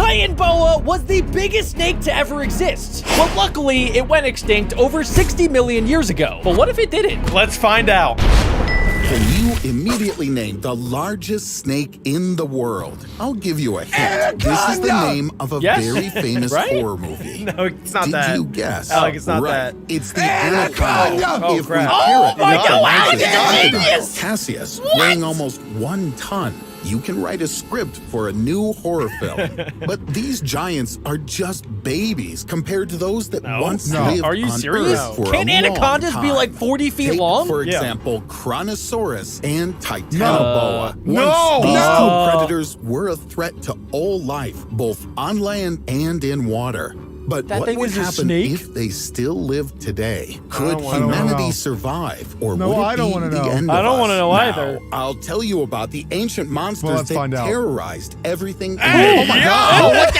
TITANOBOA was the biggest snake to ever exist. But luckily, it went extinct over 60 million years ago. But what if it didn't? Let's find out. Can you immediately name the largest snake in the world? I'll give you a hint. This is the name of a very famous horror movie. No, it's not that. Did you guess? Alec, it's not that. It's the anaconda. Oh, If crap. we my God, Crocodile Cassius, weighing almost 1 ton. You can write a script for a new horror film. But these giants are just babies compared to those that once lived Are you on serious? Earth for Can't a long anacondas be time. like 40 feet Take, long? for Yeah. example, Kronosaurus and Titanoboa. No! These two predators were a threat to all life, both on land and in water. But That what thing would is a happen snake? if they still lived today? Could wanna humanity know. survive, or No, would it I don't be wanna the know. end I of don't us? wanna know Now, either. I'll tell you about the ancient monsters let's that find out. terrorized everything. Hey, oh my yo! God! What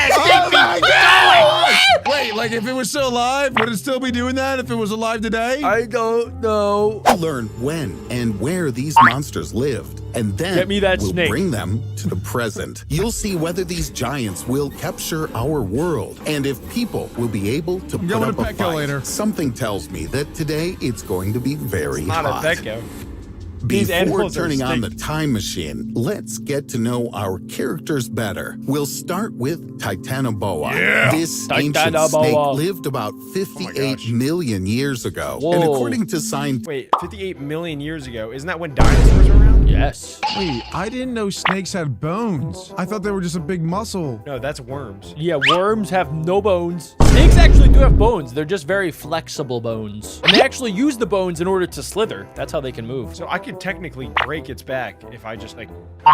Wait, like if it was still alive, would it still be doing that if it was alive today? I don't know. We'll learn when and where these monsters lived, and then Get me that we'll snake. bring them to the present. You'll see whether these giants will capture our world, and if people will be able to put going up to a Petco fight. later. Something tells me that today it's going to be very Not hot. a Petco. These Before animals are turning on the stink. time machine, let's get to know our characters better. We'll start with Titanoboa. Yeah. This ancient Titanoboa. snake lived about 58 million years ago. And Whoa. according to scientists, Wait, 58 million years ago. Isn't that when dinosaurs were around? Yes. Wait, I didn't know snakes had bones. I thought they were just a big muscle. No, that's worms. Yeah, worms have no bones. Snakes actually do have bones. They're just very flexible bones. And they actually use the bones in order to slither. That's how they can move. So I could technically break its back if I just like.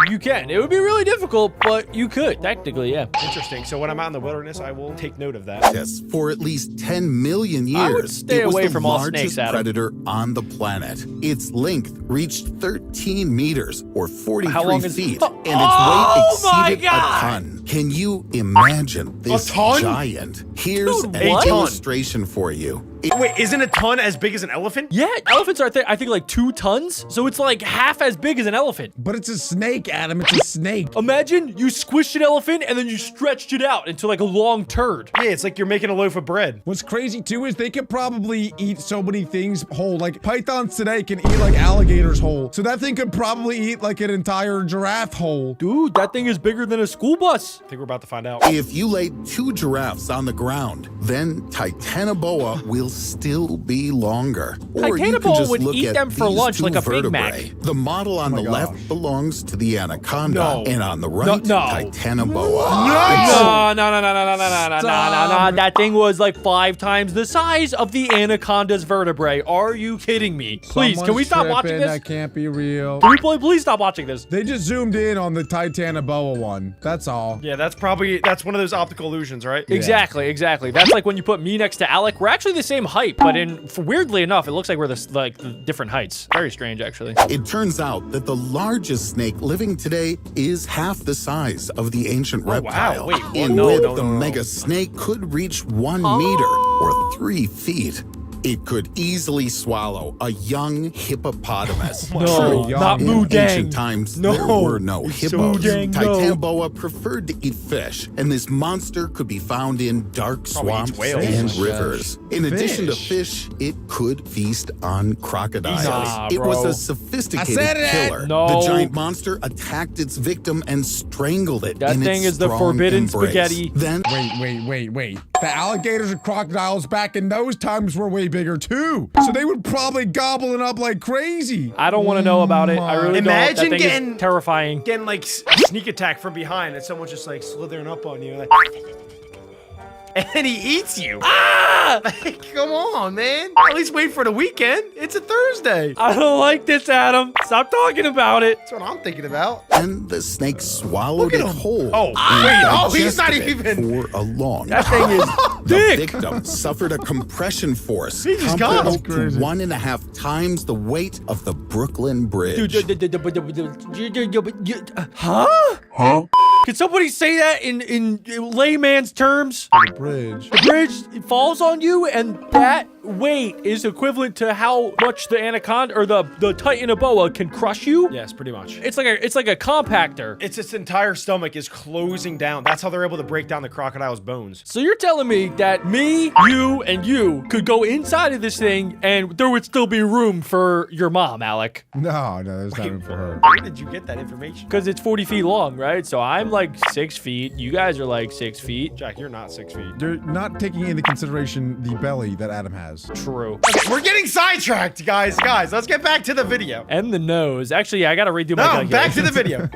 You can. It would be really difficult, but you could. Technically, yeah. Interesting. So when I'm out in the wilderness, I will take note of that. for at least 10 million years, I would stay it was away the from all largest snakes, Adam. predator on the planet. Its length reached 13 meters or 43 How long is- feet, Oh, and its oh my weight exceeded a God! ton. Can you imagine this ton? giant? Here's Dude, an what? illustration for you. Wait, isn't a ton as big as an elephant? Yeah, elephants are, I think, like 2 tons. So it's like half as big as an elephant. But it's a snake, Adam. It's a snake. Imagine you squished an elephant and then you stretched it out into like a long turd. Yeah, it's like you're making a loaf of bread. What's crazy too is they could probably eat so many things whole. Like pythons today can eat like alligators whole. So that thing could probably eat like an entire giraffe whole. Dude, that thing is bigger than a school bus. I think we're about to find out. If you laid 2 giraffes on the ground, then Titanoboa will still be longer. Or you can Titanoboa just would look eat at them for these lunch 2 like a Big Mac. vertebrae. The model on the left belongs to the anaconda, No. and on the right, no. Titanoboa. No. That thing was like 5 times the size of the anaconda's vertebrae. Are you kidding me? Please, can we stop watching this? That can't be real. Can we please stop watching this? They just zoomed in on the Titanoboa one. That's all. Yeah, that's one of those optical illusions, right? Exactly. That's like when you put me next to Alec. We're actually the same height, but weirdly enough, it looks like we're the different heights. Very strange, actually. It turns out that the largest snake living today is half the size of the ancient reptile. Wait, In no, width, no, the no, no. mega snake could reach 1 meter or 3 feet. It could easily swallow a young hippopotamus. No, True. not In Moodang. ancient times, there were no hippos. Moodang, no. Titanoboa preferred to eat fish, and this monster could be found in dark swamps eats whales. and Oh my rivers. In addition to fish, it could feast on crocodiles. Nah, it was bro. a sophisticated I said it! killer. No. The giant monster attacked its victim and strangled it. That in thing its is the strong forbidden embrace. spaghetti. Then Wait. The alligators and crocodiles back in those times were way bigger too. So they would probably gobble it up like crazy. I don't want to know about it. I really Imagine don't. That thing getting- is terrifying. Getting like a sneak attack from behind and someone's just like slithering up on you. Like, and he eats you. Ah! Like, come on, man. At least wait for the weekend. It's a Thursday. I don't like this, Adam. Stop talking about it. That's what I'm thinking about. and the snake swallowed it whole. Oh, and wait. Oh, he's not digested it even- for a long That thing is The thick. victim suffered a compression force He just got comparable him. to Crazy. 1.5 times the weight of the Brooklyn Bridge. Huh? Can somebody say that in layman's terms? Bridge. The bridge falls on you and that weight is equivalent to how much the anaconda or the TITANOBOA can crush you? Yes, pretty much. It's like a compactor. Its entire stomach is closing down. That's how they're able to break down the crocodile's bones. So you're telling me that me, you, and you could go inside of this thing and there would still be room for your mom, Alec? No, there's not room for her. Where did you get that information? Because it's 40 feet long, right? So I'm like 6 feet. You guys are like 6 feet. Jack, you're not 6 feet. They're not taking into consideration the belly that Adam has. True. Okay, we're getting sidetracked, guys. Guys, let's get back to the video. And the nose. Actually, yeah, I gotta redo my No, back to the video.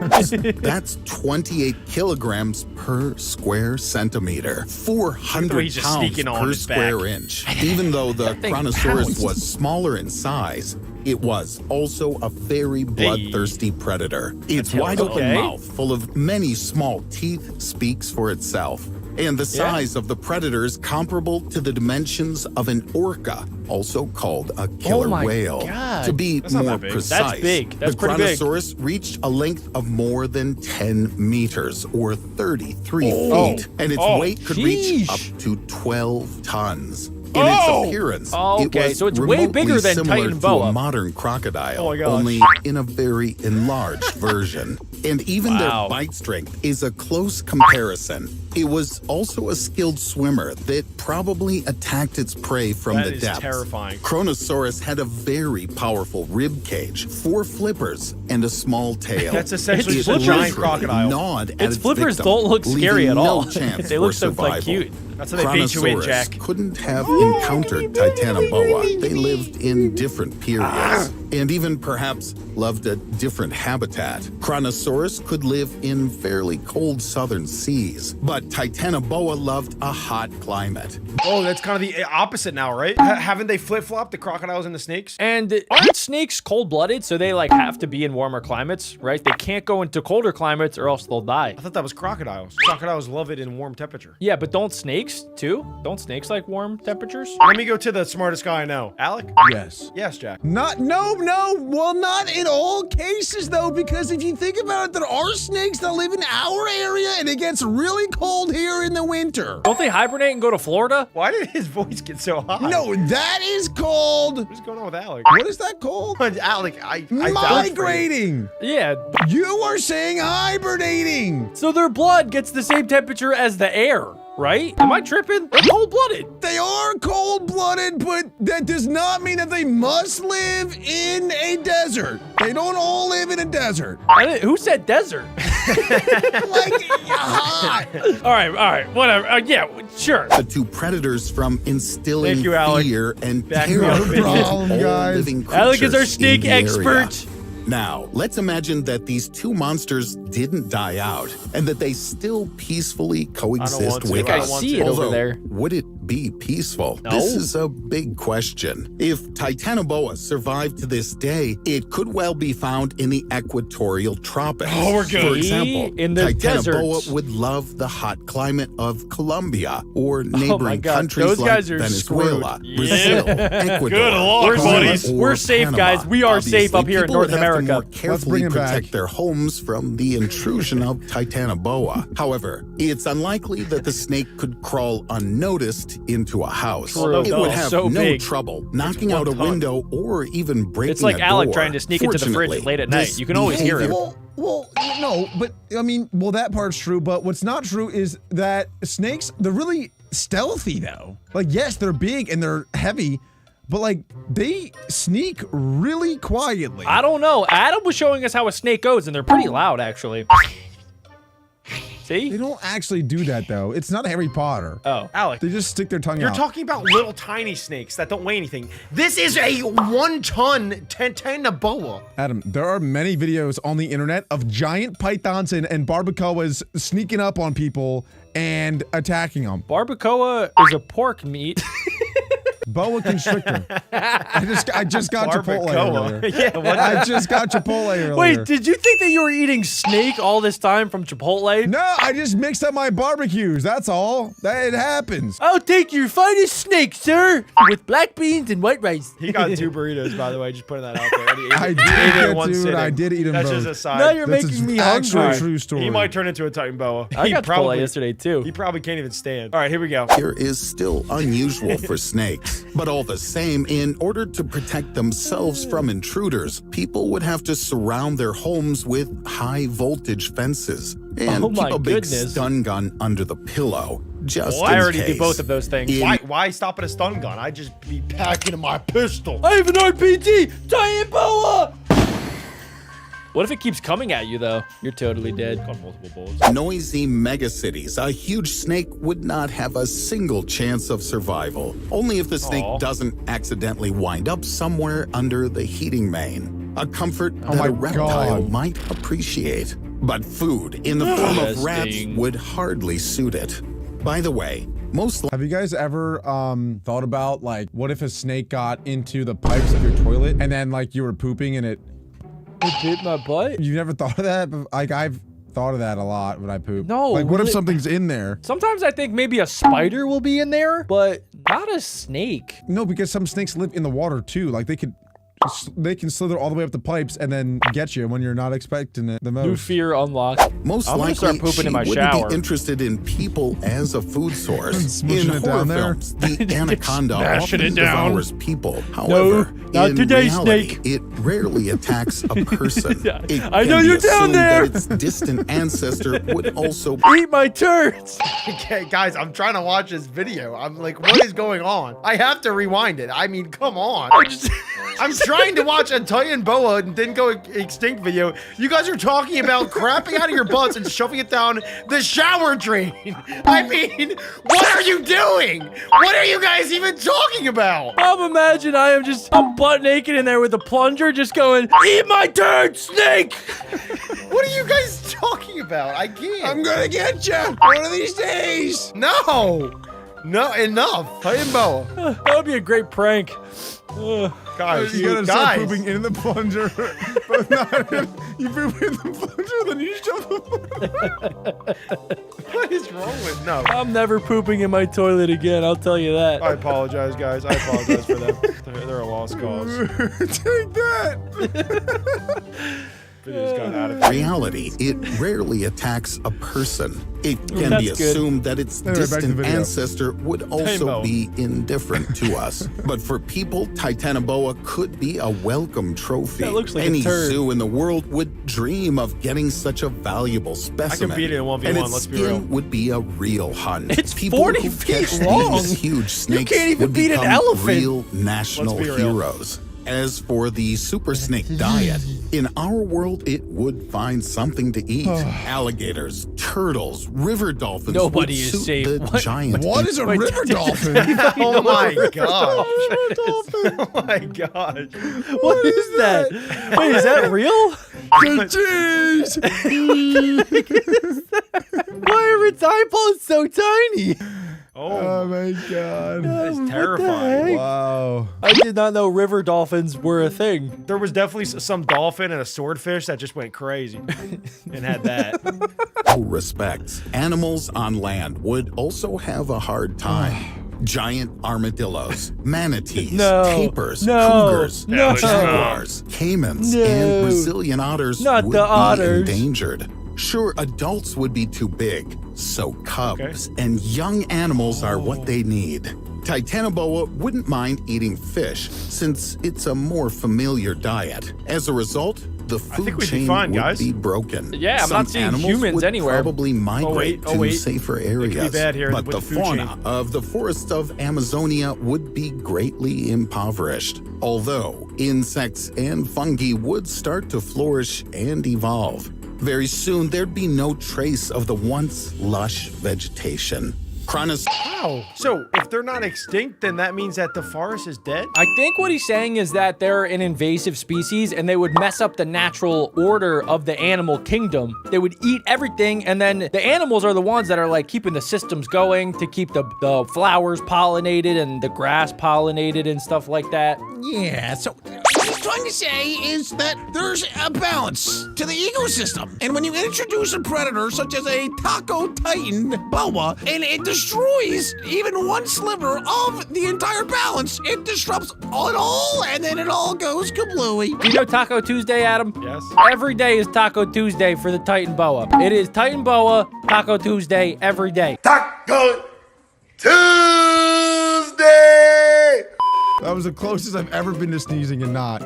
That's 28 kilograms per square centimeter, 400 He's just pounds sneaking on per his square back. inch. Even though the thing Kronosaurus pounds. was smaller in size, it was also a very bloodthirsty predator. Its wide open Okay. mouth, full of many small teeth, speaks for itself. And the size of the predator is comparable to the dimensions of an orca, also called a killer my whale. God. To be That's not more that big. precise, That's big. That's the pretty big. Kronosaurus reached a length of more than 10 meters or 33 Oh. feet, and its Oh. weight could reach Sheesh. up to 12 tons. In Oh. its appearance, Oh, it okay, was so it's way remotely bigger than similar to TITANOBOA. a modern crocodile, Oh my gosh. only in a very enlarged version. And even Wow. their bite strength is a close comparison. It was also a skilled swimmer that probably attacked its prey from That the is depths. terrifying. Kronosaurus had a very powerful rib cage, 4 flippers, and a small tail. That's essentially It just a giant literally crocodile. gnawed at Its flippers victim, don't look scary leaving at all. No chance They look for so, like, survival. cute. That's how they bait you in, Kronosaurus Jack. couldn't have encountered Titanoboa. They lived in different periods and even perhaps loved a different habitat. Kronosaurus could live in fairly cold southern seas, but Titanoboa loved a hot climate. Oh, that's kind of the opposite now, right? Haven't they flip-flopped the crocodiles and the snakes? And aren't snakes cold-blooded, so they like have to be in warmer climates, right? They can't go into colder climates or else they'll die. I thought that was crocodiles. Crocodiles love it in warm temperature. Yeah, but don't snakes too? Don't snakes like warm temperatures? Let me go to the smartest guy I know. Alec? Yes. Yes, Jack. No. Well, not in all cases, though, because if you think about it, there are snakes that live in our area, and it gets really cold here in the winter. Don't they hibernate and go to Florida? Why did his voice get so high? No, that is called... What's going on with Alec? What is that called? Alec, I vouch for you. Migrating. Yeah. You are saying hibernating. So their blood gets the same temperature as the air, right? Am I tripping? They're cold-blooded. They are cold-blooded, but that does not mean that they must live in a desert. They don't all live in a desert. Who said desert? Like, hot. all right, whatever. Yeah, sure. The two predators from instilling Thank you, Alec. fear and Back me terror up. into No problem, all guys. living Alec is our creatures snake in the area. expert. Now, let's imagine that these two monsters didn't die out and that they still peacefully coexist want to. with I us. want see it over Although, there. would it be peaceful? No. This is a big question. If Titanoboa survived to this day, it could well be found in the equatorial tropics. Oh, we're good. For example, In the Titanoboa deserts. would love the hot climate of Colombia or neighboring God, countries those like guys are Venezuela, screwed. Brazil, Ecuador, Good lord, Panama, buddies. or We're safe, Panama. guys. We are safe Obviously, up here in people North would have to America. more Let's carefully bring it back. protect their homes from the intrusion of Titanoboa. However, it's unlikely that the snake could crawl unnoticed into a house. True. It Oh, would have so no big. trouble knocking 1 out a ton. window or even breaking It's like a Alec door. trying to sneak into the fridge Fortunately, late at night. this You can always hear him. behavior- Well, no, but I mean, well, that part's true, but what's not true is that snakes, they're really stealthy though. Like, yes, they're big and they're heavy, but like, they sneak really quietly. I don't know. Adam was showing us how a snake goes, and they're pretty loud, actually. See? They don't actually do that though. It's not Harry Potter. Oh. Alec, They just stick their tongue you're out. talking about little tiny snakes that don't weigh anything. This is a 1-ton Titanoboa. Adam, there are many videos on the internet of giant pythons and barbacoas sneaking up on people and attacking them. Barbacoa is a pork meat. Boa constrictor. I just got Chipotle earlier. Yeah, what? I just got Chipotle earlier. Wait, did you think that you were eating snake all this time from Chipotle? No, I just mixed up my barbecues. That's all. It happens. I'll take your finest snake, sir, with black beans and white rice. He got 2 burritos, by the way, just putting that out there. And he ate I it- did ate it in get one 2, and sitting. I did eat them That's both. just a side. Now you're That's making me an actual hungry. true story. He might turn into a Titanboa. I He got Chipotle probably yesterday, too. He probably can't even stand. All right, here we go. Here is still unusual for snakes. snakes. But all the same, in order to protect themselves from intruders, people would have to surround their homes with high-voltage fences and Oh my keep a big goodness. stun gun under the pillow, just What? in I already case. do both of those things. Why stop at a stun gun? I'd just be packing my pistol. I have an RPG! TITANOBOA! What if it keeps coming at you, though? You're totally dead. Got multiple bullets. Noisy megacities, a huge snake would not have a single chance of survival. Only if the snake Aw. doesn't accidentally wind up somewhere under the heating main. A comfort Oh that my a reptile God. might appreciate. But food in the form of rats Interesting. would hardly suit it. By the way, most Have you guys ever thought about, like, what if a snake got into the pipes of your toilet and then, like, you were pooping and it... It bit my butt? You've never thought of that? Like, I've thought of that a lot when I poop. No, Like, what if really- something's in there? Sometimes I think maybe a spider will be in there, but not a snake. No, because some snakes live in the water, too. Like, they can slither all the way up the pipes and then get you when you're not expecting it the New most. fear unlocked. Most I'm gonna likely, start pooping she in my wouldn't shower. be interested in people as a food source. Smushing In it horror down there. films, the anaconda Smashing often it down. devours people. However, not in today, reality, snake. it rarely attacks a person. It I know can be you're down assumed there. that its distant ancestor would also Eat my turds! Okay, guys, I'm trying to watch this video. I'm like, what is going on? I have to rewind it. I mean, come on. I'm trying to watch a Titan boa and didn't go extinct video. You guys are talking about crapping out of your butts and shoving it down the shower drain. I mean, what are you doing? What are you guys even talking about? Imagine I'm butt naked in there with a plunger just going, eat my turd, snake! What are you guys talking about? I can't. I'm gonna get you one of these days! No, enough. Titan boa. That would be a great prank. Guys, You gotta start guys. pooping in the plunger, but not in, you poop in the plunger, then you shove the What is wrong with no? I'm never pooping in my toilet again, I'll tell you that. I apologize, guys. I apologize for them. They're a lost cause. Take that! Video's got out of reality, it rarely attacks a person. It can That's be good. assumed that its Anyway, back to the distant video. ancestor would also Rainbow. be indifferent to us. But for people, Titanoboa could be a welcome trophy. That looks like a Any turd. zoo in the world would dream of getting such a valuable specimen. beat it in 1v1, and its let's be skin real. would be a real hunt. It's People 40 who feet catch long. These huge snakes can't even would beat an become elephant. real national Let's be real. heroes. As for the super snake diet, in our world, it would find something to eat. Alligators, turtles, river dolphins. Nobody would is suit safe. The What? giant. What is a Wait, river dolphin? Oh my god. River dolphin. Oh my god. What is that? Wait, is that real? Jeez! Why are its eyeballs so tiny? Oh my god. That is What the terrifying. heck? Wow. I did not know river dolphins were a thing. There was definitely some dolphin and a swordfish that just went crazy and had that. Respects. Animals on land would also have a hard time. Giant armadillos, manatees, No, tapirs, no, cougars, no. jaguars, caimans, No. and Brazilian otters Not would the be otters. endangered. Sure, adults would be too big, so cubs and young animals are what they need. Titanoboa wouldn't mind eating fish, since it's a more familiar diet. As a result, the food think we'd be chain fine, would guys. be broken. Yeah, I'm Some not seeing animals humans would anywhere. Probably migrate oh wait. to safer could be areas. bad here but with the the food fauna chain. of the forests of Amazonia would be greatly impoverished. Although insects and fungi would start to flourish and evolve. Very soon, there'd be no trace of the once lush vegetation. Wow. So if they're not extinct, then that means that the forest is dead? I think what he's saying is that they're an invasive species and they would mess up the natural order of the animal kingdom. They would eat everything, and then the animals are the ones that are like keeping the systems going to keep the flowers pollinated and the grass pollinated and stuff like that. Yeah, so what he's trying to say is that there's a balance to the ecosystem. And when you introduce a predator such as a taco titan boa, and it destroys even one sliver of the entire balance, it disrupts it all, and then it all goes kablooey. You know Taco Tuesday, Adam? Yes. Every day is Taco Tuesday for the Titan Boa. It is Titan Boa, Taco Tuesday every day. Taco Tuesday! That was the closest I've ever been to sneezing and not.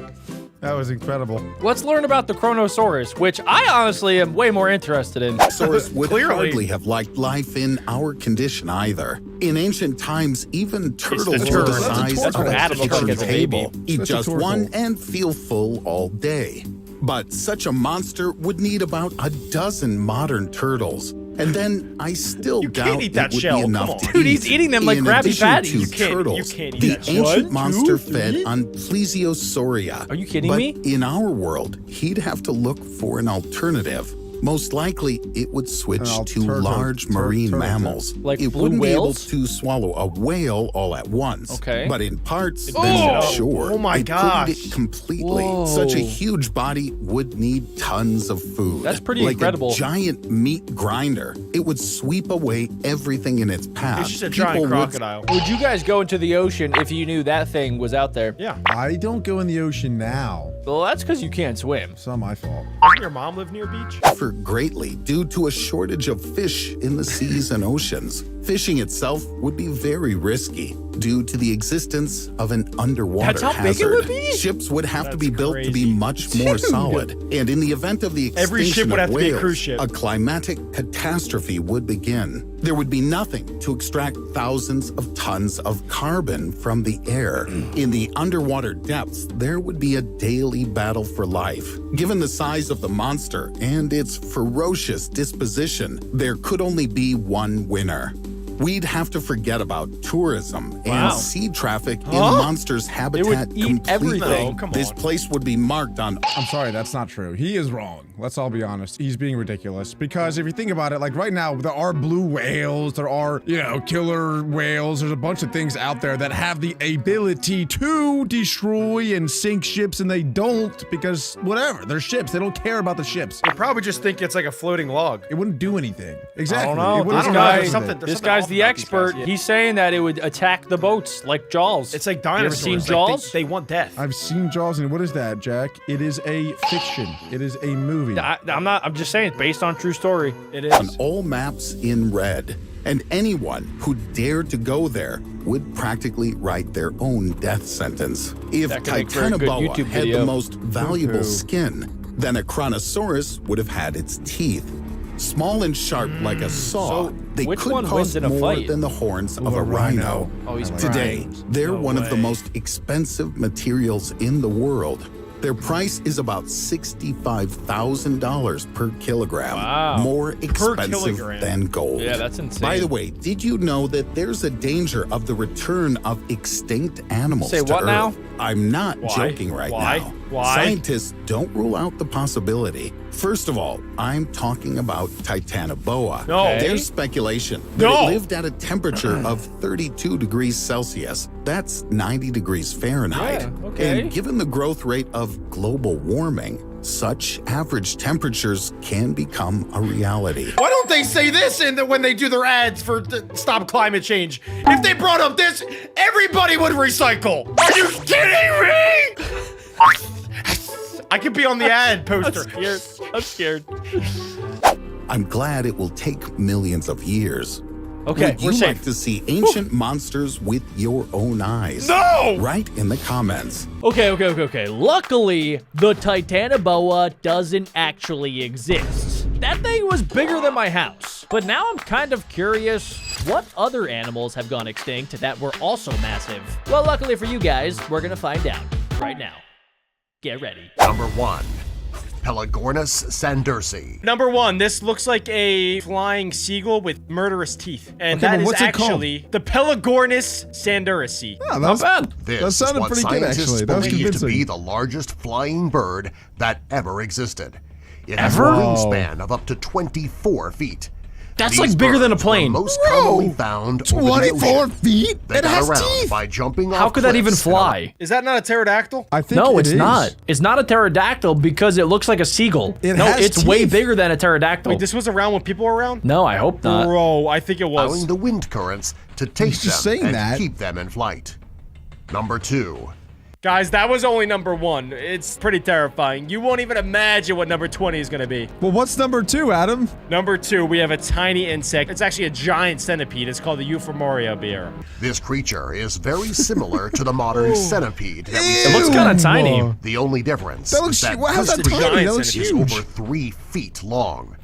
That was incredible. Let's learn about the Chronosaurus, which I honestly am way more interested in. Chronosaurus would Clearly. hardly have liked life in our condition either. In ancient times, even turtles were the tortoise. size That's of what a Adam looked kitchen like as a table. baby. Eat That's a just tortoise. one and feel full all day. But such a monster would need about a dozen modern turtles. And then I still You doubt can't eat that it would shell, be come enough on. to Dude, he's eat. eating them like In Krabby addition Patties. to You can't- you turtles, can't eat the that shell. ancient 1, monster 2, fed 3. on Plesiosauria. Are you kidding but me? in our world, he'd have to look for an alternative. Most likely, it would switch to large marine mammals. Like it blue wouldn't whales? be able to swallow a whale all at once. Okay. But in parts, Oh! then sure. Oh my it gosh. couldn't get completely. Whoa. Such a huge body would need tons of food. That's pretty like incredible. A giant meat grinder. It would sweep away everything in its path. It's just a People giant would crocodile. Would you guys go into the ocean if you knew that thing was out there? Yeah. I don't go in the ocean now. Well, that's because you can't swim. It's not my fault. Doesn't your mom live near a beach? Suffer greatly due to a shortage of fish in the seas and oceans. Fishing itself would be very risky due to the existence of an underwater That's how big it hazard. would be? Ships would have to That's be built to be crazy. much more solid. And in the event of the extinction Every ship would of have to be a whales, cruise ship. a climatic catastrophe would begin. There would be nothing to extract thousands of tons of carbon from the air. In the underwater depths, there would be a daily battle for life. Given the size of the monster and its ferocious disposition, there could only be one winner. We'd have to forget about tourism Wow. and sea traffic in the monster's habitat eat completely. everything. No, come This on. place would be marked on I'm sorry, that's not true. He is wrong. Let's all be honest. He's being ridiculous. Because if you think about it, like right now, there are blue whales, there are, killer whales. There's a bunch of things out there that have the ability to destroy and sink ships, and they don't because whatever. They're ships. They don't care about the ships. They probably just think it's like a floating log. It wouldn't do anything. Exactly. I don't know. It wouldn't This do guy- anything. There's This something guy's off the about these guys, expert. yeah. He's saying that it would attack the boats like Jaws. It's like You dinosaurs. ever seen Like, Jaws? they want death. I've seen Jaws, and what is that, Jack? It is a fiction. It is a movie. I'm just saying it's based on true story. It on is. all maps in red, and anyone who dared to go there would practically write their own death sentence. If That could make for a good TITANOBOA YouTube had video. the most valuable Poo-poo. skin, then a Chronosaurus would have had its teeth. Small and sharp like a saw, So, they which could one wins cost in a more fight? than the horns of Ooh, a a rhino. rhino. Oh, he's Today, they're No one of the way. most expensive materials in the world. Their price is about $65,000 per kilogram. Wow. More expensive kilogram. than gold. Yeah, that's insane. By the way, did you know that there's a danger of the return of extinct animals Say to what Earth? now? I'm not Why? joking right Why? now. Why? Scientists don't rule out the possibility. First of all, I'm talking about TITANOBOA. No. Okay. There's speculation that No. it lived at a temperature of 32 degrees Celsius. That's 90 degrees Fahrenheit. Yeah, okay. And given the growth rate of global warming, such average temperatures can become a reality. Why don't they say this when they do their ads for stop climate change? If they brought up this, everybody would recycle. Are you kidding me? I could be on the ad poster. I'm scared. I'm glad it will take millions of years. Okay, Would we're you safe. like to see ancient monsters with your own eyes? No! Write in the comments. Okay. Luckily, the TITANOBOA doesn't actually exist. That thing was bigger than my house. But now I'm kind of curious, what other animals have gone extinct that were also massive? Well, luckily for you guys, we're gonna find out right now. Get ready. Number 1. Pelagornis sandersi. Number 1, this looks like a flying seagull with murderous teeth. And Okay, that but is what's it called? actually the Pelagornis sandersi. Yeah, that was, bad. This That sounded is what pretty good, scientists actually. That was believe to convincing. be the largest flying bird that ever existed. It Ever? has a Wow. wingspan of up to 24 feet. That's These like bigger than a birds were plane. most Bro, commonly found over the 24 ocean. feet? They It got has around teeth. by jumping How off could that even cliffs and fly? Is that not a pterodactyl? I think No, it it's is. not. It's not a pterodactyl because it looks like a seagull. It no, has it's way teeth. bigger than a pterodactyl. Wait, this was around when people were around? No, I hope not. Bro, I think it was. allowing the wind currents to take just them saying and that. keep them in flight. Number 2. Guys, that was only number 1. It's pretty terrifying. You won't even imagine what number 20 is gonna be. Well, what's number 2, Adam? Number 2, we have a tiny insect. It's actually a giant centipede. It's called the Euphemoria bear. This creature is very similar to the modern centipede that we It see. looks kind of tiny. The only difference That looks is that how's that this tiny? giant That looks centipede is huge. over 3 feet long.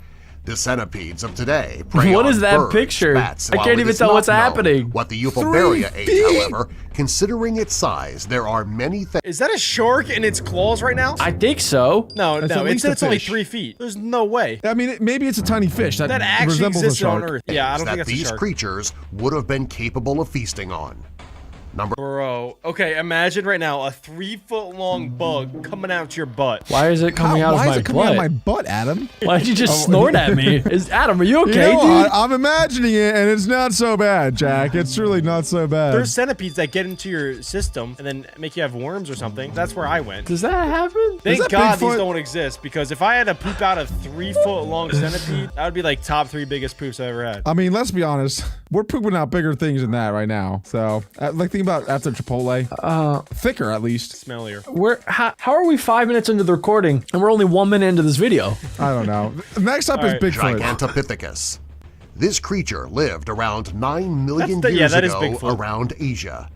The centipedes of today prey What on is that birds, picture? bats, I while can't it even is tell not what's known happening. What the Euphoria 3 ate, feet? however, considering its size, there are many things. Is that a shark in its claws right now? I think so. No, That's no, at it least said a it's only fish. 3 feet. There's no way. I mean, maybe it's a tiny fish that That actually resembles a existed on shark. Earth. Yeah, I don't that think that's a these shark. creatures would have been capable of feasting on. Bro, okay, imagine right now a 3-foot-long bug coming out your butt. Why is it coming out of Why my is it coming out butt? of my butt, Adam? Why did you just snort at me? Adam, are you You okay, know dude? what? I'm imagining it, and it's not so bad, Jack. It's really not so bad. There's centipedes that get into your system and then make you have worms or something. That's where I went. Does that happen? Thank that God these Bigfoot? don't exist, because if I had to poop out a 3-foot-long centipede, that would be like top 3 biggest poops I ever had. I mean, let's be honest. We're pooping out bigger things than that right now. So, like, think about after Chipotle. Thicker, at least. Smellier. How are we 5 minutes into the recording and we're only 1 minute into this video? I don't know. Next up is right. Bigfoot. Gigantopithecus. This creature lived around 9 million That's the- yeah, years that is ago Bigfoot. around Asia.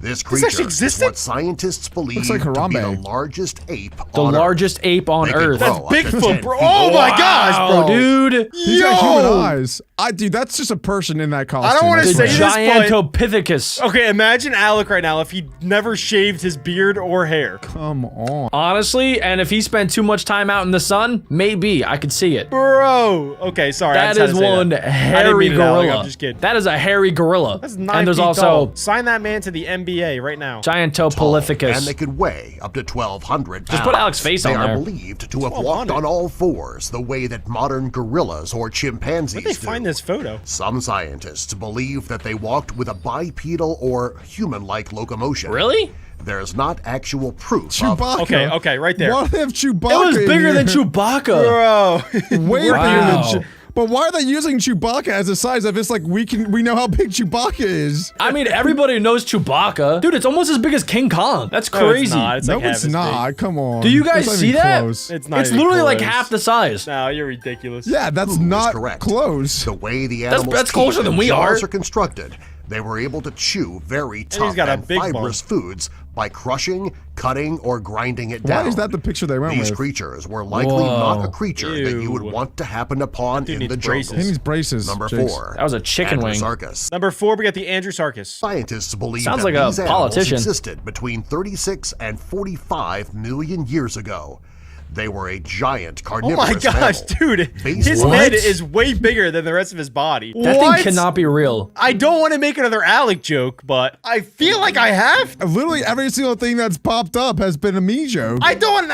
This actually creature is existed? what scientists believe like to be the Harambe. largest ape The on largest ape on They can Earth. grow That's up to Bigfoot, 10 bro. feet. Oh my gosh, bro. dude. He's got human eyes. Dude, that's just a person in that costume. I don't wanna The say this, Gigantopithecus. Okay, imagine Alec right now if he never shaved his beard or hair. Come on. Honestly, and if he spent too much time out in the sun, maybe I could see it. Bro. Okay, sorry. I That just had is to say one that. I didn't hairy mean it, Alec, gorilla. I'm just kidding. That is a hairy gorilla. That's 9 and there's feet also tall. Sign that man to the NBA right now. And Gigantopithecus. they could weigh up to 1,200 pounds. Just put Alec's face they on are there. believed to have walked 1,200? on all fours the way that modern gorillas or chimpanzees Where'd they find do. this photo? Some scientists believe that they walked with a bipedal or human-like locomotion. Really? There's not actual proof Chewbacca. Okay, right there. Why do they have Chewbacca? It was in bigger here? than Chewbacca. Bro. Way Wow. bigger than But why are they using Chewbacca as a size of it's like we know how big Chewbacca is? I mean, everybody knows Chewbacca. Dude, it's almost as big as King Kong. That's No, it's crazy. not. It's No, like half it's as not. big. Come on. Do you guys That's not see even that? close. It's not It's even literally like close. half the size. No, you're ridiculous. Yeah, that's Who is not correct? close. The way the animal's that's closer teeth than and we jaws are. constructed, they were able to chew very he's tough got a and big fibrous foods by crushing, cutting, or grinding it Why down. is that the picture they went These with? creatures were likely not a creature that you would Ew. want to happen upon Dude in needs the braces. He jungle. needs braces. Number Jakes. 4. That was a chicken wing. Androsarchus. Number 4, we got the Androsarchus. Scientists believe Sounds that like a these animals politician. existed between 36 and 45 million years ago. They were a giant Oh carnivorous my gosh, mammal. dude. Based His on- head is way bigger than the rest of his body. That What? thing cannot be real. I don't want to make another Alec joke, but I feel like I have. Literally every single thing that's popped up has been a me joke. I don't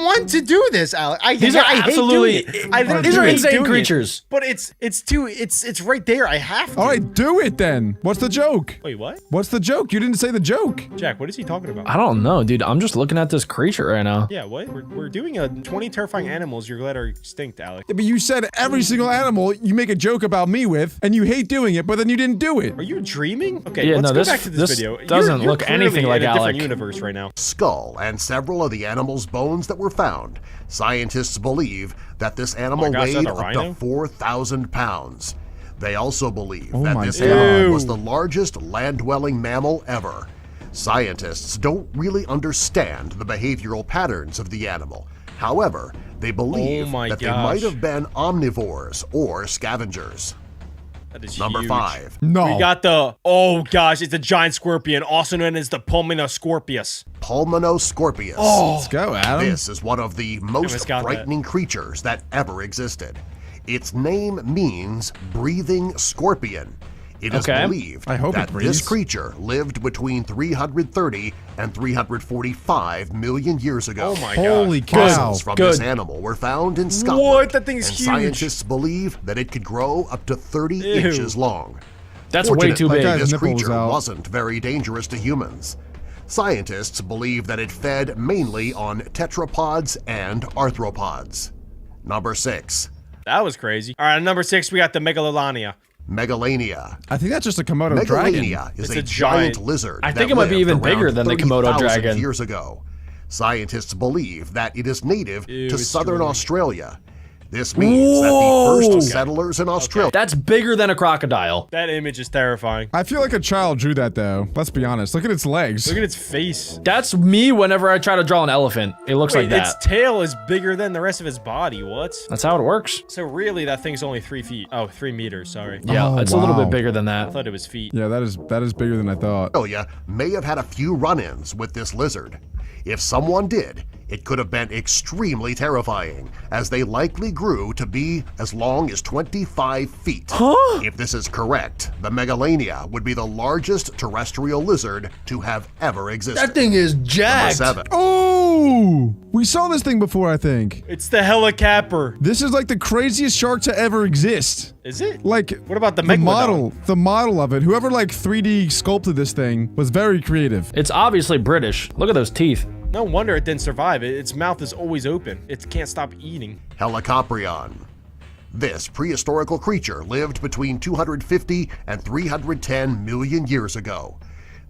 want to do this, Alec. These are I absolutely- hate doing it. I literally these are hate insane doing it. creatures. But it's right there. I have to. All right, do it then. What's the joke? Wait, what? What's the joke? You didn't say the joke. Jack, what is he talking about? I don't know, dude. I'm just looking at this creature right now. Yeah, what? We're doing a 20 terrifying animals you're glad are extinct, Alec. Yeah, but you said every single animal you make a joke about me with, and you hate doing it, but then you didn't do it. Are you dreaming? Okay, Yeah, let's no, go this- back to this this video. doesn't You're look clearly anything like in a different Alec. universe right now. Skull and several of the animal's bones that were found. Scientists believe that this animal gosh, weighed that's a up rhino? to 4,000 pounds. They also believe Oh that my this God. animal was Ew. the largest land-dwelling mammal ever. Scientists don't really understand the behavioral patterns of the animal. However, they believe Oh my that they gosh. might have been omnivores or scavengers. That is Number huge. 5. No. We got the, oh gosh, it's a giant scorpion, also known as the Pulmonoscorpius. Pulmonoscorpius. Let's go, Adam. This is one of the almost most got that. frightening creatures that ever existed. Its name means breathing scorpion. It is Okay. believed I hope it that breathes. this creature lived between 330 and 345 million years ago. Oh my Holy gosh. cow. Fossils from Good. this animal were found in Scotland. What? That thing's and huge. Scientists believe that it could grow up to 30 Ew. inches long. That's way too Fortunately, big. Guy's this nipple was creature out. wasn't very dangerous to humans. Scientists believe that it fed mainly on tetrapods and arthropods. Number 6. That was crazy. All right, number 6, we got the Megalolania. Megalania. I think that's just a Komodo dragon. Megalania is It's a a giant giant- lizard. I think that it might be lived even bigger around than the Komodo 30,000 dragon. years ago. Scientists believe that it is native Ew, to it's southern drooling. Australia. This means that the Whoa. first settlers in Australia That's bigger than a crocodile. That image is terrifying. I feel like a child drew that though. Let's be honest. Look at its legs. Look at its face. That's me whenever I try to draw an elephant. It looks like Wait, its that. tail is bigger than the rest of its body. What? That's how it works. So really, that thing's only 3 feet. Oh, 3 meters. Sorry. Yeah, Oh, it's a little wow. bit bigger than I that. thought it was feet. Yeah, that is bigger than I thought. may have had a few run-ins with this lizard. If someone did, it could have been extremely terrifying, as they likely grew to be as long as 25 feet. If this is correct, the Megalania would be the largest terrestrial lizard to have ever existed. That thing is Number jacked. 7. Oh, we saw this thing before, I think. It's the helicapper. This is like the craziest shark to ever exist. Is it? Like, What about the model? Megalodon? The model of it. Whoever like 3D sculpted this thing was very creative. It's obviously British. Look at those teeth. No wonder it didn't survive. Its mouth is always open. It can't stop eating. Helicoprion. This prehistorical creature lived between 250 and 310 million years ago.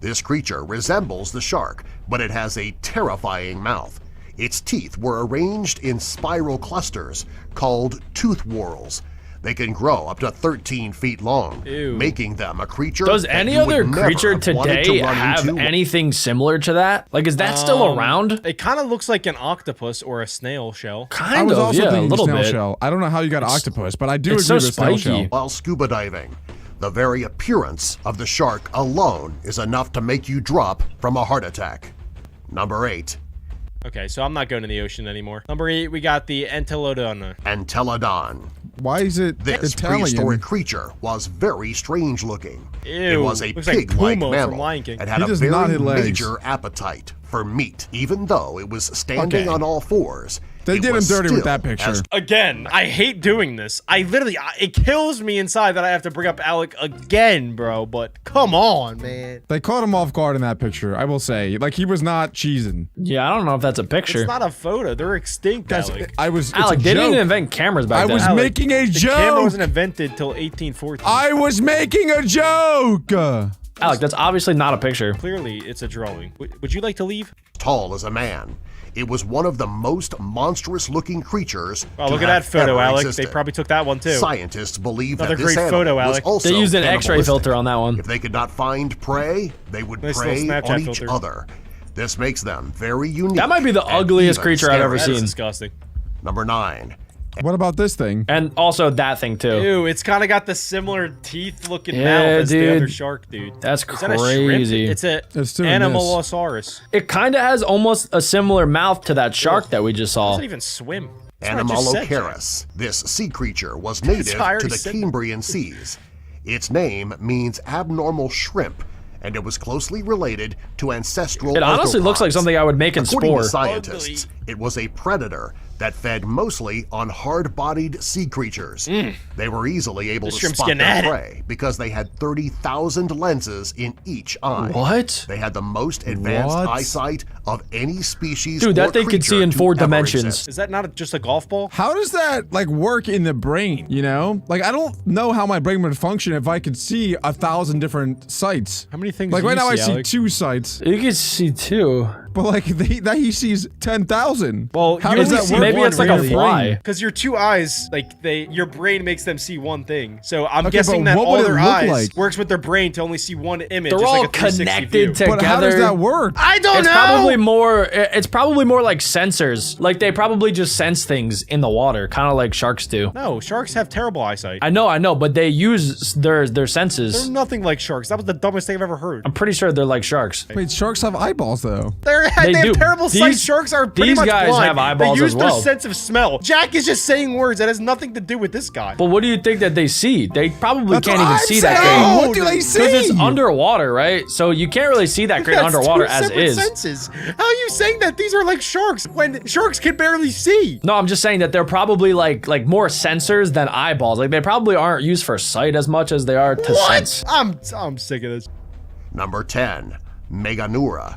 This creature resembles the shark, but it has a terrifying mouth. Its teeth were arranged in spiral clusters called tooth whorls. They can grow up to 13 feet long, Ew. making them a creature Does that any you would other never creature have wanted to today run have into. anything similar to that? Like, is that still around? It kind of looks like an octopus or a snail shell. I Kind was of, also yeah, a thinking little snail bit. shell. I don't know how you got octopus, but I do agree it's so with snail spiky. shell. While scuba diving, the very appearance of the shark alone is enough to make you drop from a heart attack. Number 8. Okay, so I'm not going to the ocean anymore. Number 8, we got the Entelodon. Entelodon. Why is it This Italian? prehistoric creature was very strange looking. It Ew, was a looks like pig-like Puma from mammal Lion King. and had He a does not very hit legs. major appetite for meat, even though it was standing Okay. on all fours. They it did him was dirty with still that picture. as Again, I hate doing this. It kills me inside that I have to bring up Alec again, bro, but Come on, man. They caught him off guard in that picture, I will say. Like, he was not cheesing. Yeah, I don't know if that's a picture. it's not a photo. They're extinct, Guys, Alec. it's Alec, a they didn't joke. invent cameras back I then. was Alec, making a the camera joke. wasn't invented till 1814. I was making a joke. Alec, that's obviously not a picture. Clearly, it's a drawing. Would you like to leave? tall as a man. It was one of the most monstrous-looking creatures Oh, to look at have that photo, ever Alec. existed. They probably took that one too. Scientists believe Another that this great animal photo, was Alec. also They used an X-ray cannibalistic. filter on that one. If they could not find prey, they would Nice prey little Snapchat on each filter. other. This makes them very unique. That might be the and ugliest even creature I've ever That scary. is seen. disgusting. Number 9. What about this thing? And also that thing too. Ew, it's kind of got the similar teeth-looking Yeah, mouth as the other dude. shark, dude. That's Is that a shrimp? crazy. It's a It's doing Animalosaurus. It kind of has almost a similar mouth to that shark that we just saw. Doesn't even swim. That's what I just said, Jack. Animalocaris. This sea creature was native I already to the said that. Cambrian seas. Its name means abnormal shrimp, and it was closely related to ancestral It honestly looks like arthropods. something I would make in According Spore. to scientists, it was a predator that fed mostly on hard-bodied sea creatures. They were easily able The to shrimp's spot getting their at it. prey because they had 30,000 lenses in each eye. What? They had the most advanced What? eyesight of any species Dude, that or thing could see creature in to 4 ever dimensions. exist. Is that not just a golf ball? How does that like work in the brain? You know, like I don't know how my brain would function if I could see 1,000 different sights. How many things Like do right you now, I see, see Alec? 2 sights, You can see too. but like that he sees 10,000. Well, how you does only that see work? Maybe one it's like a really. fly. Because your two eyes, like your brain makes them see one thing. So I'm Okay, guessing but that what all would it their look eyes like? works with their brain to only see one image. They're It's all like a 360 connected view. together. But how does that work? I don't It's know. probably more. It's probably more like sensors. Like they probably just sense things in the water, kind of like sharks do. No, sharks have terrible eyesight. I know, but they use their They're senses. nothing like sharks. That was the dumbest thing I've ever heard. I'm pretty sure they're like sharks. Wait, sharks have eyeballs though. They They have do. terrible sight. These- Sharks are pretty these much guys blind. have eyeballs They use as well. their sense of smell. Jack is just saying words that has nothing to do with this guy. But what do you think that they see? They probably That's can't what even I'm see that saying. thing. What do they see? Because it's underwater, right? So you can't really see that great That's underwater two as separate is. senses. How are you saying that these are like sharks when sharks can barely see? No, I'm just saying that they're probably like more sensors than eyeballs. Like they probably aren't used for sight as much as they are to sense. I'm sick of this. Number 10. Meganura.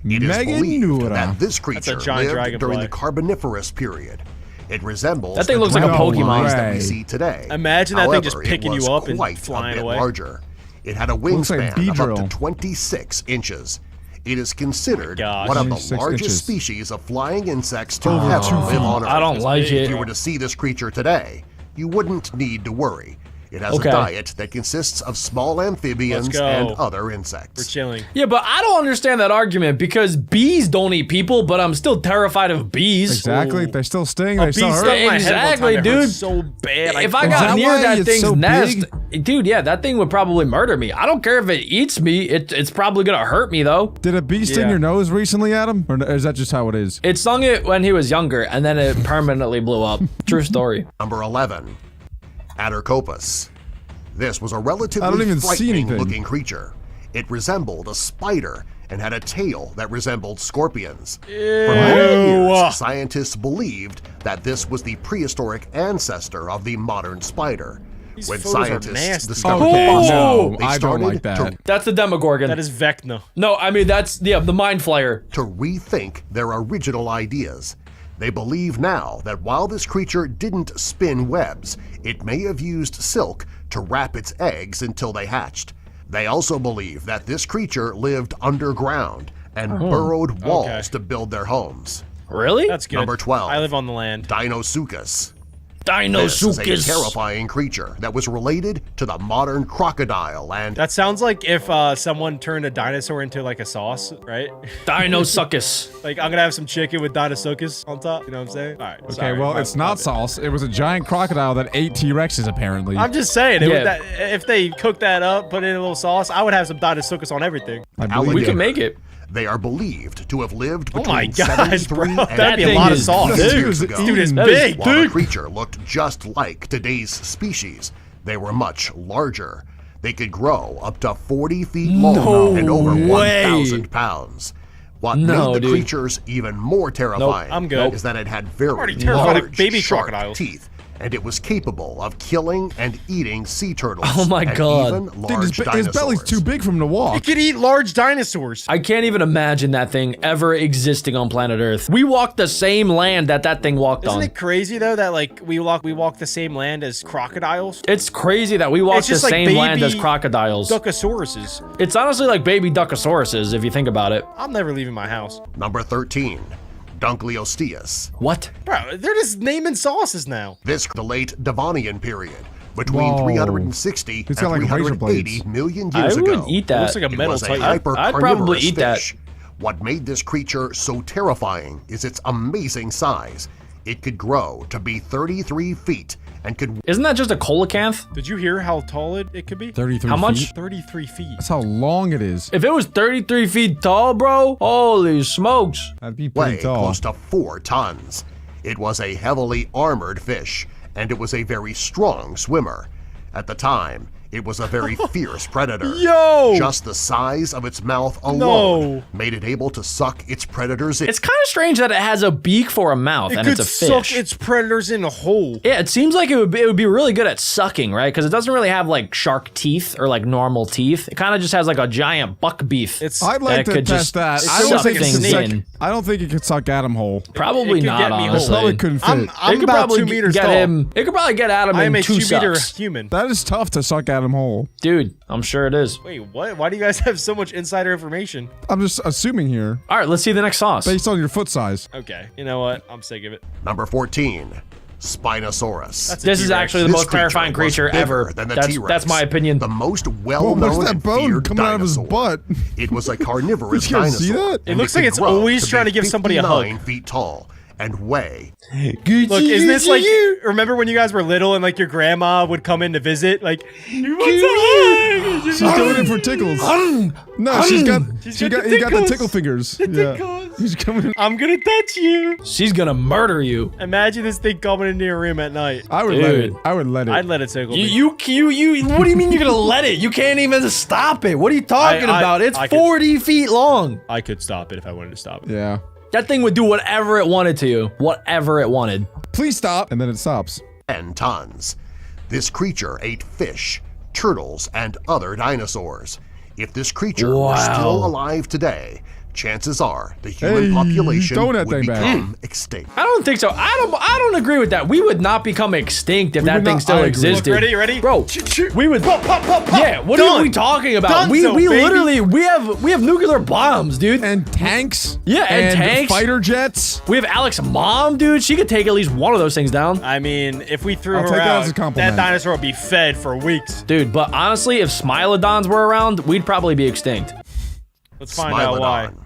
It is believed Meganura. that this creature giant lived dragonfly. during the Carboniferous period. It resembles That thing the looks like a dragon Pokemon. flies that we Way. see today. Imagine that thing just However, it picking you was up and quite flying a bit away. larger. It had a Looks like wingspan of up Beedrill. to 26 inches. It is considered gosh. one of the 26 largest inches. species of flying insects to Over ever 2 live feet. on Earth. I don't like big. it. If you were to see this creature today, you wouldn't need to worry. It has Okay. a diet that consists of small amphibians Let's go. and other We're insects. chilling. Yeah, but I don't understand that argument because bees don't eat people, but I'm still terrified of bees. Exactly. Ooh. They still sting. A They still bee hurt. stuck in my head one Exactly, time. It hurt dude. so bad. If I Is got that near why that it's thing's so nest, big? dude, yeah, that thing would probably murder me. I don't care if it eats me. It's probably gonna hurt me though. Did a bee sting Yeah. your nose recently, Adam? Or is that just how it is? It stung it when he was younger, and then it permanently blew up. True story. Number 11, Attercopus. This was a I relatively don't even see anything. frightening-looking creature. It resembled a spider and had a tail that resembled scorpions. For many years, scientists believed that this was the prehistoric ancestor of the modern spider. These When photos are scientists nasty. discovered Okay, the fossil, no, they I don't started like that. That's the Demogorgon. That is Vecna. No, I mean that's the Mind Flayer. to rethink their original ideas. They believe now that while this creature didn't spin webs, it may have used silk to wrap its eggs until they hatched. They also believe that this creature lived underground and burrowed walls to build their homes. Really? That's good. Number 12. I live on the land. Dinosuchus. This is a Dinosuchus. terrifying creature that was related to the modern crocodile and That sounds like if someone turned a dinosaur into like a sauce, right? Dinosuchus. Like I'm gonna have some chicken with dinosuchus on top. You know what I'm saying? All right. Okay, sorry, well, my- it's my not bad. sauce. It was a giant crocodile that ate T-Rexes, apparently. I'm just saying, it Yeah. would, that, if they cooked that up, put it in a little sauce, I would have some dinosuchus on everything. I believe We you. can make it. they are believed to have lived Oh between my gosh, 73 bro. and That'd be a thing lot of is sauce. big. Dude, years Dude, ago. dude is That is big. While the creature looked just like today's species, they were much larger. They could grow up to 40 feet long and over way. 1,000 pounds. What No, made the dude. creatures even more terrifying I'm good. is that it had very already terrified of large, baby sharp crocodiles. teeth, and it was capable of killing and eating sea turtles. Oh my and God. even Dude, large his dinosaurs. belly's too big for him to walk. It could eat large dinosaurs. I can't even imagine that thing ever existing on planet Earth. We walked the same land that thing walked Isn't on. it crazy though that like we walk the same land as crocodiles? It's crazy that we walk It's the just like same land as baby crocodiles. Duckosauruses. It's honestly like baby duckosauruses if you think about it. I'm never leaving my house. Number 13, Dunkleosteus. What? Bro, they're just naming sauces now. This the late Devonian period, between Whoa. 360 and It's got like razor 380 blades. million I years would ago. eat that. Looks like a It metal was a titan. I'd probably hypercarnivorous eat that. fish. What made this creature so terrifying is its amazing size. It could grow to be 33 feet and could Isn't that just a coelacanth? Did you hear how tall it could be? 33 How much? feet? 33 feet. That's how long it is. If it was 33 feet tall, bro, holy smokes. That'd be weigh pretty tall. close to 4 tons. It was a heavily armored fish, and it was a very strong swimmer. At the time, it was a very fierce predator. Yo! Just the size of its mouth alone No. made it able to suck its predators in. It's kind of strange that it has a beak for a mouth It and could it's a suck fish. its predators in a hole. Yeah, it seems like it would be really good at sucking, right? Because it doesn't really have like shark teeth or like normal teeth. It kind of just has like a giant buck beef. It's I'd like that to could test just that. suck I don't think it things could suck. in. I don't think it could suck Adam whole. Probably it could not, get me whole. honestly. Probably couldn't fit. I'm It could about probably 2 meters get tall. him. It could probably get Adam I am in a 2 2-meter sucks. human. That is tough to suck Adam whole. Dude, I'm sure it is. Wait, what? Why do you guys have so much insider information? I'm just assuming here, All right, let's see the next sauce. based on your foot size. Okay, you know what? I'm sick of it. Number 14, Spinosaurus. That's a This is T-Rex. actually the This most terrifying was creature bigger ever. Than the That's, T-Rex, that's my opinion. The most Whoa, well-known what's that and bone feared coming out of his dinosaur. butt? It was a carnivorous Did you guys see dinosaur. that? It and looks could like it's grow always to trying be to give somebody a hug. 59 feet tall and weigh. Look, isn't this like, remember when you guys were little and like your grandma would come in to visit? Like, you want some hug? She's going in for tickles. No, she's got he got the tickles. tickle fingers. Yeah. tickles. He's coming. I'm gonna touch you. She's gonna murder you. Imagine this thing coming into your room at night. I would let it. Dude. I would let it. I'd let it tickle me. You. What do you mean you're gonna let it? You can't even stop it. What are you talking I- about? It's I could- 40 feet long. I could stop it if I wanted to stop it. Yeah. That thing would do whatever it wanted to you. Whatever it wanted. Please stop. And then it stops. 10 tons. This creature ate fish, turtles, and other dinosaurs. If this creature were Wow. still alive today, chances are the human population throw that would thing back. become extinct. I don't think so. I don't agree with that. We would not become extinct if that would thing not- still I agree. existed. Look, ready? Bro, we would. Yeah, what are we talking about? Dunzo, We baby. literally we have nuclear bombs, dude. And tanks. Yeah, and tanks. Fighter jets. We have Alex's mom, dude. She could take at least one of those things down. I mean, if we threw I'll her take that out, as a compliment. that dinosaur would be fed for weeks. Dude, but honestly, if Smilodons were around, we'd probably be extinct. Let's find out why. Smilodon.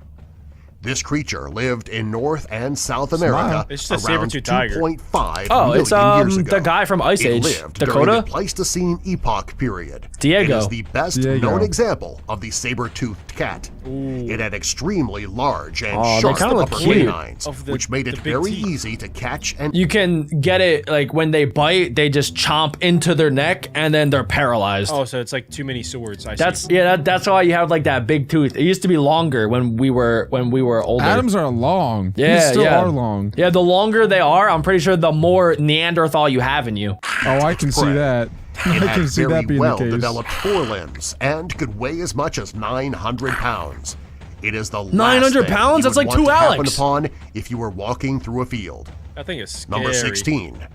This creature lived in North and South America It's just a around saber-tooth tiger. 2.5 Oh, million it's years ago. the guy from Ice It Age, lived during Dakota. the Pleistocene epoch period. Diego. It is the best Diego. known example of the saber-toothed cat. It had extremely large and Oh, they sharp kinda look upper cute. canines, Of the- which made the it big very teeth. easy to catch and You can get it like when they bite, they just chomp into their neck and then they're paralyzed. Oh, so it's like too many swords. I see. That's why you have like that big tooth. It used to be longer when we were older. Adams are long. Yeah, These still yeah. are long. Yeah, the longer they are, I'm pretty sure the more Neanderthal you have in you. Oh, I can see prey. that. I It can had see very that being well the case. developed forelimbs and could weigh as much as 900 pounds. It is the 900 last thing pounds? you That's would like want two to happen Alex. upon if you were walking through a field. That thing is scary. Number 16,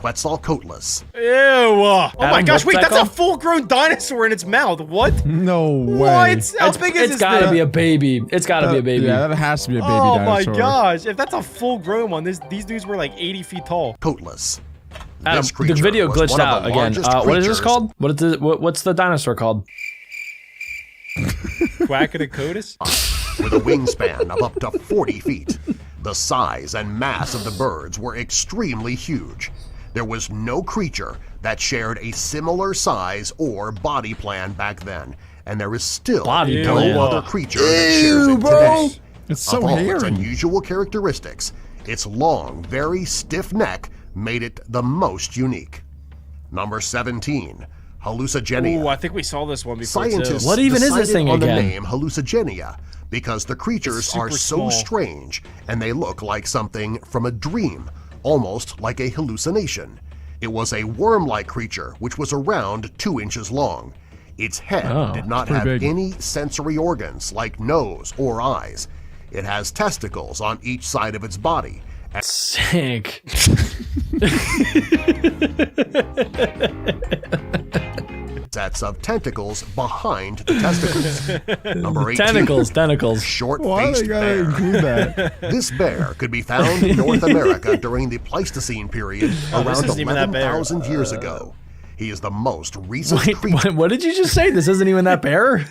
Quetzalcoatlus. Ew. Oh my Adam, gosh, what's wait, that that's called? a full-grown dinosaur in its mouth. What? No way. What? How big is It's this gotta thing? be a baby. It's gotta be a baby. Yeah, that has to be a baby Oh dinosaur. my gosh, if that's a full-grown one, these dudes were like 80 feet tall. Coatless. Adam, This the creature video was glitched one of out the again. largest What is this creatures- called? What's the dinosaur called? Quackatocotus? With a wingspan of up to 40 feet. The size and mass of the birds were extremely huge. There was no creature that shared a similar size or body plan back then, and there is still Body no plan. other creature that shares it bro. today. It's so Of all its hairy. unusual characteristics, its long, very stiff neck made it the most unique. Number 17, Hallucigenia. Ooh, I think we saw this one before Scientists too. What even is this decided thing on again? the name hallucigenia because the creatures It's are super so small. strange and they look like something from a dream, almost like a hallucination. It was a worm-like creature which was around 2 inches long. Its head did not have pretty big. any sensory organs like nose or eyes. It has testicles on each side of its body. And Sick. sets of tentacles behind the testicles. Number 18. Tentacles. Why Short-faced they gotta bear. include that? This bear could be found in North America during the Pleistocene period around isn't even that bear. 11,000 years ago. He is the most recent Wait, creature what did you just say? This isn't even that bear?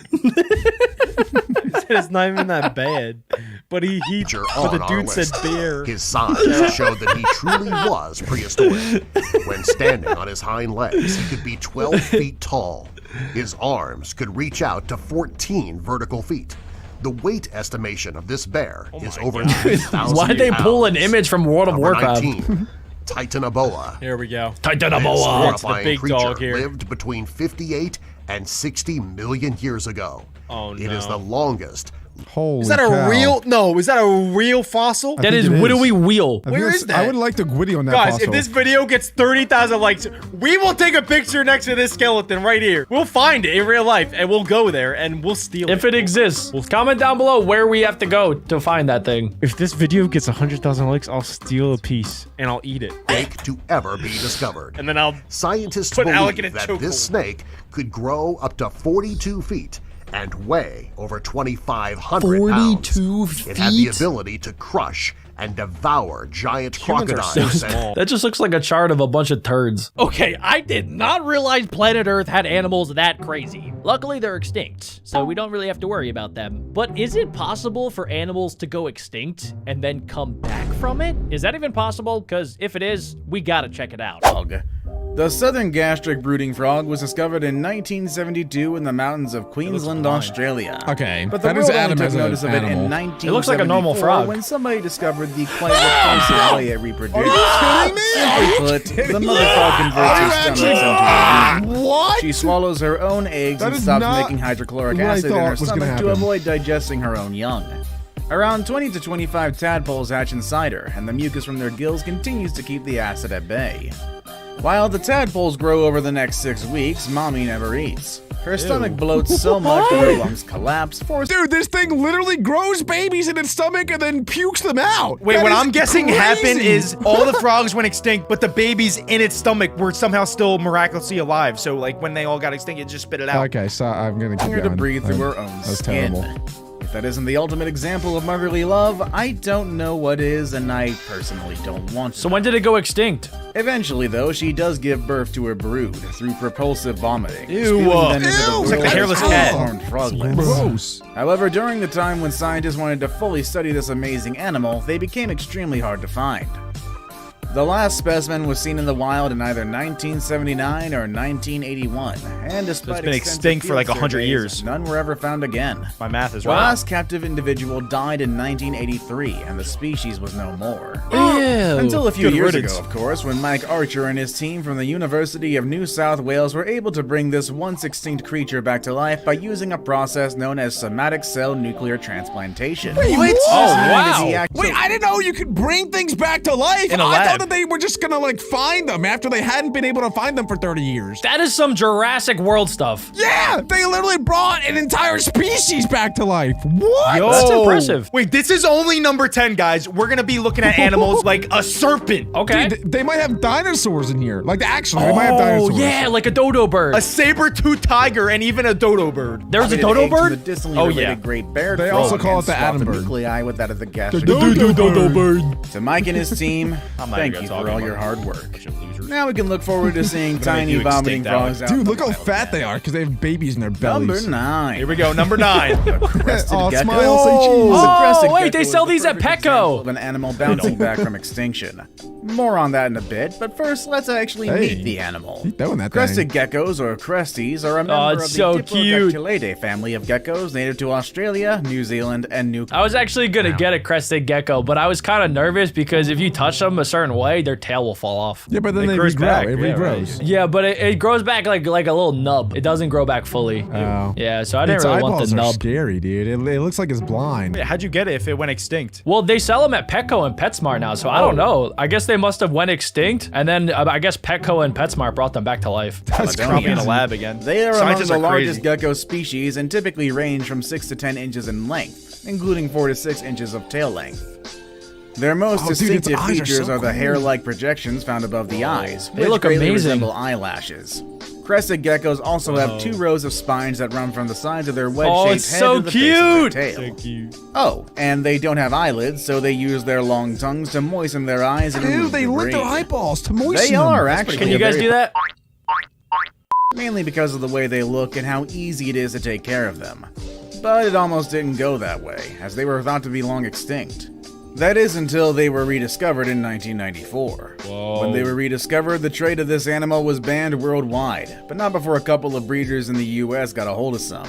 It's not even that bad. But on the our dude said list. bear. His size showed that he truly was prehistoric. When standing on his hind legs, he could be 12 feet tall. His arms could reach out to 14 vertical feet. The weight estimation of this bear is over 3,000 Why'd they pull an pounds. image from World of Number Warcraft? 19, Titanoboa. Here we go. This Titanoboa. It's the horrifying big creature dog here. lived between 58 and 60 million years ago. Oh, It is no. the longest. Holy Is that a cow. real? No, is that a real fossil? That think is it is. Widowy Wheel. I think Where that's- is that? I would like the Gwitty on that Guys, fossil. if this video gets 30,000 likes, we will take a picture next to this skeleton right here. We'll find it in real life, and we'll go there, and we'll steal If it exists, comment down below where we have to go to find that thing. If this video gets 100,000 likes, I'll steal a piece, and I'll eat it. Snake to ever be discovered. And then I'll... Scientists Put Alec in believe a that chokehold. this snake could grow up to 42 feet and weigh over 2,500 pounds. 42 It had the feet? ability to crush and devour giant Humans are crocodiles. so and small. That just looks like a chart of a bunch of turds. Okay, I did not realize planet Earth had animals that crazy. Luckily, they're extinct, so we don't really have to worry about them. But is it possible for animals to go extinct and then come back from it? Is that even possible? Because if it is, we gotta check it out. The southern gastric brooding frog was discovered in 1972 in the mountains of Queensland, Australia. Okay, But the that is world only Adam took as an notice of it animal. in 1974 It looks like a normal frog. when somebody discovered the quite repulsive way it reproduced. Simply put, the mother frog converts her stomach into a What? She swallows her own eggs That and is stops not making hydrochloric what I acid in thought her was gonna stomach to happen. avoid digesting her own young. Around 20 to 25 tadpoles hatch inside her, and the mucus from their gills continues to keep the acid at bay. While the tadpoles grow over the next 6 weeks, mommy never eats. Her stomach bloats so much that her lungs collapse, Dude, this thing literally grows babies in its stomach and then pukes them out. Wait, That what is I'm guessing crazy. happened is all the frogs went extinct, but the babies in its stomach were somehow still miraculously alive. So, like, when they all got extinct, it just spit it out. Okay, so I'm gonna keep her going. to breathe through her own That's skin. terrible. If that isn't the ultimate example of motherly love, I don't know what is, and I personally don't want to. So when did it go extinct? Eventually, though, she does give birth to her brood through propulsive vomiting. Ew. spewing them into Ew. It's like the hairless cat. horned froglets. Gross. However, during the time when scientists wanted to fully study this amazing animal, they became extremely hard to find. The last specimen was seen in the wild in either 1979 or 1981, and despite been extensive extinct for like field 100 surveys, years. none were ever found again. My math is The right. last captive individual died in 1983, and the species was no more. Ew. Until a few Good years riddance. ago, of course, when Mike Archer and his team from the University of New South Wales were able to bring this once extinct creature back to life by using a process known as somatic cell nuclear transplantation. What? Oh, wow. Wait, I didn't know you could bring things back to life. In a I lab. thought that they were just gonna like find them after they hadn't been able to find them for 30 years. That is some Jurassic World stuff. Yeah, they literally brought an entire species back to life. What? Yo. That's impressive. Wait, this is only number 10, guys. We're gonna be looking at animals like a serpent, Okay. Dude, they might have dinosaurs in here. Like, actually, they might have dinosaurs. Oh, yeah, like a dodo bird. a saber-toothed tiger, and even a dodo bird. There's a Related dodo eggs in bird? The distantly Oh, related yeah. great bear They frog also call and it the swap atom the bird. nuclei with that of the gastric dodo bird. To Mike and his team, I'm not thank even you gonna for talk all your anymore. hard work. Bunch of losers. Now we can look forward to seeing make tiny you vomiting extinct that frogs out. Dude, in the look how wild fat again. they are because they have babies in their bellies. Number 9. Here we go, number 9. Crested Oh, gecko. smile, say cheese. The crested Oh, wait, gecko they is sell the these at perfect example Petco. of an animal bouncing back from extinction. More on that in a bit, but first let's actually Hey, meet the animal. keep doing that Crested thing. geckos, or cresties, are a member Oh, of the it's so cute. Diplodoctylidae family of geckos native to Australia, New Zealand, and New I was actually gonna get a crested gecko, but I was kind of nervous because if you touch them a certain way, their tail will fall off. Yeah, but then they grows regrow. back. It Yeah, regrows. Yeah, but it grows back like a little nub. It doesn't grow back fully. Oh. Yeah, so I didn't Its really want eyeballs the are nub. scary, dude. It looks like it's blind. Wait, how'd you get it if it went extinct? Well, they sell them at Petco and PetSmart now, so I don't know. I guess they must have went extinct, and then I guess Petco and PetSmart brought them back to life. That's Probably in a crazy. lab again. They are among Scientists the are largest crazy. gecko species and typically range from 6 to 10 inches in length, including 4 to 6 inches of tail length. Their most Oh, dude, its distinctive eyes are features so are the cool. hair-like projections found above the eyes, They which look greatly amazing. resemble eyelashes. Crested geckos also have 2 rows of spines that run from the sides of their wedge-shaped Oh, head it's so to the base of cute. their tail. Oh, and they don't have eyelids, so they use their long tongues to moisten their eyes and Dude, remove they lick their debris. eyeballs to moisten They them. are actually. Can you a guys very do that? mainly because of the way they look and how easy it is to take care of them. But it almost didn't go that way, as they were thought to be long extinct. That is until they were rediscovered in 1994. When they were rediscovered, the trade of this animal was banned worldwide, but not before a couple of breeders in the US got a hold of some.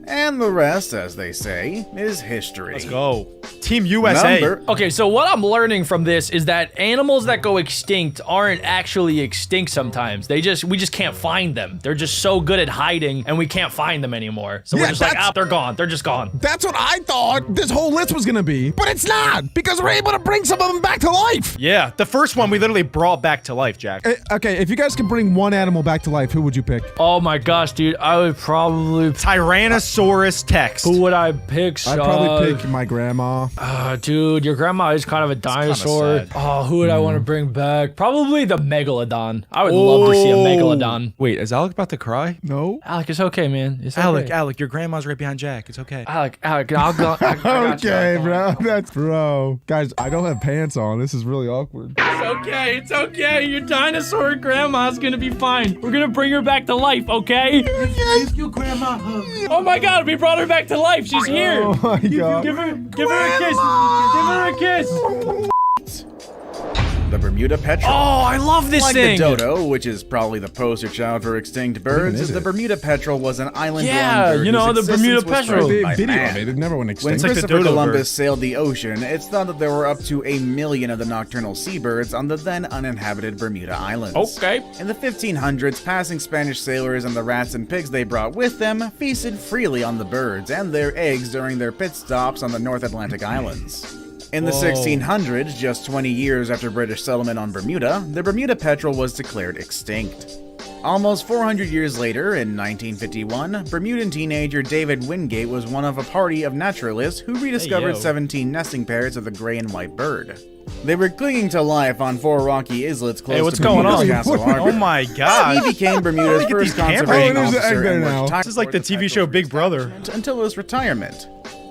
And the rest, as they say, is history. Let's go. Team USA. Number Okay, so what I'm learning from this is that animals that go extinct aren't actually extinct sometimes. We just can't find them. They're just so good at hiding and we can't find them anymore. So Yeah, we're just like, that's- they're gone. They're just gone. That's what I thought this whole list was gonna be, but it's not because we're able to bring some of them back to life. Yeah, the first one we literally brought back to life, Jack. Okay, if you guys could bring one animal back to life, who would you pick? Oh my gosh, dude. I would probably... Tyrannosaurus Tex. Who would I pick, I'd probably pick my grandma. Dude, your grandma is kind of a dinosaur. sad. Oh, who would I want to bring back? Probably the Megalodon. I would love to see a Megalodon. Wait, is Alec about to cry? No. Alec, it's okay, man. It's Alec, okay. Alec, your grandma's right behind Jack. It's okay. Alec, I'll go. I got you. Okay, bro. That's bro. Guys, I don't have pants on. This is really awkward. It's okay. Your dinosaur grandma's gonna be fine. We're gonna bring her back to life, okay? Give your grandma a hug. Oh my god, we brought her back to life. She's here. Oh my god. Give her a kiss. Give her a kiss. the Bermuda petrel. Oh, I love this Like thing. the dodo, which is probably the poster child for extinct birds, is the it? Bermuda petrel was an island-dwelling Yeah, bird you know, whose the existence Bermuda was petrel. threatened They by video man. of it. It never went When extinct. like the Christopher dodo Columbus bird. sailed the ocean, it's thought that there were up to 1 million of the nocturnal seabirds on the then uninhabited Bermuda Islands. Okay. In the 1500s, passing Spanish sailors and the rats and pigs they brought with them feasted freely on the birds and their eggs during their pit stops on the North Atlantic Islands. In the 1600s, just 20 years after British settlement on Bermuda, the Bermuda petrel was declared extinct. Almost 400 years later, in 1951, Bermudan teenager David Wingate was one of a party of naturalists who rediscovered 17 nesting pairs of the gray and white bird. They were clinging to life on 4 rocky islets close to Bermuda's Castle Harbor. Oh my god. He became Bermuda's first conservation cameras. Oh, there's the egg officer there and now. retired This is like the TV show Big Brother. until his retirement.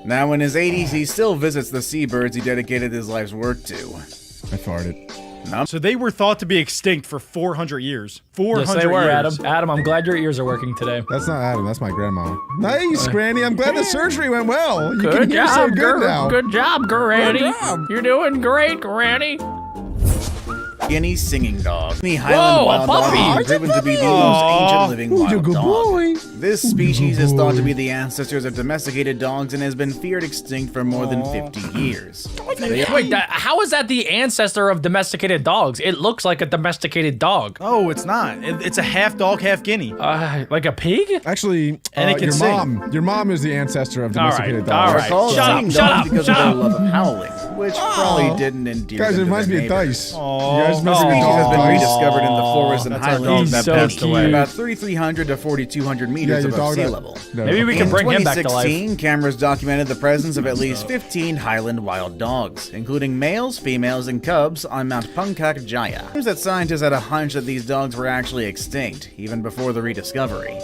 Now in his 80s, he still visits the seabirds he dedicated his life's work to. I farted. So they were thought to be extinct for 400 years. 400 Yes, they were, years. Adam, I'm glad your ears are working today. That's not Adam. That's my grandma. Nice, Granny. I'm glad the surgery went well. You can hear so good now. Good job, Granny. Good job. You're doing great, Granny. Guinea singing dog. The Highland Whoa, a wild dog puppy! is proven to be the most ancient living Who's a wild good dog. boy? This species is thought to be the ancestors of domesticated dogs and has been feared extinct for more than 50 years. Wait, how is that the ancestor of domesticated dogs? It looks like a domesticated dog. Oh, it's not. It's a half dog, half guinea. Like a pig? Actually, And it can your sing. Your mom is the ancestor of All right, domesticated all dogs. right. They're called Shut singing up, shut dogs up, because shut of their up. love of howling, which probably didn't endear Guys, it them to reminds me their of neighbors. Dice. You guys remember Species your has dog been Dice? rediscovered in the forest and That's our highlands dog He's that so passed cute. away. about 3,300 to 4,200 meters your above dog sea that- level. No. Maybe we can bring him back to life. In 2016, cameras documented the presence of at least 15 highland wild dogs, including males, females, and cubs on Mount Punkak Jaya. It seems that scientists had a hunch that these dogs were actually extinct, even before the rediscovery.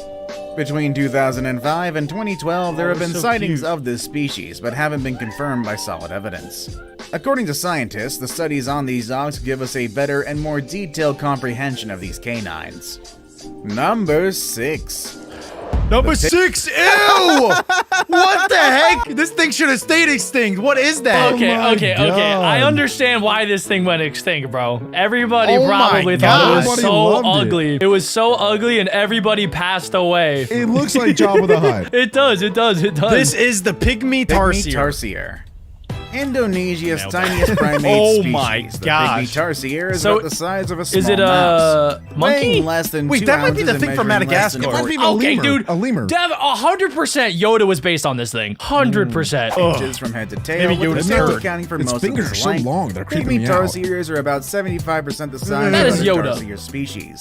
Between 2005 and 2012, there have been so sightings cute. of this species, but haven't been confirmed by solid evidence. According to scientists, the studies on these dogs give us a better and more detailed comprehension of these canines. Number 6. Number 6. Ew! What the heck? This thing should have stayed extinct. What is that? Okay, my okay. I God. understand why this thing went extinct, bro. Everybody Oh my probably thought God. it was Everybody so loved it. ugly. It was so ugly and everybody passed away. It looks like Jabba the Hutt. It does. This is the pygmy tarsier. Tarsier. Indonesia's Nailed it. tiniest primate Oh species. my The gosh. pygmy tarsier is So, about the size of a small Is it mouse. a monkey? Weighing less than Wait, 2 that might be ounces the and thing from measuring less than Madagascar. 4 It might be a Okay, lemur. dude. A lemur. 100% Yoda was based on this thing. 100%. inches from head to tail, Maybe with Yoda's the tail turd. accounting for Its most fingers of are its so length. long, they're creeping Pygmy me out. tarsiers are about 75% the size That of is other Yoda. tarsier species.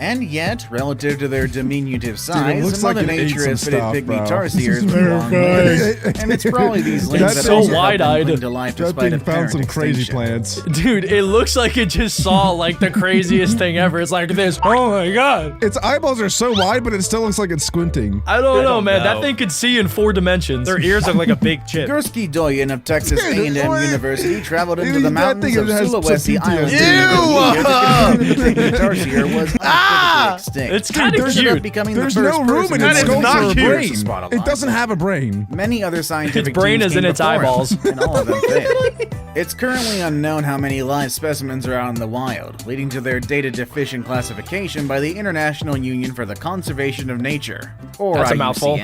And yet, relative to their diminutive size, looks Mother like it ate Nature some has fitted stuff, pygmy bro. tarsiers with Very long funny. legs. And it's probably these legs That's that so also help them wide-eyed. cling to life That despite thing found some apparent crazy extinction. plants. Dude, it looks like it just saw like the craziest thing ever. It's like this. Oh my god. Its eyeballs are so wide, but it still looks like it's squinting. I don't know, man. know. That thing could see in 4 dimensions. Their ears look like a big chip. Gursky Doyen of Texas Dude, A&M what? University traveled into Dude, the that mountains thing of has some Sulawesi Island. PTSD. The pygmy tarsier was unequivocally extinct. It's kind of There's ended up cute. becoming There's the first no room in person its to That is skull not for a cute. brain. spot a It line. doesn't have a brain. Many other scientific Its brain teams is in came its before him, eyeballs. and all of them failed. It's currently unknown how many live specimens are out in the wild, leading to their data-deficient classification by the International Union for the Conservation of Nature, or That's a IUCN. mouthful.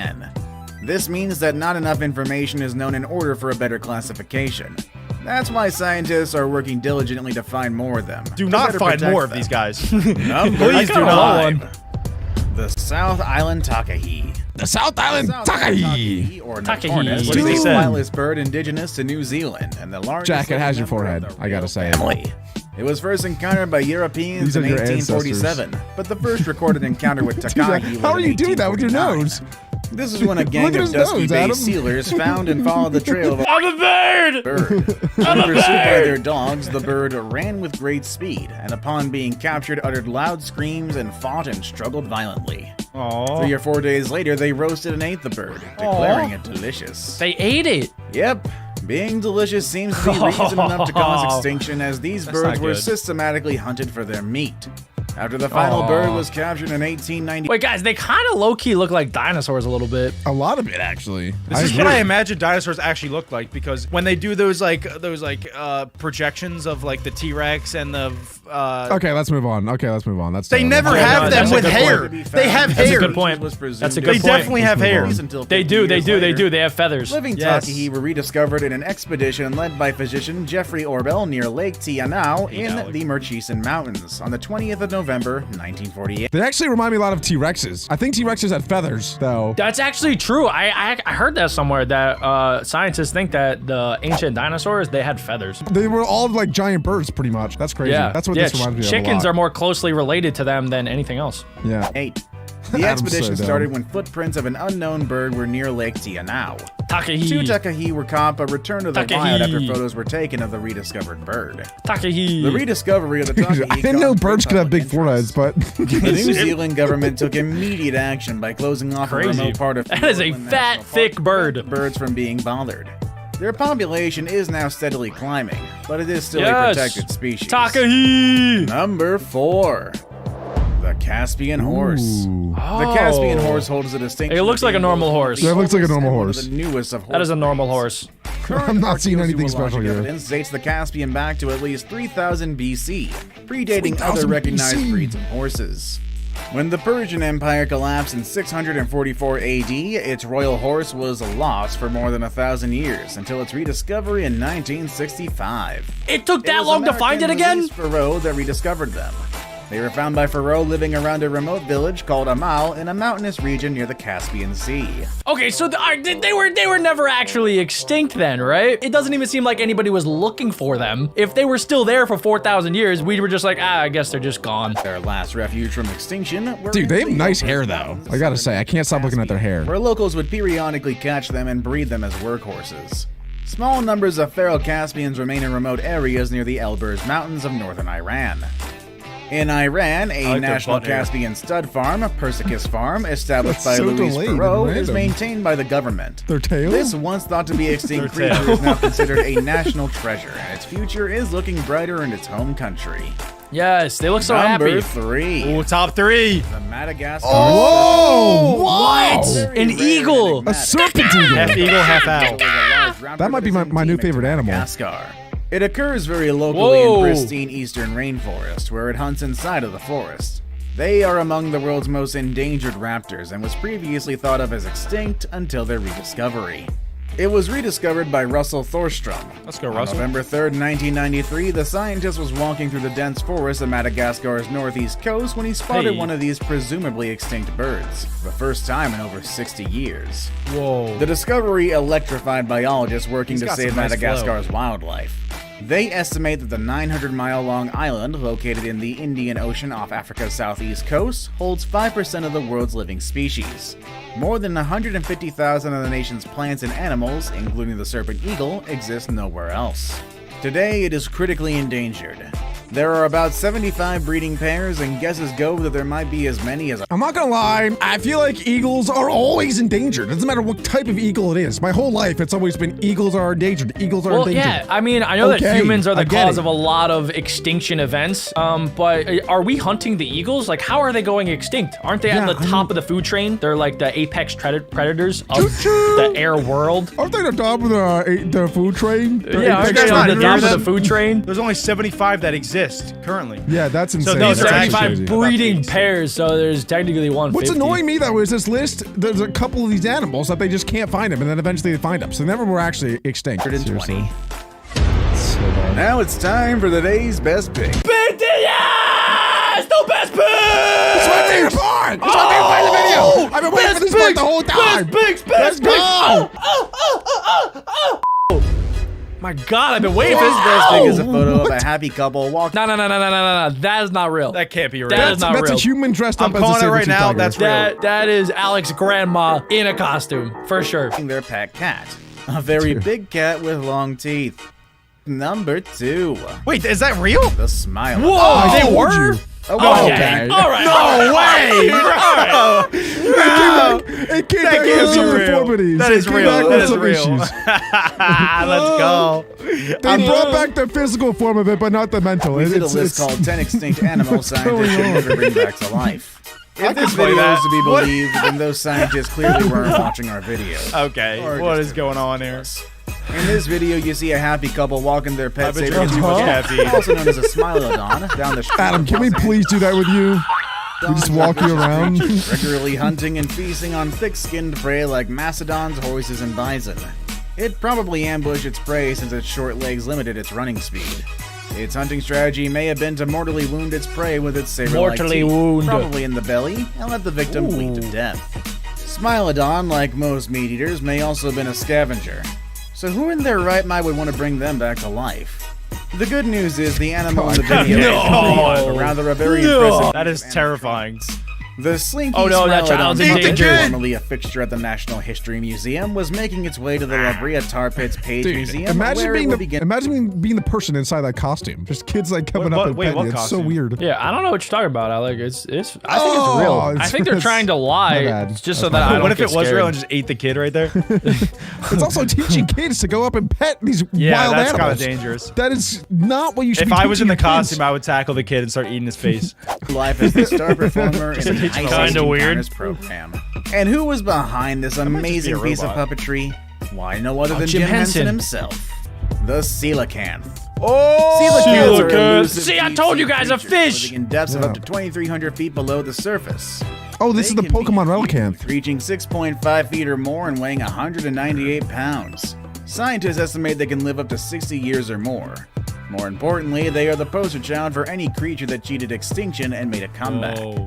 This means that not enough information is known in order for a better classification. That's why scientists are working diligently to find more of them. Do to not better find protect more of them. these guys. Number Please do not. 5. The South Island Takahe. The South Island South Island Takahe. or Takahe. Nocornis What is did a he say? flightless bird indigenous to New Zealand and the largest Jack, it has your member of forehead. the I gotta Rio say it. family. It was first encountered by Europeans These in are your 1847, but the first recorded encounter with Takahe was How are in you doing that with your 1849. nose? This is when a gang Look at of his Dusky nose, Bay Adam. sealers found and followed the trail of a I'm a bird. bird. Pursued by their dogs, the bird ran with great speed, and upon being captured, uttered loud screams and fought and struggled violently. 3 or 4 days later, they roasted and ate the bird, declaring it delicious. They ate it. Yep. Being delicious seems to be reason enough to cause extinction, as these birds not were good. systematically hunted for their meat. After the final bird was captured in 1890, Wait, guys, they kind of low-key look like dinosaurs a little bit. A lot of it, actually. This is what I imagine dinosaurs actually look like, because when they do those projections of like the T-Rex and the Okay, let's move on. That's They never Yeah, have no, them that's a with good hair. point. They have That's a hair. good point. was presumed That's a to good they point. definitely have hair. exist until They 50 do. years They later. do. They have feathers. Living Yes. Takahe were rediscovered in an expedition led by physician Jeffrey Orbel near Lake Tianau in the Murchison Mountains on the 20th of November 1948. They actually remind me a lot of T-Rexes. I think T-Rexes had feathers, though. That's actually true. I heard that somewhere, that scientists think that the ancient dinosaurs, they had feathers. They were all like giant birds, pretty much. That's crazy. Yeah, That's what this reminds me of a chickens lot. are more closely related to them than anything else. Yeah. 8. The Adam's expedition so dumb. started when footprints of an unknown bird were near Lake Tianao. Takahi. Two Takahi were caught but returned to the Takahi. wild after photos were taken of the rediscovered bird. Takahi. The rediscovery of the Takahi I didn't know caused birds could have big public foreheads, but interest. The New Zealand government took immediate action by closing off Crazy. a remote part of That is a Fiordland fat, National Park thick to bird. prevent birds from being bothered. Their population is now steadily climbing, but it is still a Yes. protected species. Takahi. Number 4. The Caspian horse. Ooh. The Caspian horse holds a distinction. It looks of like a being normal both horse. the Yeah, it looks like a oldest normal and one of horse. The newest of horses. That is a normal horse. I'm not seeing anything special Archaeological here. evidence dates the Caspian back to at least 3000 BC, predating 3000 other recognized BC. breeds of horses. When the Persian Empire collapsed in 644 AD, its royal horse was lost for more than 1,000 years until its rediscovery in 1965. It took It that was long to find it American again? Louise Farreau that rediscovered them. They were found by Farreau living around a remote village called Amal in a mountainous region near the Caspian Sea. Okay, so they were never actually extinct then, right? It doesn't even seem like anybody was looking for them. If they were still there for 4,000 years, we were just like, I guess they're just gone. Their last refuge from extinction were Dude, they have in the nice Alpes hair, though. Mountains I gotta southern say, I can't stop looking at their hair. where locals would periodically catch them and breed them as workhorses. Small numbers of feral Caspians remain in remote areas near the Elburz Mountains of northern Iran. In Iran, a like their national butt hair. Caspian stud farm, Persicus Farm, established That's by so Louise delayed and Farreau, is random. maintained by the government. Their tail? This once thought to be extinct Their creature tail. is now considered a national treasure, and its future is looking brighter in its home country. Yes, they look so Number happy. 3. Ooh, top 3. The Madagascar. Oh, What? Very An rare and eagle. A enigmatic. serpent eagle. Half eagle, half owl. That might be my new favorite animal. Madagascar. It occurs very locally Whoa. in pristine eastern rainforest, where it hunts inside of the forest. They are among the world's most endangered raptors and was previously thought of as extinct until their rediscovery. It was rediscovered by Russell Thorstrom. Let's go, On Russell. November 3rd, 1993, the scientist was walking through the dense forest of Madagascar's northeast coast when he spotted Hey. one of these presumably extinct birds, the first time in over 60 years. Whoa. The discovery electrified biologists working He's to got save some nice Madagascar's wildlife. They estimate that the 900-mile-long island, located in the Indian Ocean off Africa's southeast coast, holds 5% of the world's living species. More than 150,000 of the nation's plants and animals, including the serpent eagle, exist nowhere else. Today, it is critically endangered. There are about 75 breeding pairs, and guesses go that there might be as many as I'm not gonna lie, I feel like eagles are always endangered. It doesn't matter what type of eagle it is. My whole life, it's always been eagles are endangered. Eagles are Well, endangered. yeah, I mean, I know that Okay, humans are the I get cause it. of a lot of extinction events, but are we hunting the eagles? Like, how are they going extinct? Aren't they Yeah, at the I top of the food chain? They're like the apex predators of the air world. Aren't they the top of the food train? Yeah, aren't they not on the hear top of them? the food train? There's only 75 that exist currently. Yeah, that's insane. these That's are actually 75 crazy. breeding About pairs, so there's technically 150. What's annoying me though is this list. There's a couple of these animals that they just can't find them, and then eventually they find them. So they never were actually extinct. 120. So bad. Now it's time for the day's best pick. BTS! The best pick! It's my favorite part. It's my favorite part of the video. I've been waiting for this part the whole time. Let's go. My God, I've been waiting for This this. best pick is a photo of a happy couple walking. No. That is not real. That can't be real. That is not That's a real. human dressed up I'm as a calling it right saber-tooth now, tiger. that's real. That is Alex's grandma in a costume, for sure. Their pet cat. A very big cat with long teeth. Number 2. Wait, is that real? The smile. Whoa, I they told were? you. Oh, Okay. okay. All right. No way! It came That back can't with be some real. deformities. That It is came real. back That with is some real. issues. Let's go. They brought back the physical form of it, but not the mental. We did a It's- list it's- called 10 extinct animals going scientists should on? never bring back to life. If could this play video that. is to be What? believed, then those scientists clearly weren't watching our video. Okay, Or what just is going on here? In this video, you see a happy couple walking their pet I've been saber drinking too much caffeine. also known as a smilodon, down the street. Adam, can we please do that with you? We just walk you around. Regularly hunting and feasting on thick-skinned prey like mastodons, horses, and bison. It probably ambushed its prey since its short legs limited its running speed. Its hunting strategy may have been to mortally wound its prey with its saber-like Mortally teeth, wound. probably in the belly, and let the victim bleed to death. Smilodon, like most meat eaters, may also have been a scavenger. So who in their right mind would want to bring them back to life? The good news is the animal in the video is rather a very impressive. That is terrifying. The slinky Oh no, that child's in Smilodon, danger. formerly a fixture at the National History Museum, was making its way to the La Brea Tar Pits Page Museum, Imagine where it being will the begin. imagine being the person inside that costume. Just kids like coming What- up and wait, petting what you. It's so costume? weird. Yeah, I don't know what you're talking about, Alec. I think it's Oh, real. I it's- think they're trying to my lie bad. just so That's that my I bad. don't What if get it was scared. real and just ate the kid right there? It's also teaching kids to go up and pet these Yeah, wild that's kind animals. of dangerous. That is not what you should If be I was in the teaching your kids. costume, I would tackle the kid and start eating his face. Life as the star performer in an ice Kinda Age weird. Encounters program. And who was behind this amazing a piece of robot. puppetry? Why, no other than Jim Jim Henson. Henson himself. The coelacanth. Oh! Coelacanths are Coelacanth. elusive See, I deep told you sea guys, a creatures fish! living in depths of Yeah. up to 2,300 feet below the surface. Oh, this is They the can be Pokemon huge, Relicanth. reaching 6.5 feet or more and weighing 198 pounds. Scientists estimate they can live up to 60 years or more. More importantly, they are the poster child for any creature that cheated extinction and made a comeback. Oh.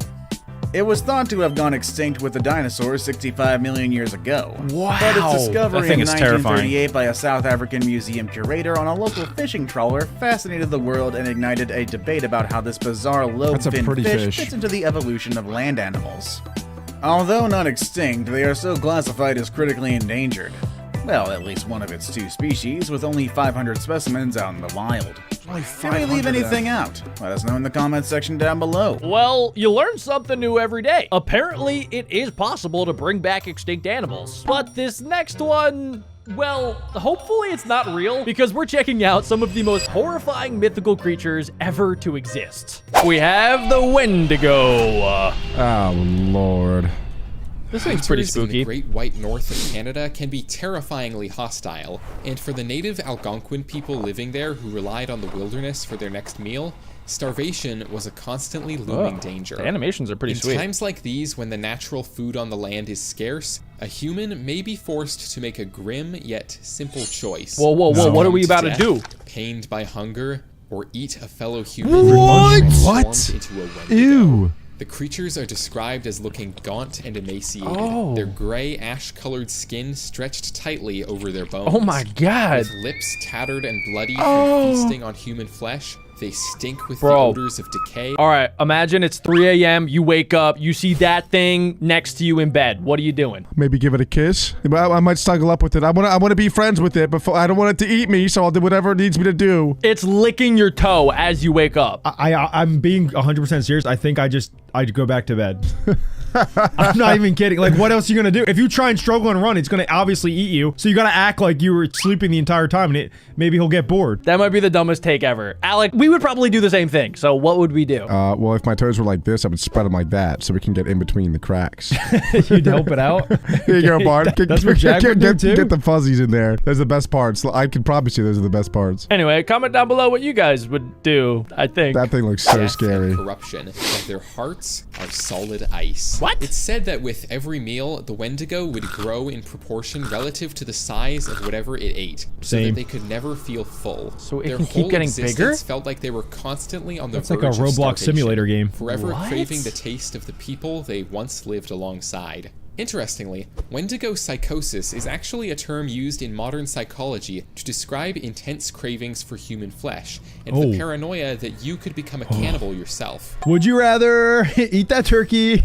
It was thought to have gone extinct with the dinosaurs 65 million years ago. Wow. But its discovery That thing in is terrifying. 1938 by a South African museum curator on a local fishing trawler fascinated the world and ignited a debate about how this bizarre That's a lobe-finned pretty fish fish. fits into the evolution of land animals. Although not extinct, they are still classified as critically endangered. Well, at least one of its two species, with only 500 specimens out in the wild. Did we leave anything out? Let us know in the comments section down below. Well, you learn something new every day. Apparently, it is possible to bring back extinct animals. But this next one, well, hopefully it's not real, because we're checking out some of the most horrifying mythical creatures ever to exist. We have the Wendigo. Oh, Lord. This thing's pretty Hunters in spooky. the Great White North of Canada can be terrifyingly hostile, and for the native Algonquin people living there who relied on the wilderness for their next meal, starvation was a constantly looming danger. The animations are pretty In sweet. times like these, when the natural food on the land is scarce, a human may be forced to make a grim yet simple choice. Whoa, whoa, whoa, what are we about to Death, do? Pained by hunger, or eat a fellow human. What? transformed into a Wendigo. Ew. The creatures are described as looking gaunt and emaciated. Oh. Their gray, ash-colored skin stretched tightly over their bones. Oh my god. With lips tattered and bloody from feasting on human flesh, they stink with the Bro. odors of decay. All right, imagine it's 3 a.m., you wake up, you see that thing next to you in bed. What are you doing? Maybe give it a kiss. I might snuggle up with it. I want to be friends with it, but I don't want it to eat me, so I'll do whatever it needs me to do. It's licking your toe as you wake up. I'm being 100% serious. I think I'd go back to bed. I'm not even kidding. Like, what else are you gonna do? If you try and struggle and run, it's gonna obviously eat you. So you gotta act like you were sleeping the entire time, and maybe he'll get bored. That might be the dumbest take ever. Alec, we would probably do the same thing. So what would we do? Well, if my toes were like this, I would spread them like that, so we can get in between the cracks. You'd help it out. Here you go, Bart. That's what Jack would do too. Get the fuzzies in there. Those are the best parts. I can promise you those are the best parts. Anyway, comment down below what you guys would do, I think. That thing looks so Death scary. and corruption, but their hearts are solid ice. What? It's said that with every meal, the Wendigo would grow in proportion relative to the size of whatever it ate, so Same. that they could never feel full. So it Their can keep whole getting existence bigger? felt like they were constantly on the That's like verge a of Roblox starvation, simulator game. forever What? craving the taste of the people they once lived alongside. Interestingly, Wendigo psychosis is actually a term used in modern psychology to describe intense cravings for human flesh and the Oh. paranoia that you could become a cannibal yourself. Would you rather eat that turkey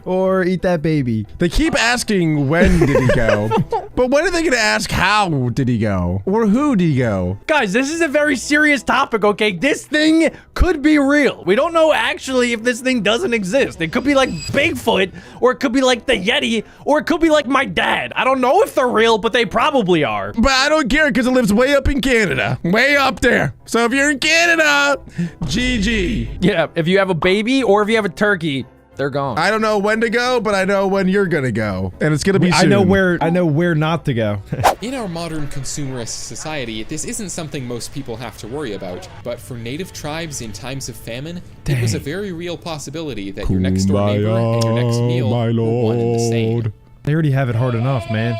or eat that baby? They keep asking when did he go, but when are they gonna ask how did he go or who did he go? Guys, this is a very serious topic, okay? This thing could be real. We don't know actually if this thing doesn't exist. It could be like Bigfoot, or it could be like the Yeti, or it could be like my dad. I don't know if they're real, but they probably are. But I don't care because it lives way up in Canada, way up there. So if you're in Canada, GG. Yeah, if you have a baby or if you have a turkey, they're gone. I don't know when to go, but I know when you're gonna go, and it's gonna be soon. I know where not to go. In our modern consumerist society, this isn't something most people have to worry about, but for native tribes in times of famine, it was a very real possibility that your next door neighbor and your next meal my were one and the same. lord. They already have it hard enough, man.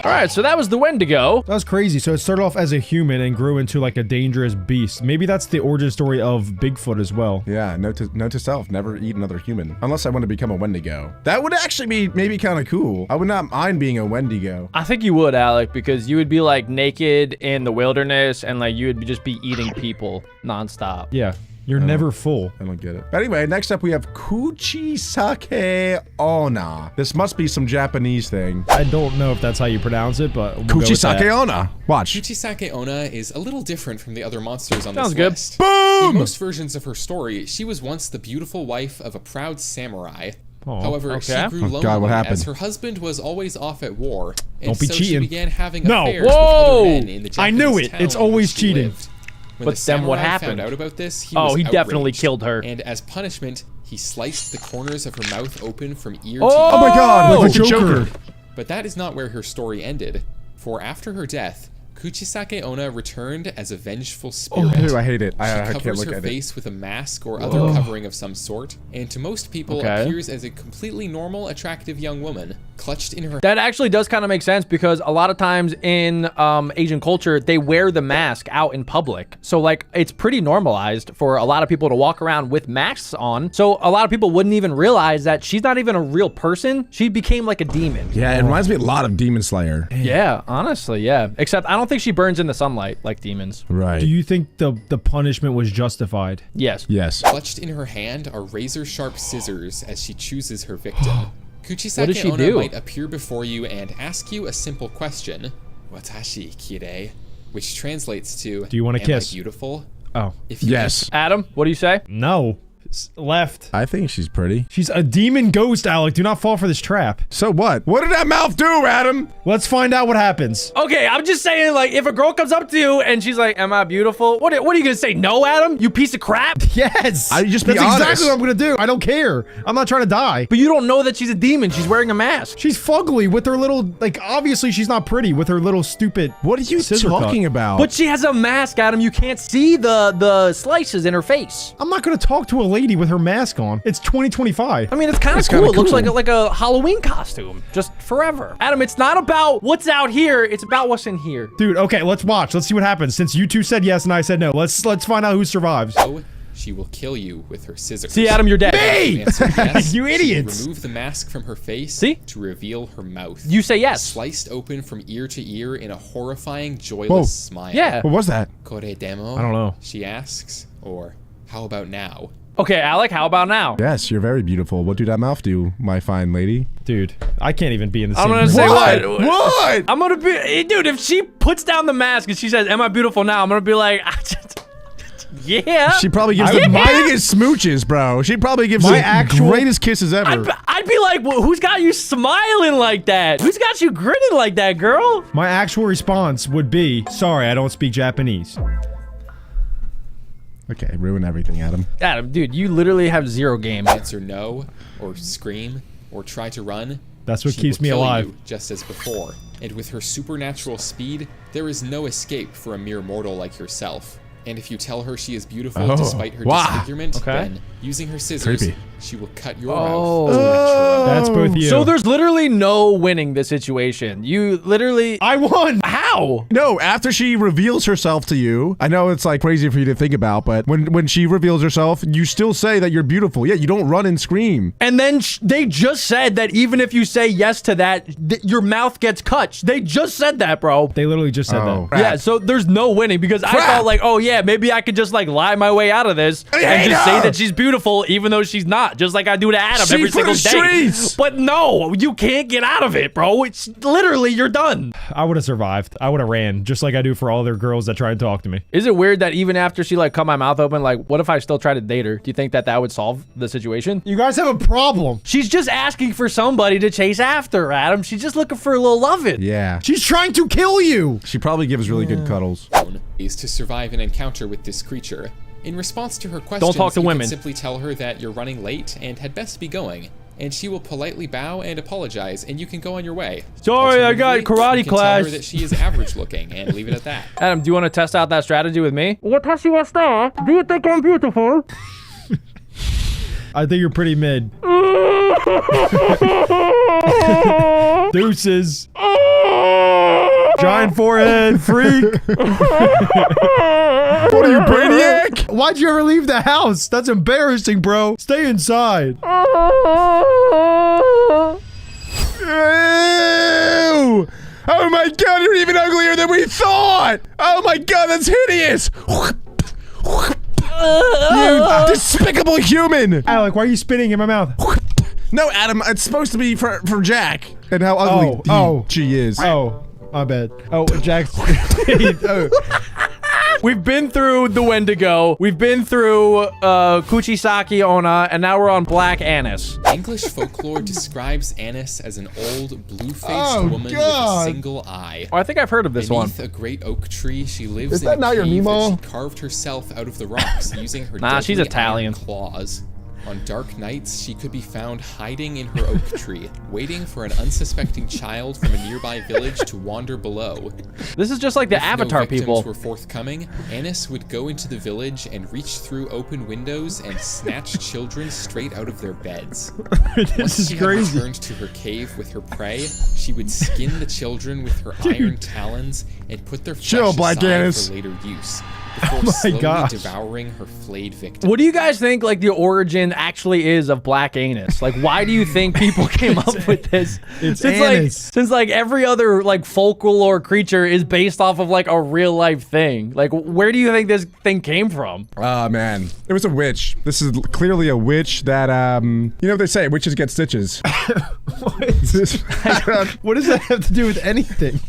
All right, so that was the Wendigo. That was crazy. So it started off as a human and grew into like a dangerous beast. Maybe that's the origin story of Bigfoot as well. Yeah, note to self, never eat another human. Unless I want to become a Wendigo. That would actually be maybe kind of cool. I would not mind being a Wendigo. I think you would, Alec, because you would be like naked in the wilderness and like you would just be eating people nonstop. Yeah. You're never full. I don't get it. But anyway, next up we have Kuchisake Onna. This must be some Japanese thing. I don't know if that's how you pronounce it, but we'll Kuchisake Onna. Watch. Kuchisake Onna is a little different from the other monsters on Sounds this good. list. Boom! In most versions of her story, she was once the beautiful wife of a proud samurai. Oh, However, she okay. grew lonely God, what happened? as her husband was always off at war, and Don't be so she cheating. began having No. affairs Whoa! with other men in the I Japanese knew it. town It's in always which she cheating. lived. When But the then what samurai happened? found out about this, he Oh, was he definitely outraged, killed her. And as punishment, he sliced the corners of her mouth open from ear Oh! to ear. Oh my God, like Oh, a Joker. But that is not where her story ended, for after her death, Kuchisake Onna returned as a vengeful spirit. Oh, I hate it. She I can't covers look her at it. face with a mask or other covering of some sort, and to most people Okay. appears as a completely normal, attractive young woman, clutched in her That actually does kind of make sense because a lot of times in Asian culture, they wear the mask out in public. So like it's pretty normalized for a lot of people to walk around with masks on. So a lot of people wouldn't even realize that she's not even a real person. She became like a demon. Yeah, it reminds me a lot of Demon Slayer. Yeah, honestly, yeah. Except I don't think she burns in the sunlight like demons. Right. Do you think the punishment was justified? Yes. Yes. clutched in her hand are razor-sharp scissors as she chooses her victim. Kuchisake What does she Onna do? might appear before you and ask you a simple question, "Watashi kirei?" which translates to, Do you want a "Am kiss?" I beautiful?" Oh. If you Yes. Adam, what do you say? No. Left. I think she's pretty. She's a demon ghost, Alec. Do not fall for this trap. So what? What did that mouth do, Adam? Let's find out what happens. Okay, I'm just saying, like, if a girl comes up to you and she's like, "Am I beautiful?" What are you gonna say? No, Adam? You piece of crap? Yes. I just be That's honest. exactly what I'm gonna do. I don't care. I'm not trying to die. But you don't know that she's a demon. She's wearing a mask. She's fugly with her little, like, obviously she's not pretty with her little stupid. What are you scissor talking cut. about? But she has a mask, Adam. You can't see the slices in her face. I'm not gonna talk to a lady with her mask on. It's 2025. I mean, it's kind of It's cool. kinda It looks cool. like a Halloween costume, just forever. Adam, it's not about what's out here. It's about what's in here. Dude, okay, let's watch. Let's see what happens. Since you two said yes and I said no, let's find out who survives. So, she will kill you with her scissors. See, Adam, you're dead. If you answer yes, You she will idiots. remove the mask from her face See? to reveal her mouth. You say yes. Sliced open from ear to ear in a horrifying, joyless smile. Yeah. What was that? Kore demo? I don't know. She asks. Or, how about now? Okay, Alec, how about now? Yes, you're very beautiful. What do that mouth do, my fine lady? Dude, I can't even be in the I'm same gonna room. say what? What? I'm gonna be, dude, if she puts down the mask and she says, "Am I beautiful now?" I'm gonna be like, yeah. She probably gives the biggest smooches, bro. She probably gives My the actual- greatest kisses ever. I'd be like, well, who's got you smiling like that? Who's got you grinning like that, girl? My actual response would be, sorry, I don't speak Japanese. Okay, ruin everything, Adam. Adam, dude, you literally have zero game. Answer no, or scream, or try to run. That's what she keeps will me kill alive. you, just as before. And with her supernatural speed, there is no escape for a mere mortal like yourself. And if you tell her she is beautiful Oh, despite her wow. disfigurement, Okay. then, using her scissors, Creepy. she will cut your Oh. mouth. That's both you. So there's literally no winning this situation. You literally... I won. How? No, after she reveals herself to you, I know it's like crazy for you to think about, but when she reveals herself, you still say that you're beautiful. Yeah, you don't run and scream. And then they just said that even if you say yes to that, your mouth gets cut. They just said that, bro. They literally just said Oh. that. Yeah, so there's no winning because I thought like, oh yeah, maybe I could just like lie my way out of this and just say that she's beautiful even though she's not, just like I do to Adam She every for single the day. streets. But no, you can't get out of it, bro. It's literally, you're done. I would have survived. I would have ran, just like I do for all other girls that try and talk to me. Is it weird that even after she like cut my mouth open, like what if I still try to date her? Do you think that that would solve the situation? You guys have a problem. She's just asking for somebody to chase after, Adam. She's just looking for a little loving. Yeah. She's trying to kill you. She probably gives really good cuddles. Is to survive an encounter with this creature. In response to her questions, talk to you women. can simply tell her that you're running late and had best be going, and she will politely bow and apologize, and you can go on your way. Sorry, I got Alternatively, karate you can class. Tell her that she is average looking and leave it at that. Adam, do you want to test out that strategy with me? Watashi wa star? Do you think I'm beautiful? I think you're pretty mid. Deuces. Giant forehead, freak. What are you, Brainiac? Why'd you ever leave the house? That's embarrassing, bro. Stay inside. Ew! Oh my god, you're even uglier than we thought! Oh my god, that's hideous! You despicable human! Alec, why are you spitting in my mouth? No, Adam, it's supposed to be for Jack. And how ugly she is. Oh, my bad. Oh, Jack's... oh. We've been through the Wendigo, we've been through Kuchisaki Onna, and now we're on Black Annis. English folklore describes Annis as an old, blue-faced woman with a single eye. Oh, I think I've heard of this one. Beneath a great oak tree, she lives Is in that a not your cave Nemo? that she carved herself out of the rocks using her Nah, she's deadly Italian. iron claws. On dark nights, she could be found hiding in her oak tree, waiting for an unsuspecting child from a nearby village to wander below. This is just like the If Avatar no victims people. were forthcoming, Annis would go into the village and reach through open windows and snatch children straight out of their beds. This Once is she crazy. had returned to her cave with her prey, she would skin the children with her iron talons and put their Chill, flesh Black aside Annis. for later use, before my slowly gosh. devouring her flayed victim. What do you guys think, like, the origin actually is of Black Anus? Like, why do you think people came up with this? It's since, Anus. Like every other, like, folklore creature is based off of, like, a real-life thing. Like, where do you think this thing came from? Oh, man. It was a witch. This is clearly a witch that, you know what they say, witches get stitches. What does that have to do with anything?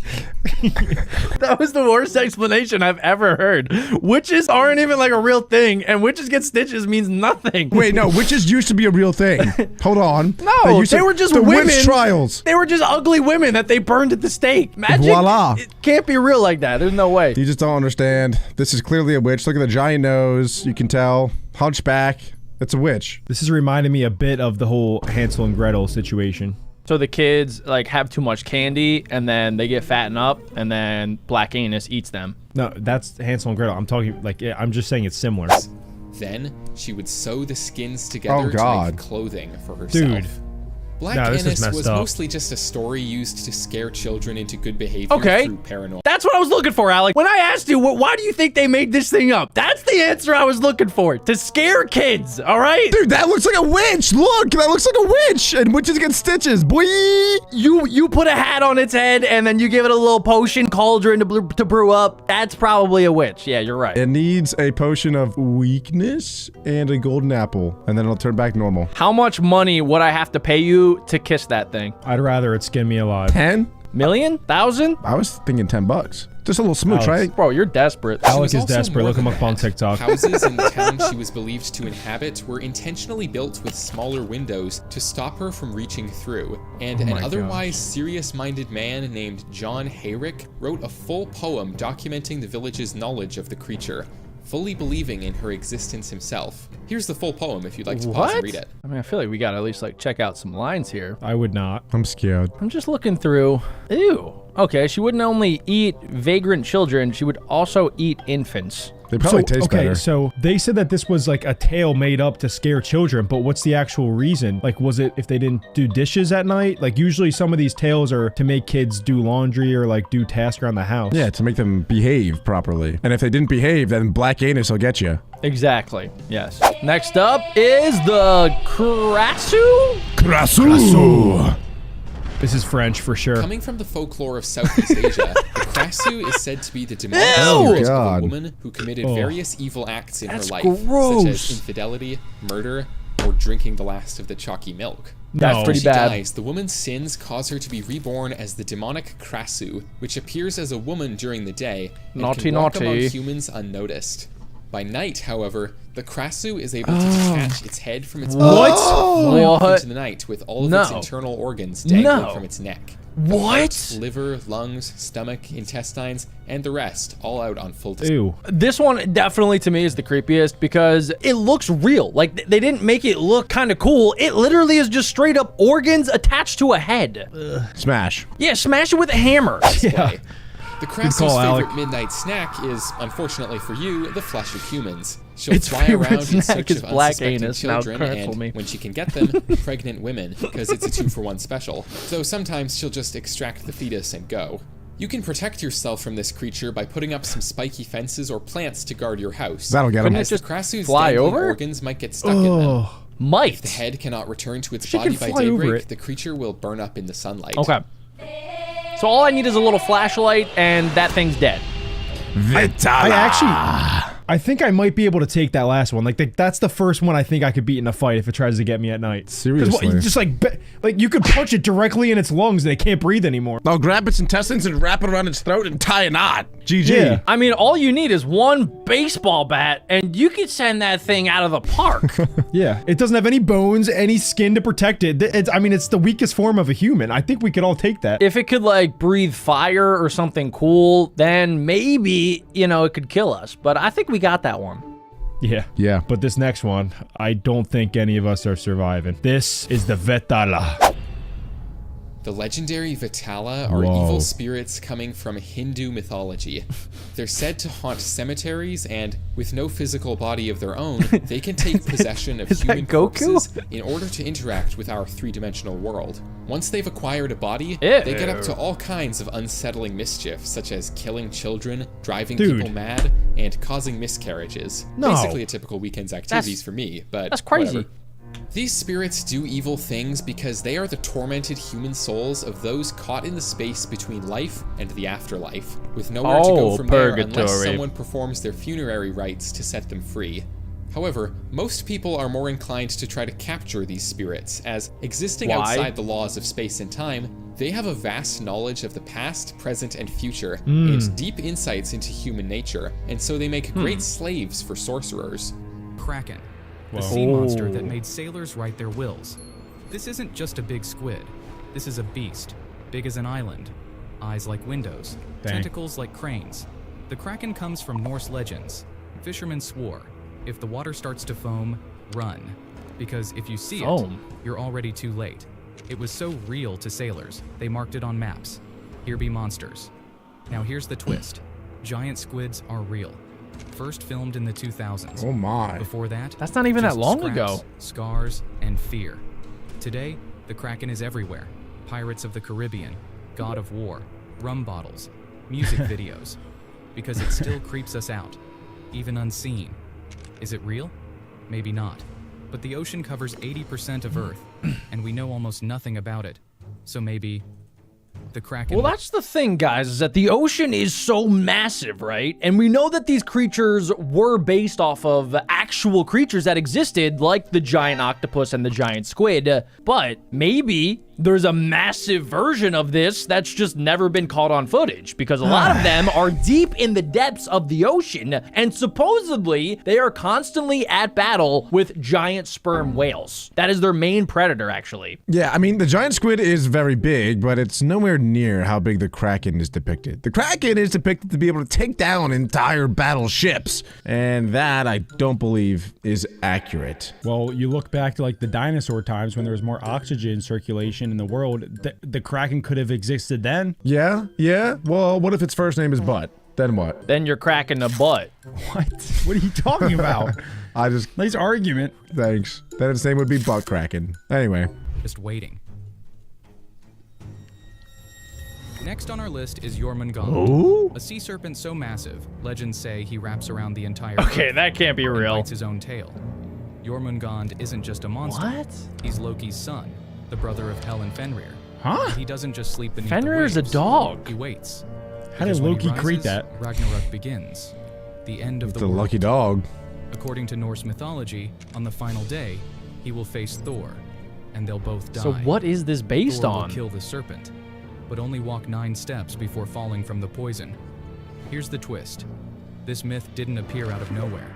That was the worst explanation I've ever heard. Witches aren't even, like, a real thing, and witches get stitches means nothing. Wait, no, witches used to be a real thing. Hold on. No, they were just the women. witch trials. They were just ugly women that they burned at the stake. Magic Voila. it can't be real like that. There's no way. You just don't understand. This is clearly a witch. Look at the giant nose. You can tell. Hunchback. It's a witch. This is reminding me a bit of the whole Hansel and Gretel situation. So the kids, like, have too much candy, and then they get fattened up, and then Black Anus eats them. No, that's Hansel and Gretel. I'm talking, like, yeah, I'm just saying it's similar. Then, she would sew the skins together to God. make clothing for herself. Dude. Black No, this is Annis messed was up. mostly just a story used to scare children into good behavior Okay. through paranoia. That's what I was looking for, Alec. When I asked you, why do you think they made this thing up? That's the answer I was looking for. To scare kids, all right? Dude, that looks like a witch. Look, that looks like a witch. And witches get stitches. Boy. You put a hat on its head, and then you give it a little potion cauldron to brew up. That's probably a witch. Yeah, you're right. It needs a potion of weakness and a golden apple. And then it'll turn back normal. How much money would I have to pay you to kiss that thing? I'd rather it skin me alive. 10? Million? Thousand? I was thinking $10. Just a little smooch, Alex. right? Bro, you're desperate. She Alec was is also desperate. more Look him than up on that. TikTok. Houses in the town she was believed to inhabit were intentionally built with smaller windows to stop her from reaching through. And an my otherwise serious-minded man named John Hayrick wrote a full poem documenting the village's knowledge of the creature, fully believing in her existence himself. Here's the full poem if you'd like to pause and read it. I mean, I feel like we gotta at least, like, check out some lines here. I would not. I'm scared. I'm just looking through. Ew. Okay, she wouldn't only eat vagrant children, she would also eat infants. They probably taste better. So they said that this was like a tale made up to scare children, but what's the actual reason? Like, was it if they didn't do dishes at night? Like, usually some of these tales are to make kids do laundry or like do tasks around the house. Yeah, to make them behave properly. And if they didn't behave, then Black Anus will get you. Exactly. Yes. Next up is the Krasu? Krasu. This is French for sure. Coming from the folklore of Southeast Asia, the Krasu is said to be the demonic Ew! spirit of God. a woman who committed various evil acts in That's her life, gross. such as infidelity, murder, or drinking the last of the chalky milk. That's No. pretty She bad. dies, the woman's sins cause her to be reborn as the demonic Krasu, which appears as a woman during the day and Naughty, can walk naughty. among humans unnoticed. By night, however, the Krasu is able to detach its head from its body, fly off What? into the night with all of its No. internal organs dangling No. from its neck. What? Liver, lungs, stomach, intestines, and the rest all out on full display. Ew. This one definitely to me is the creepiest because it looks real. Like, they didn't make it look kind of cool. It literally is just straight up organs attached to a head. Smash. Yeah, smash it with a hammer. Yeah. The Krasu's call, favorite Alec. midnight snack is, unfortunately for you, the flesh of humans. She'll Its fly favorite around in snack search is of black unsuspecting anus. Now children cancel and, me. when she can get them, pregnant women, because it's a 2-for-1 special. Though sometimes she'll just extract the fetus and go. You can protect yourself from this creature by putting up some spiky fences or plants to guard your house. That'll get him. As just the Krasu's fly dangling over? organs might get stuck in them. Might. If the head cannot return to its She body can by fly over daybreak, it. the creature will burn up in the sunlight. Okay. So all I need is a little flashlight, and that thing's dead. I think I might be able to take that last one. Like that's the first one I think I could beat in a fight if it tries to get me at night. 'Cause Seriously. just like you could punch it directly in its lungs and it can't breathe anymore. I'll grab its intestines and wrap it around its throat and tie a knot. GG. Yeah. I mean, all you need is one baseball bat, and you could send that thing out of the park. Yeah, it doesn't have any bones, any skin to protect it. It's the weakest form of a human. I think we could all take that. If it could, like, breathe fire or something cool, then maybe, it could kill us. But I think we got that one. Yeah. Yeah. But this next one, I don't think any of us are surviving. This is the Vetala. The legendary Vitala are Whoa. evil spirits coming from Hindu mythology. They're said to haunt cemeteries, and with no physical body of their own, they can take possession of Is that human Goku? corpses in order to interact with our three-dimensional world. Once they've acquired a body, they get up to all kinds of unsettling mischief, such as killing children, driving people mad, and causing miscarriages. No. Basically a typical weekend's activities for me, but That's crazy. whatever. These spirits do evil things because they are the tormented human souls of those caught in the space between life and the afterlife, with nowhere to go from there unless someone performs their funerary rites to set them free. However, most people are more inclined to try to capture these spirits, as existing outside the laws of space and time, they have a vast knowledge of the past, present, and future, and deep insights into human nature, and so they make great slaves for sorcerers. Kraken, a sea monster that made sailors write their wills. This isn't just a big squid. This is a beast, big as an island, eyes like windows, tentacles like cranes. The Kraken comes from Norse legends. Fishermen swore, if the water starts to foam, run. Because if you see it, you're already too late. It was so real to sailors, they marked it on maps. Here be monsters. Now here's the twist. Giant squids are real. First filmed in the 2000s. Oh my. Before that, That's not even just that long scraps, ago. Scars, and fear. Today, the Kraken is everywhere. Pirates of the Caribbean, God of War, rum bottles, music videos. Because it still creeps us out, even unseen. Is it real? Maybe not. But the ocean covers 80% of Earth, and we know almost nothing about it. So maybe the Kraken... Well, that's the thing, guys, is that the ocean is so massive, right? And we know that these creatures were based off of actual creatures that existed, like the giant octopus and the giant squid. But maybe there's a massive version of this that's just never been caught on footage, because a lot of them are deep in the depths of the ocean, and supposedly they are constantly at battle with giant sperm whales. That is their main predator, actually. Yeah, I mean, the giant squid is very big, but it's nowhere near how big the Kraken is depicted. The Kraken is depicted to be able to take down entire battleships, and that I don't believe is accurate. Well, you look back to like the dinosaur times when there was more oxygen circulation in the world. The Kraken could have existed then. Yeah? Well, what if its first name is Butt? Then what? Then you're cracking the butt. What? What are you talking about? I just... Nice argument. Thanks. Then its name would be Butt Kraken. Anyway. Just waiting. Next on our list is Jormungand, a sea serpent so massive, legends say he wraps around the entire Okay, Earth that can't be and real. bites his own tail. Jormungand isn't just a monster. What? He's Loki's son, the brother of Hel and Fenrir. Huh? He doesn't just sleep beneath Fenrir's the a waves. dog. He waits. How did Because when he Loki create rises, that? Ragnarok begins. The end of the The world. lucky dog. According to Norse mythology, on the final day, he will face Thor, and they'll both die. So what is this based Thor on? will kill the serpent, but only walk 9 steps before falling from the poison. Here's the twist. This myth didn't appear out of nowhere.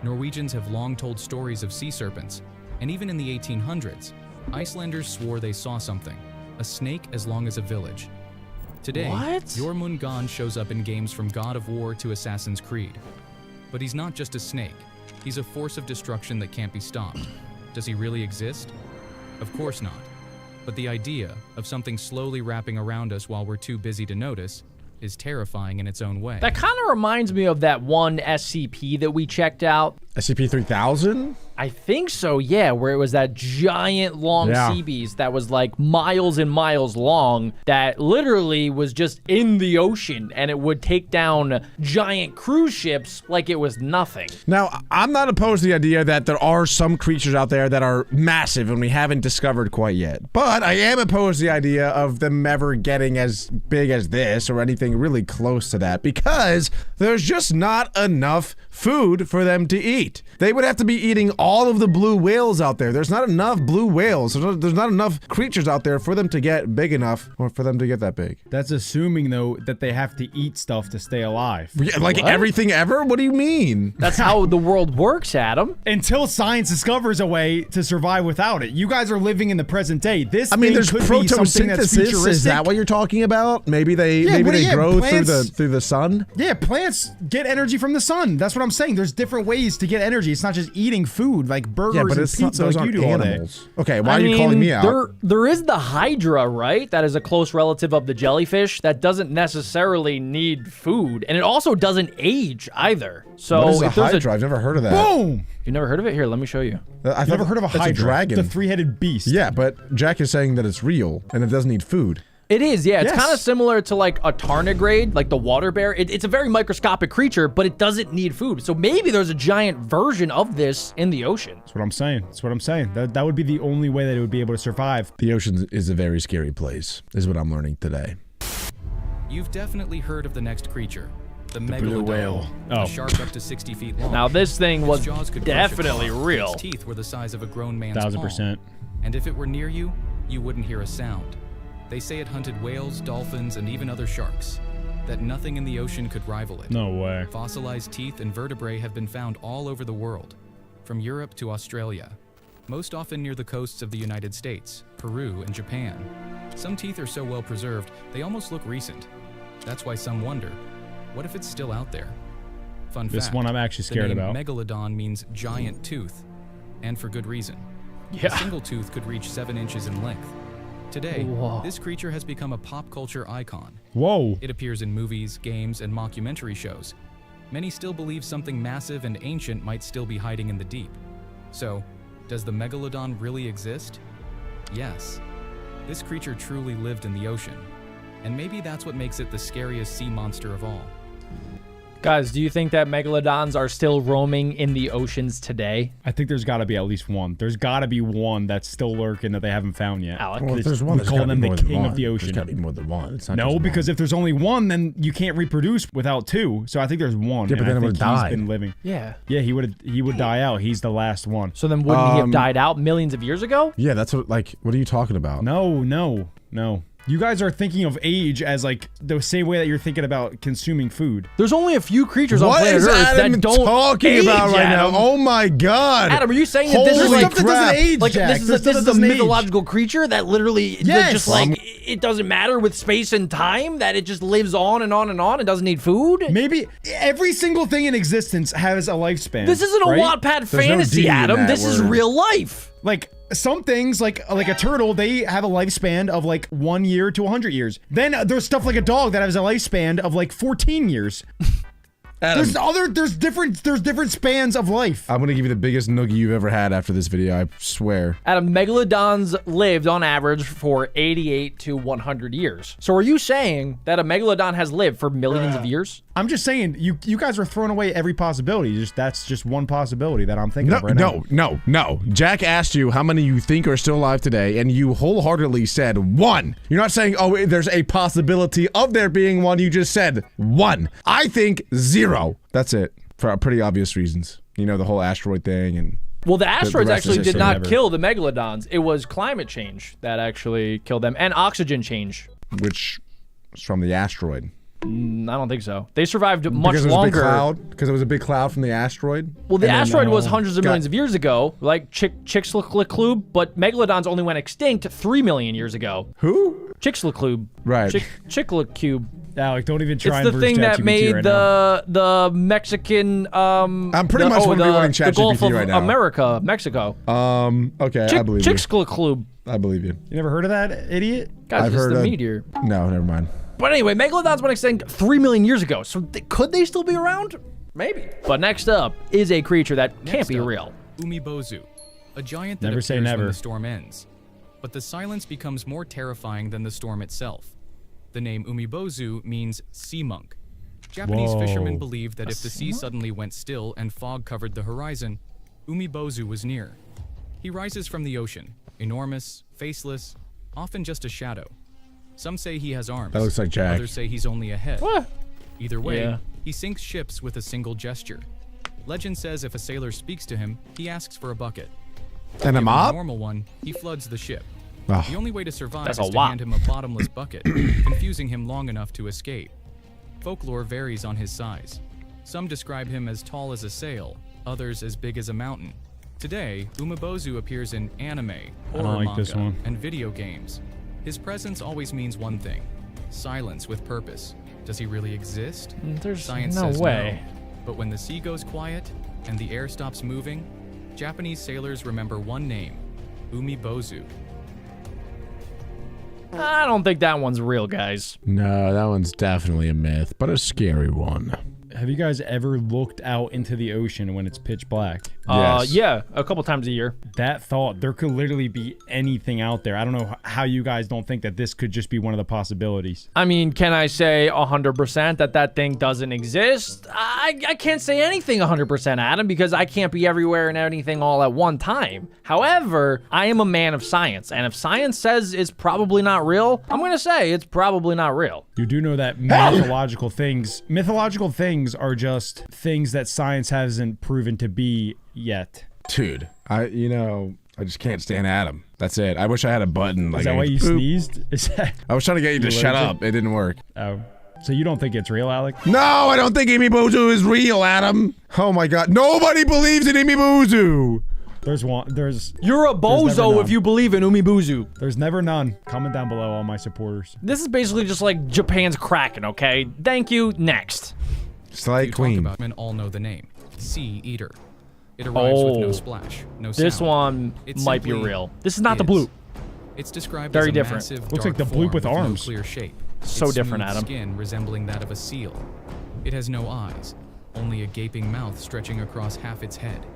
Norwegians have long told stories of sea serpents, and even in the 1800s, Icelanders swore they saw something, a snake as long as a village. Today, What? Jormungand shows up in games from God of War to Assassin's Creed. But he's not just a snake. He's a force of destruction that can't be stopped. Does he really exist? Of course not. But the idea of something slowly wrapping around us while we're too busy to notice is terrifying in its own way. That kind of reminds me of that one SCP that we checked out. SCP-3000? I think so, yeah, where it was that giant long sea beast that was like miles and miles long that literally was just in the ocean, and it would take down giant cruise ships like it was nothing. Now, I'm not opposed to the idea that there are some creatures out there that are massive and we haven't discovered quite yet. But I am opposed to the idea of them ever getting as big as this or anything really close to that, because there's just not enough food for them to eat. They would have to be eating all of the blue whales out there. There's not enough blue whales. There's not enough creatures out there for them to get big enough, or for them to get that big. That's assuming, though, that they have to eat stuff to stay alive. Yeah, like everything ever? What do you mean? That's how the world works, Adam. Until science discovers a way to survive without it. You guys are living in the present day. This I mean, there's could be something that's photosynthesis. futuristic. Is that what you're talking about? Maybe they grow through the sun? Yeah, plants get energy from the sun. That's what I'm saying. There's different ways to get energy. It's not just eating food like burgers and pizza like you do all day. Okay, why are you calling me out? There is the Hydra, right? That is a close relative of the jellyfish that doesn't necessarily need food, and it also doesn't age either. So what is a Hydra? I've never heard of that. Boom! You never heard of it? Here, let me show you. I've never heard of a Hydra. It's a dragon. The three-headed beast. Yeah, but Jack is saying that it's real and it doesn't need food. It is, yeah. It's Yes. kind of similar to like a tardigrade, like the water bear. It's a very microscopic creature, but it doesn't need food. So maybe there's a giant version of this in the ocean. That's what I'm saying. That's what I'm saying. That would be the only way that it would be able to survive. The ocean is a very scary place, is what I'm learning today. You've definitely heard of the next creature, the blue megalodon, whale. Oh. a shark up to 60 feet long. Now this thing was Its jaws could crush a definitely car. real. Its teeth were the size of a grown man's 1000%. palm. And if it were near you, you wouldn't hear a sound. They say it hunted whales, dolphins, and even other sharks. That nothing in the ocean could rival it. No way. Fossilized teeth and vertebrae have been found all over the world, from Europe to Australia, most often near the coasts of the United States, Peru, and Japan. Some teeth are so well preserved, they almost look recent. That's why some wonder, what if it's still out there? Fun fact, This one I'm actually scared the name about. Megalodon means giant tooth, and for good reason. Yeah. A single tooth could reach 7 inches in length. Today, Whoa. this creature has become a pop culture icon. Whoa. It appears in movies, games, and mockumentary shows. Many still believe something massive and ancient might still be hiding in the deep. So, does the Megalodon really exist? Yes. This creature truly lived in the ocean. And maybe that's what makes it the scariest sea monster of all. Guys, do you think that megalodons are still roaming in the oceans today? I think there's got to be at least one. There's got to be one that's still lurking that they haven't found yet. Alec? Well, if there's one, we call them the king of the There's ocean. got to be more than one. It's not No, just because one. if there's only one, then you can't reproduce without two. So I think there's one. Yeah, but and then I it think would he's die. been living. Yeah. Yeah, he would die out. He's the last one. So then wouldn't he have died out millions of years ago? Yeah, that's what, like, what are you talking about? No. You guys are thinking of age as like the same way that you're thinking about consuming food. There's only a few creatures on What planet is Earth Adam that don't talking age, about right Adam. now? Oh my God. Adam, are you saying that this is Holy like stuff that doesn't age, like Jack. this There's is stuff that a doesn't age. mythological creature that literally Yes. just like it doesn't matter with space and time, that it just lives on and on and on and doesn't need food? Maybe every single thing in existence has a lifespan. This isn't a right? Wattpad no fantasy, D in Adam. that This is word. real life. Like some things, like a turtle, they have a lifespan of like 1 year to 100 years. Then there's stuff like a dog that has a lifespan of like 14 years. Adam, There's different spans of life. I'm gonna give you the biggest noogie you've ever had after this video, I swear. Adam, megalodons lived on average for 88 to 100 years. So are you saying that a megalodon has lived for millions of years? I'm just saying, you guys are throwing away every possibility. That's just one possibility that I'm thinking of right now. No. Jack asked you how many you think are still alive today, and you wholeheartedly said one. You're not saying, oh, there's a possibility of there being one. You just said one. I think 0. That's it, for pretty obvious reasons. You know, the whole asteroid thing and... Well, the asteroids rest is actually did history. not Never. kill the megalodons. It was climate change that actually killed them, and oxygen change. Which is from the asteroid. I don't think so. They survived much Because it was a big longer. cloud? Because it was a big cloud from the asteroid? Well, the And then, asteroid was hundreds of got- millions of years ago, like Chicxulub, but megalodons only went extinct 3 million years ago. Who? Chicxulub. Right. Chicxulub. Alec, don't even try It's and the Bruce thing that ChatGPT made right now. the Mexican I'm pretty much rewarding the Gulf ChatGPT of right now. America, Mexico. Okay, I believe you. Chicxulub. I believe you. You never heard of that, idiot? Guys, I've it's heard the of- meteor. No, never mind. But anyway, megalodons went extinct 3 million years ago. So could they still be around? Maybe. But next up is a creature that can't be real. Umibozu, a giant that Never appears say never. when the storm ends. But the silence becomes more terrifying than the storm itself. The name Umibozu means sea monk. Japanese Whoa. fishermen believed that if the sea suddenly went still and fog covered the horizon, Umibozu was near. He rises from the ocean, enormous, faceless, often just a shadow. Some say he has arms. That looks like Jack. Others say he's only a head. What? Either way, Yeah. he sinks ships with a single gesture. Legend says if a sailor speaks to him, he asks for a bucket. And a Given mop? normal one, he floods the ship. Oh. The only way to survive That's is a to lot. hand him a bottomless bucket, confusing him long enough to escape. Folklore varies on his size. Some describe him as tall as a sail, others as big as a mountain. Today, Umibozu appears in anime, horror like this manga, one. and video games. His presence always means one thing: silence with purpose. Does he really exist? There's Science no says way. no. But when the sea goes quiet and the air stops moving, Japanese sailors remember one name: Umibozu. I don't think that one's real, guys. No, that one's definitely a myth, but a scary one. Have you guys ever looked out into the ocean when it's pitch black? Yes. Yeah, a couple times a year. That thought, there could literally be anything out there. I don't know how you guys don't think that this could just be one of the possibilities. I mean, can I say 100% that that thing doesn't exist? I can't say anything 100%, Adam, because I can't be everywhere and anything all at one time. However, I am a man of science, and if science says it's probably not real, I'm going to say it's probably not real. You do know that mythological things are just things that science hasn't proven to be yet. Dude, I just can't stand Adam. That's it. I wish I had a button. Like Is that why you boop. sneezed? Is that? I was trying to get you to shut allergic? up. It didn't work. Oh, so you don't think it's real, Alec? No, I don't think Umibozu is real, Adam. Oh my God. Nobody believes in Umibozu. There's one. You're a never bozo none. if you believe in Umibozu. There's never none. Comment down below, all my supporters. This is basically just like Japan's Kraken, okay? Thank you. Next. Slay You Queen. talk about men all know the name: Sea Eater. It arrives with no splash, no sound. This one It might be simply real. This is not the is. bloop. It's described Very as a different. massive, Looks like dark the bloop form with no arms. clear shape. So Its different, smooth Adam. Skin resembling that of a seal. It has no eyes, only a gaping mouth stretching across half its head.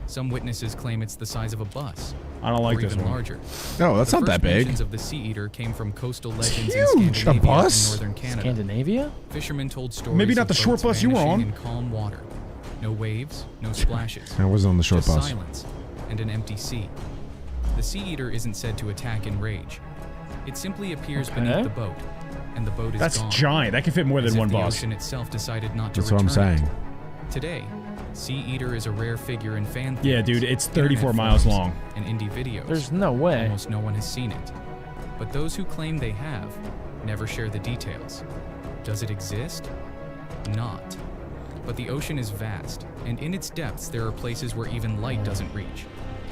Some witnesses claim it's the size of a bus. I don't like or this even one. larger. No, that's The not that first big. mentions of the Sea Eater came from coastal legends in huge. A Scandinavia bus? and northern Canada. Scandinavia? Fishermen told stories Maybe not of the short boats bus you were vanishing on. in calm water. No waves, no splashes. I wasn't on the short just bus. silence and an empty sea. The Sea Eater isn't said to attack in rage. It simply appears beneath the boat, and the boat is That's gone. giant. That can fit more As than if one the bus. ocean itself decided not to That's what I'm return it. saying. Today, Sea Eater is a rare figure in fan Yeah, theories, dude, it's internet 34 miles forums, long. and indie videos. There's no way. Almost no one has seen it. But those who claim they have never share the details. Does it exist? Not. But the ocean is vast, and in its depths there are places where even light doesn't reach.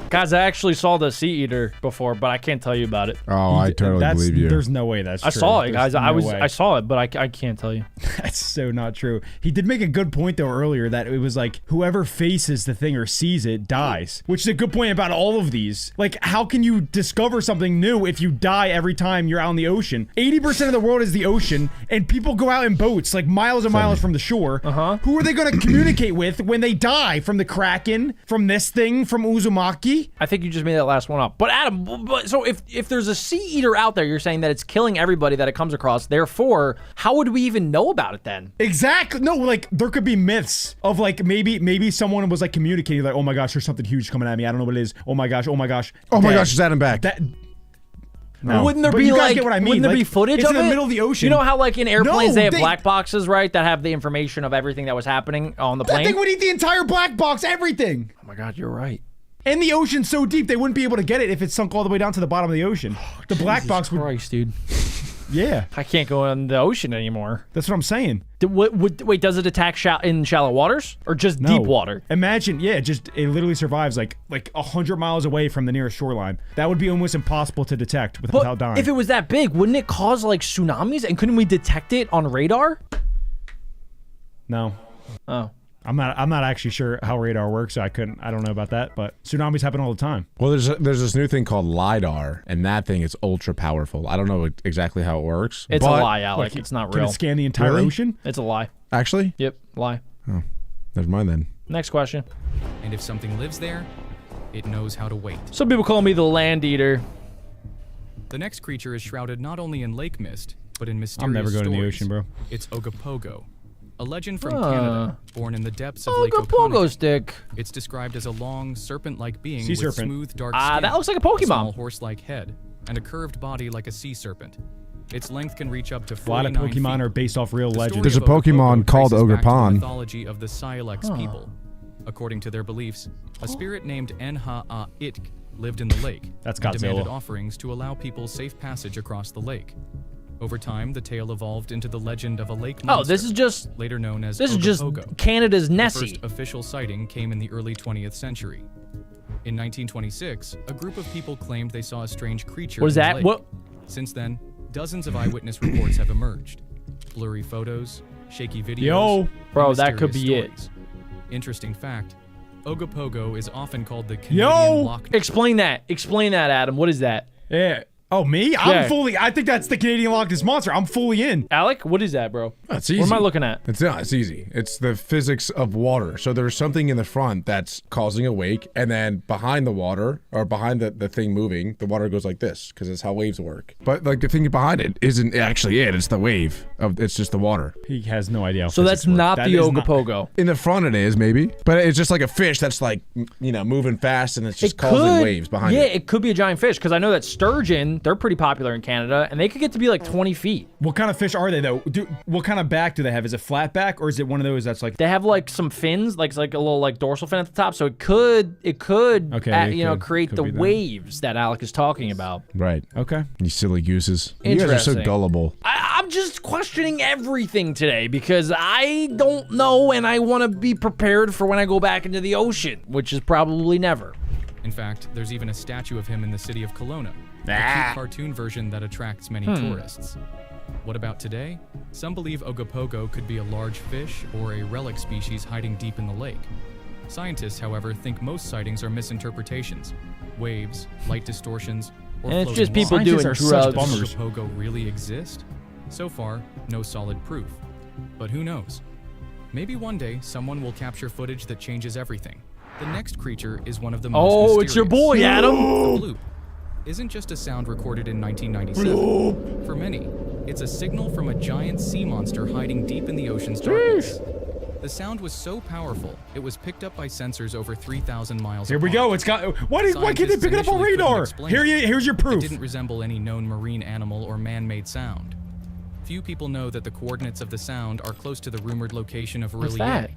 Guys, I actually saw the Sea Eater before, but I can't tell you about it. Oh, I totally That's, believe you. There's no way that's I true. saw it, There's guys. I no way. I saw it, but I can't tell you. That's so not true. He did make a good point though earlier that it was like whoever faces the thing or sees it dies, which is a good point about all of these. Like, how can you discover something new if you die every time you're out in the ocean? 80% of the world is the ocean, and people go out in boats like miles and miles from the shore. Who are they going to communicate with when they die? From the Kraken? From this thing? From Uzumaki? I think you just made that last one up. But Adam, so if there's a Sea Eater out there, you're saying that it's killing everybody that it comes across. Therefore, how would we even know about it then? Exactly. No, like there could be myths of like maybe someone was like communicating like, oh my gosh, there's something huge coming at me. I don't know what it is. Oh my gosh. Oh my gosh. Oh my Dead. gosh, is Adam back? That. No. Wouldn't there But be you guys like? get what I mean. Wouldn't there Like, be footage it's of in the it? middle of the ocean. You know how like in airplanes No, they have they- black boxes, right? That have the information of everything that was happening on the That plane. thing would eat the entire black box, everything. Oh my God, you're right. And the ocean's so deep they wouldn't be able to get it if it sunk all the way down to the bottom of the ocean. The black box would. Christ, dude. Yeah, I can't go in the ocean anymore. that's what I'm saying. Wait, does it attack in shallow waters or just No. deep water? Imagine, yeah, it literally survives like 100 miles away from the nearest shoreline. That would be almost impossible to detect without But dying. if it was that big, wouldn't it cause like tsunamis? And couldn't we detect it on radar? No. Oh. I'm not actually sure how radar works, so I don't know about that, but tsunamis happen all the time. Well, there's this new thing called LiDAR, and that thing is ultra powerful. I don't know exactly how it works. It's a but- lie, Alec. It's not Can real. it scan the entire Really? ocean? It's a lie. Actually? Yep, lie. Never mind then. Next question. And if something lives there, it knows how to wait. Some people call me the land eater. The next creature is shrouded not only in lake mist, but in mysterious I'm never going to the stories. ocean, bro. It's Ogopogo, a legend from Canada, born in the depths of Lake Ogopogo Okanagan. stick. It's described as a long, serpent-like being Sea with serpent. smooth, dark Ah, skin, that looks like a small Pokemon. horse-like head, and a curved body like a sea serpent. Its length can reach up to A lot of 49 Pokemon feet. are based off real The legends. story There's a of Ogopogo Pokemon called traces Ogre back to the Pond. mythology of the Sylex people. According to their beliefs, a spirit named Nha-a-Itk lived in the lake. That's and demanded Godzilla. offerings to allow people safe passage across the lake. Over time, the tale evolved into the legend of a lake monster. Oh, this is just later known as this is just Ogopogo. Canada's The Nessie. first official sighting came in the early 20th century. In 1926, a group of people claimed they saw a strange creature What is in the that? lake. What? Since then, dozens of eyewitness reports have emerged. Blurry photos, shaky videos, Yo. and Bro, that could mysterious be it. stories. Interesting fact, Ogopogo is often called the Canadian Yo. Loch Ness. Explain that. Explain that, Adam. What is that? Yeah. Oh, me? Yeah. I think that's the Canadian Loch Ness Monster. I'm fully in. Alec, what is that, bro? That's easy. What am I looking at? It's easy. It's the physics of water. So there's something in the front that's causing a wake, and then behind the water, or behind the thing moving, the water goes like this, because it's how waves work. But like the thing behind it isn't actually it. It's the wave. It's just the water. He has no idea. How So that's physics work. not That the is not- Ogopogo. In the front it is, maybe. But it's just like a fish that's like, moving fast, and it's just causing waves behind yeah, it. it could be a giant fish, because I know that sturgeon, they're pretty popular in Canada, and they could get to be like 20 feet. What kind of fish are they, though? What kind of back do they have? Is it flat back, or is it one of those that's like... They have like some fins, like it's like a little like dorsal fin at the top, so it could Okay, it create could the be that. waves that Alec is talking about. Right. Okay. You silly gooses. You guys are so Interesting. gullible. I'm just questioning everything today because I don't know, and I want to be prepared for when I go back into the ocean, which is probably never. In fact, there's even a statue of him in the city of Kelowna, a cute cartoon version that attracts many tourists. What about today? Some believe Ogopogo could be a large fish or a relic species hiding deep in the lake. Scientists, however, think most sightings are misinterpretations, waves, light distortions, or And it's floating just people water. doing Scientists are such drugs. bummers. Does Ogopogo really exist? So far, no solid proof. But who knows? Maybe one day someone will capture footage that changes everything. The next creature is one of the most Oh, it's your boy, mysterious. Adam. The bloop isn't just a sound recorded in 1997. For many, it's a signal from a giant sea monster hiding deep in the ocean's darkness. The sound was so powerful, it was picked up by sensors over 3,000 miles Here we apart. go. It's got... Why can't they Scientists pick it up on initially couldn't radar? explain it. Here's your It proof. didn't resemble any known marine animal or man-made sound. Few people know that the coordinates of the sound are close to the rumored location of What's Rillier, that?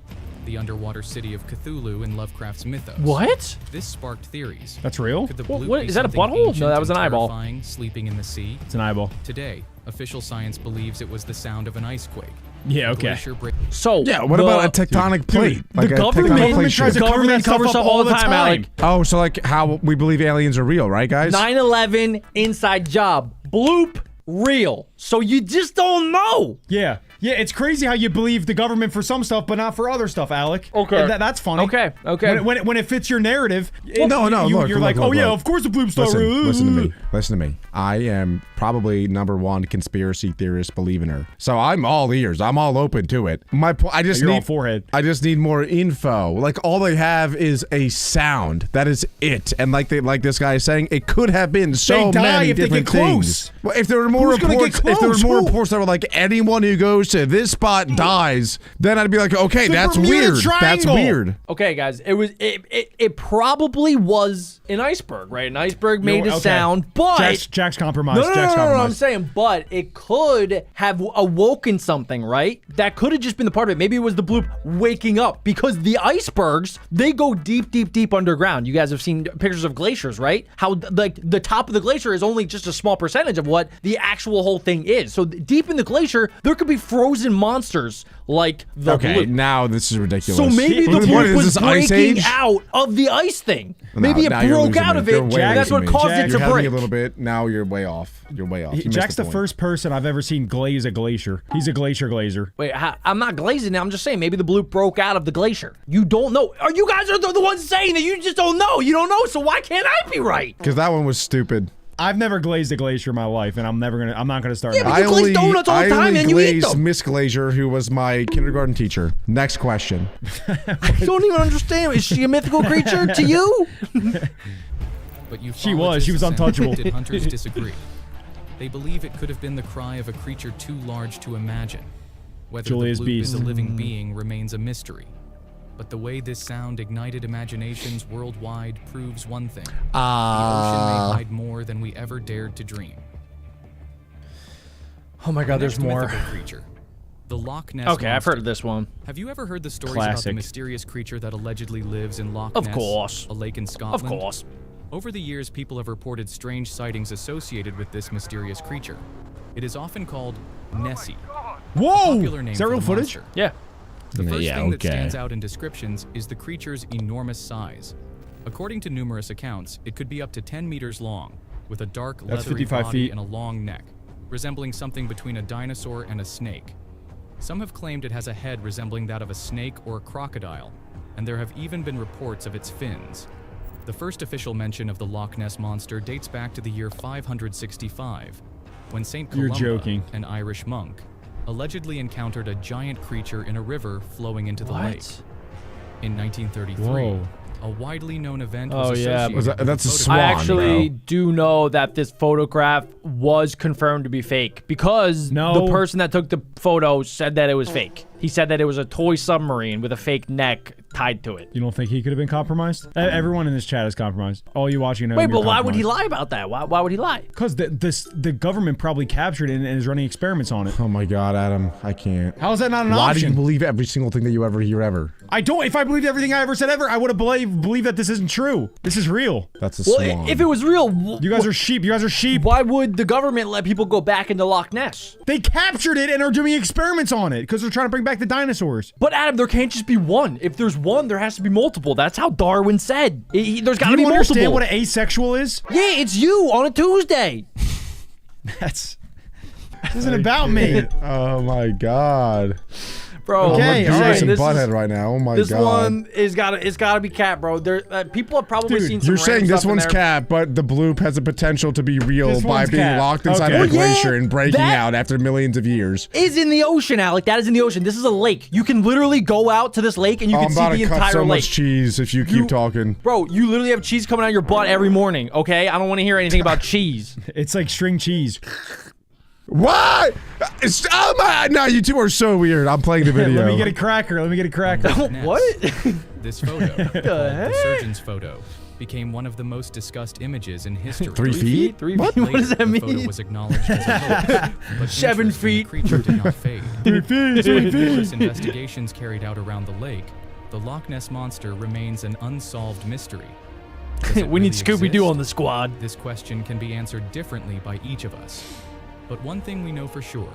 the underwater city of Cthulhu in Lovecraft's mythos. What? This sparked theories. That's real? Could the What- bloop what- be is that a something butthole? No, ancient that was and an eyeball. terrifying, sleeping in the sea? It's an eyeball. Today, official science believes it was the sound of an ice quake. Yeah, okay. Glacier break- So Yeah, what about a tectonic plate? The government, government tries to cover that government stuff covers up up all the time, Alec. Oh, so like how we believe aliens are real, right, guys? 9/11 inside job. Bloop real. So you just don't know. Yeah. Yeah, it's crazy how you believe the government for some stuff, but not for other stuff, Alec. Okay. And that's funny. Okay, okay. When it fits your narrative, No, you're look, like, look, oh yeah, look. of course the bloop star. Listen to me. Listen to me. I am probably #1 conspiracy theorist believer. So I'm all ears. I'm all open to it. I just You're all need forehead. I just need more info. Like all they have is a sound. That is it. And like this guy is saying, it could have been so They die many if they different get close. things. Well, if there were more Who's gonna get reports, if there were close? more Who? reports that were like anyone who goes to this spot dies, then I'd be like, okay, The that's Bermuda weird. That's Triangle. weird. Okay, guys, it probably was an iceberg, right? An iceberg made a okay. sound, but Jack's compromised. No, Jack's I'm compromised. saying, but it could have awoken something, right? That could have just been the part of it. Maybe it was the bloop waking up because the icebergs, they go deep, deep, deep underground. You guys have seen pictures of glaciers, right? How like the top of the glacier is only just a small percentage of what the actual whole thing is. So deep in the glacier, there could be frozen monsters like the Okay, bloop. now this is ridiculous. So maybe the What bloop is was this, Ice breaking Age? out of the ice thing. No, Maybe it now you're broke losing out me. of You're it. way That's losing what me. caused Jack, it You're to having break. me a little bit. Now you're way off. You're way off. You missed Jack's the point. first person I've ever seen glaze a glacier. He's a glazer. Wait, I'm not glazing it. I'm just saying maybe the bloop broke out of the glacier. You don't know. You guys are the ones saying that you just don't know. You don't know, so why can't I be right? Because that one was stupid. I've never glazed a glacier in my life, and I'm not gonna start. Yeah, now. but you glaze donuts all the time and you eat glazed them. Miss Glazier, who was my kindergarten teacher. Next question. I don't even understand. Is she a mythical creature to you? But She was untouchable. Hunters disagree. They believe it could have been the cry of a creature too large to imagine. Whether Julia's the bloop is a Beast. living being remains a mystery. But the way this sound ignited imaginations worldwide proves one thing. The ocean may hide more than we ever dared to dream. Oh my God, there's Next more. mythical creature, the Loch Ness Okay, I've Monster. heard of this one. Have you ever heard the stories about the Classic. mysterious creature that allegedly lives in Loch Of Ness, course. a lake in Scotland? Of course. Over the years, people have reported strange sightings associated with this mysterious creature. It is often called Nessie. Whoa! Popular name Is that for real the footage? monster. Yeah. The first Yeah, thing that okay. stands out in descriptions is the creature's enormous size. According to numerous accounts, it could be up to 10 meters long, with a dark, That's leathery 55 body feet. and a long neck, resembling something between a dinosaur and a snake. Some have claimed it has a head resembling that of a snake or a crocodile, and there have even been reports of its fins. The first official mention of the Loch Ness Monster dates back to the year 565, when St. You're Columba, joking. an Irish monk, allegedly encountered a giant creature in a river flowing into the lake. In 1933, Whoa. a widely known event Oh, was yeah. associated Was that- with that's a the swan, I photograph. actually bro. do know that this photograph was confirmed to be fake because No. the person that took the photo said that it was fake. He said that it was a toy submarine with a fake neck tied to it. You don't think he could have been compromised? Everyone in this chat is compromised. All you watching know. Wait, but why would he lie about that? Why would he lie? Because the government probably captured it and is running experiments on it. Oh my God, Adam, I can't. How is that not an Why do option? you believe every single thing that you ever hear ever? I don't. If I believed everything I ever said ever, I would have believed that this isn't true. This is real. That's a Well, swan. if it was real, You guys are sheep. You guys are sheep. why would the government let people go back into Loch Ness? They captured it and are doing experiments on it because they're trying to bring back the dinosaurs. But Adam, there can't just be one. If there's one, there has to be multiple. That's how Darwin said. There's got to You be don't understand multiple. what an asexual is? Yeah, it's you on a Tuesday. This isn't about me. Oh my God. Bro, Okay, I'm all a right, Beavis and this Butthead is- right now. Oh my This God. one is it's gotta be cat, bro. There, people have probably Dude, seen some You're saying random this stuff in one's there. cat, but the bloop has the potential to be real This by one's being cat. locked inside Okay. of a Well, glacier yeah, and breaking that- out after millions of years. Is in the ocean, Alec. That is in the ocean. This is a lake. You can literally go out to this lake and you I'm can see about the to cut entire so lake. much cheese if you keep talking. Bro, you literally have cheese coming out of your butt every morning, okay? I don't want to hear anything about cheese. It's like string cheese. What? Oh my! No, you two are so weird. I'm playing the video. Let me get a cracker. Let me get a cracker. Ness. What? This photo, called the surgeon's photo, became one of the most discussed images in history. 3 feet? 3 What? feet? What does that The photo mean? was acknowledged as a hoax, but 7 interest in the feet. creature did not fade. 3 feet. 3 Despite feet. numerous investigations carried out around the lake, the Loch Ness Monster remains an unsolved mystery. Does it We need really Scooby-Doo exist? on the squad. This question can be answered differently by each of us. But one thing we know for sure,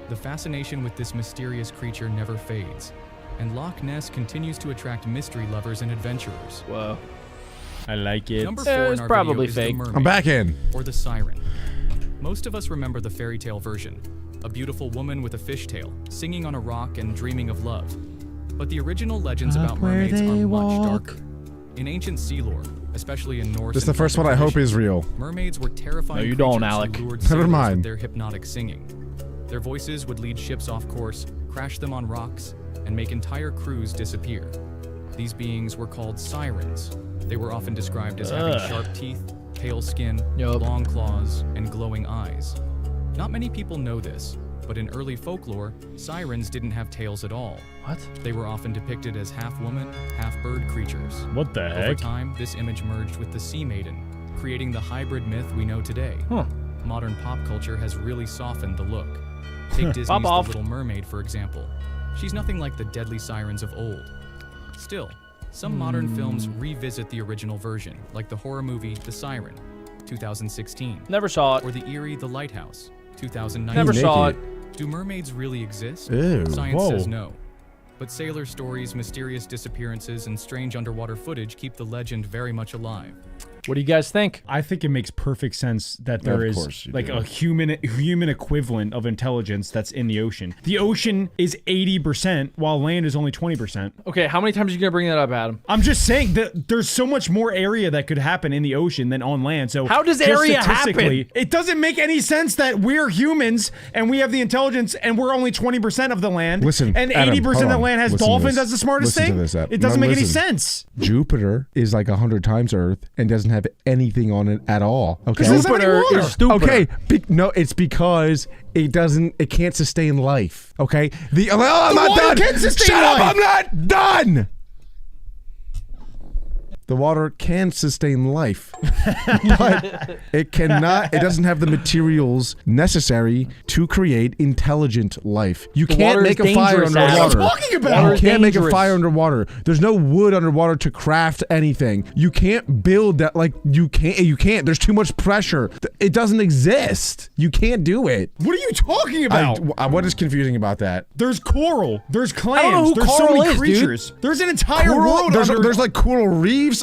the fascination with this mysterious creature never fades, and Loch Ness continues to attract mystery lovers and adventurers. Whoa. I like it. Number 4 in it's our probably video is fake. the mermaid, I'm back in. or the siren. Most of us remember the fairy tale version, a beautiful woman with a fishtail, singing on a rock and dreaming of love. But the original legends about mermaids are much darker. In ancient sea lore, especially in Norse This is the and first one Celtic I hope traditions, is real. mermaids were terrifying No, you don't, creatures who Alec. lured Never sailors mind. with their hypnotic singing. Their voices would lead ships off course, crash them on rocks, and make entire crews disappear. These beings were called sirens. They were often described as having sharp teeth, pale skin, Yup. long claws, and glowing eyes. Not many people know this, but in early folklore, sirens didn't have tails at all. What? They were often depicted as half-woman, half-bird creatures. What the Over heck? time, this image merged with the sea maiden, creating the hybrid myth we know today. Huh. Modern pop culture has really softened the look. Take Disney's Pop The off. Little Mermaid, for example. She's nothing like the deadly sirens of old. Still, some modern films revisit the original version, like the horror movie The Siren, 2016, Never saw or it. the eerie The Lighthouse, 2019. Never saw it. Do mermaids really exist? Ew. Science Whoa. says no. But sailor stories, mysterious disappearances, and strange underwater footage keep the legend very much alive. What do you guys think? I think it makes perfect sense that there Of is course you like do. a human equivalent of intelligence that's in the ocean. The ocean is 80%, while land is only 20%. Okay, how many times are you gonna bring that up, Adam? I'm just saying that there's so much more area that could happen in the ocean than on land. So How does just area statistically, happen? It doesn't make any sense that we're humans and we have the intelligence and we're only 20% of the land. Listen, and Adam, 80% of hold the on. land has Listen to dolphins this. as the smartest Listen to thing. this, Adam. It doesn't No, make any listen. sense. Jupiter is like 100 times Earth and doesn't have anything on it at all. Okay. This doesn't have any Jupiter water. is stupid. Okay, no, it's because it can't sustain life. Okay, I'm not water done. can sustain Shut up! life. I'm not done. The water can sustain life, but it cannot. It doesn't have the materials necessary to create intelligent life. You can't water make is a fire dangerous, Adam. underwater. What are you talking about? Water You is can't make a dangerous. fire underwater. There's no wood underwater to craft anything. You can't build that. Like you can't. There's too much pressure. It doesn't exist. You can't do it. What are you talking about? What is confusing about that? There's coral. There's clams. don't know who there's so coral is, many dude. creatures. There's an entire Coral, world. there's like coral reefs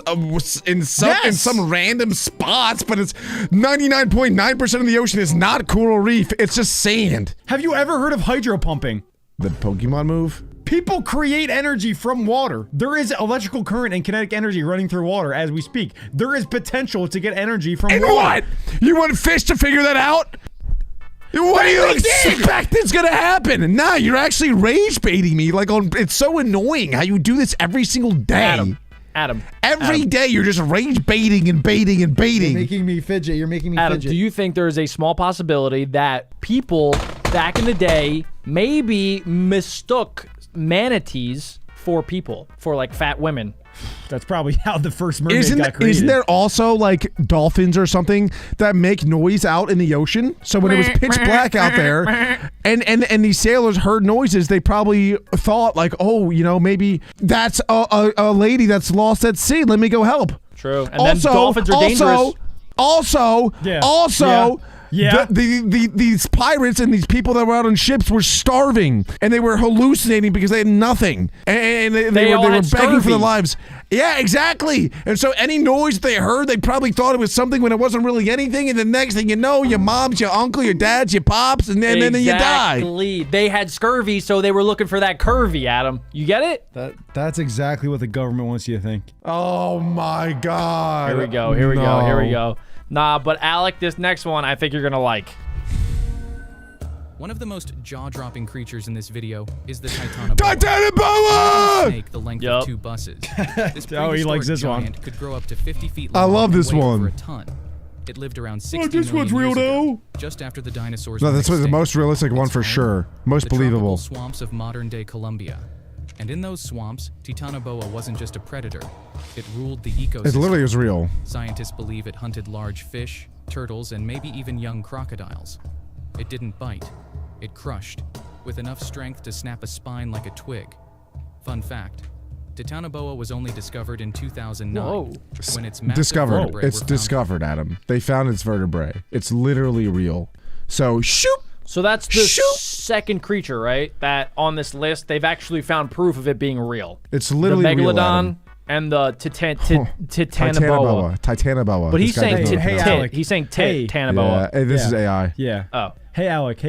in some random spots, but it's 99.9% of the ocean is not coral reef. It's just sand. Have you ever heard of hydropumping? The Pokemon move. People create energy from water. There is electrical current and kinetic energy running through water as we speak. There is potential to get energy from And water. what? You want fish to figure that out? What do you expect is gonna happen? Nah, you're actually rage baiting me. It's so annoying how you do this every single day. Adam. Every day you're just rage baiting and baiting and baiting. You're making me fidget. You're making me Adam, fidget. do you think there is a small possibility that people back in the day maybe mistook manatees for people, for like fat women? That's probably how the first mermaid got created. Isn't there also like dolphins or something that make noise out in the ocean? So when it was pitch black out there and these sailors heard noises, they probably thought like, oh, maybe that's a lady that's lost at sea. Let me go help. True. And then dolphins are dangerous. Yeah. These pirates and these people that were out on ships were starving and they were hallucinating because they had nothing and they were begging for scurvy. their lives. Yeah, exactly. And so any noise they heard, they probably thought it was something when it wasn't really anything. And the next thing you know, your mom's, your uncle, your dad's, your pops, and then you die. Exactly. They had scurvy, so they were looking for that curvy, Adam. You get it? That's exactly what the government wants you to think. Oh my God. Here we go. Here we go. Nah, but Alec, this next one I think you're gonna like. One of the most jaw-dropping creatures in this video is the TITANOBOA. TITANOBOA! A snake the length of 2 buses. This Oh, he likes prehistoric this one. giant could grow up to 50 feet I long love and this weigh one. over a ton. It lived around 60 this million one's real years ago, though. just after the dinosaurs No, went that's the extinct. most realistic one Its for home? sure. Most The believable. tropical swamps of modern-day Colombia. And in those swamps, TITANOBOA wasn't just a predator. It ruled the ecosystem. It literally was real. Scientists believe it hunted large fish, turtles, and maybe even young crocodiles. It didn't bite. It crushed, with enough strength to snap a spine like a twig. Fun fact, TITANOBOA was only discovered in 2009 when its massive Discovered. vertebrae It's were found. discovered, Adam. They found its vertebrae. It's literally real. So, shoot! So that's the second creature, right? That on this list, they've actually found proof of it being real. It's literally the real, Megalodon Adam. and the TITANOBOA. TITANOBOA. But he's This guy saying doesn't know Hey, what Alec. He's saying Hey. TITANOBOA. Yeah, this is Yeah. AI. Yeah. Oh. Hey Alec,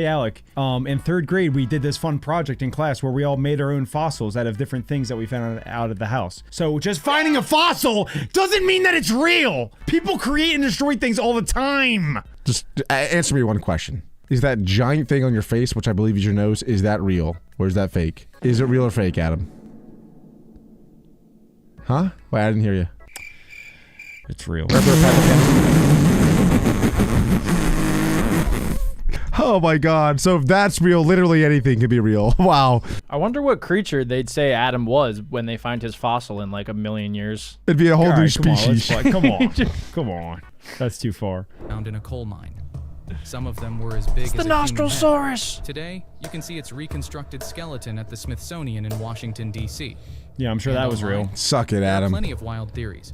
in 3rd grade we did this fun project in class where we all made our own fossils out of different things that we found out of the house. So just finding a fossil doesn't mean that it's real. People create and destroy things all the time. Just answer me one question. Is that giant thing on your face, which I believe is your nose, is that real? Or is that fake? Is it real or fake, Adam? Huh? Wait, I didn't hear you. It's real. Oh my God. So if that's real, literally anything can be real. Wow. I wonder what creature they'd say Adam was when they find his fossil in like a million years. It'd be a whole All new right, come on, species. let's play. Come on. Come on. That's too far. Found in a coal mine. Some of them were as big as The a human head. Nostrosaurus. Today, you can see its reconstructed skeleton at the Smithsonian in Washington, D.C. Yeah, I'm sure And that was online, real. Suck it, There are Adam. plenty of wild theories.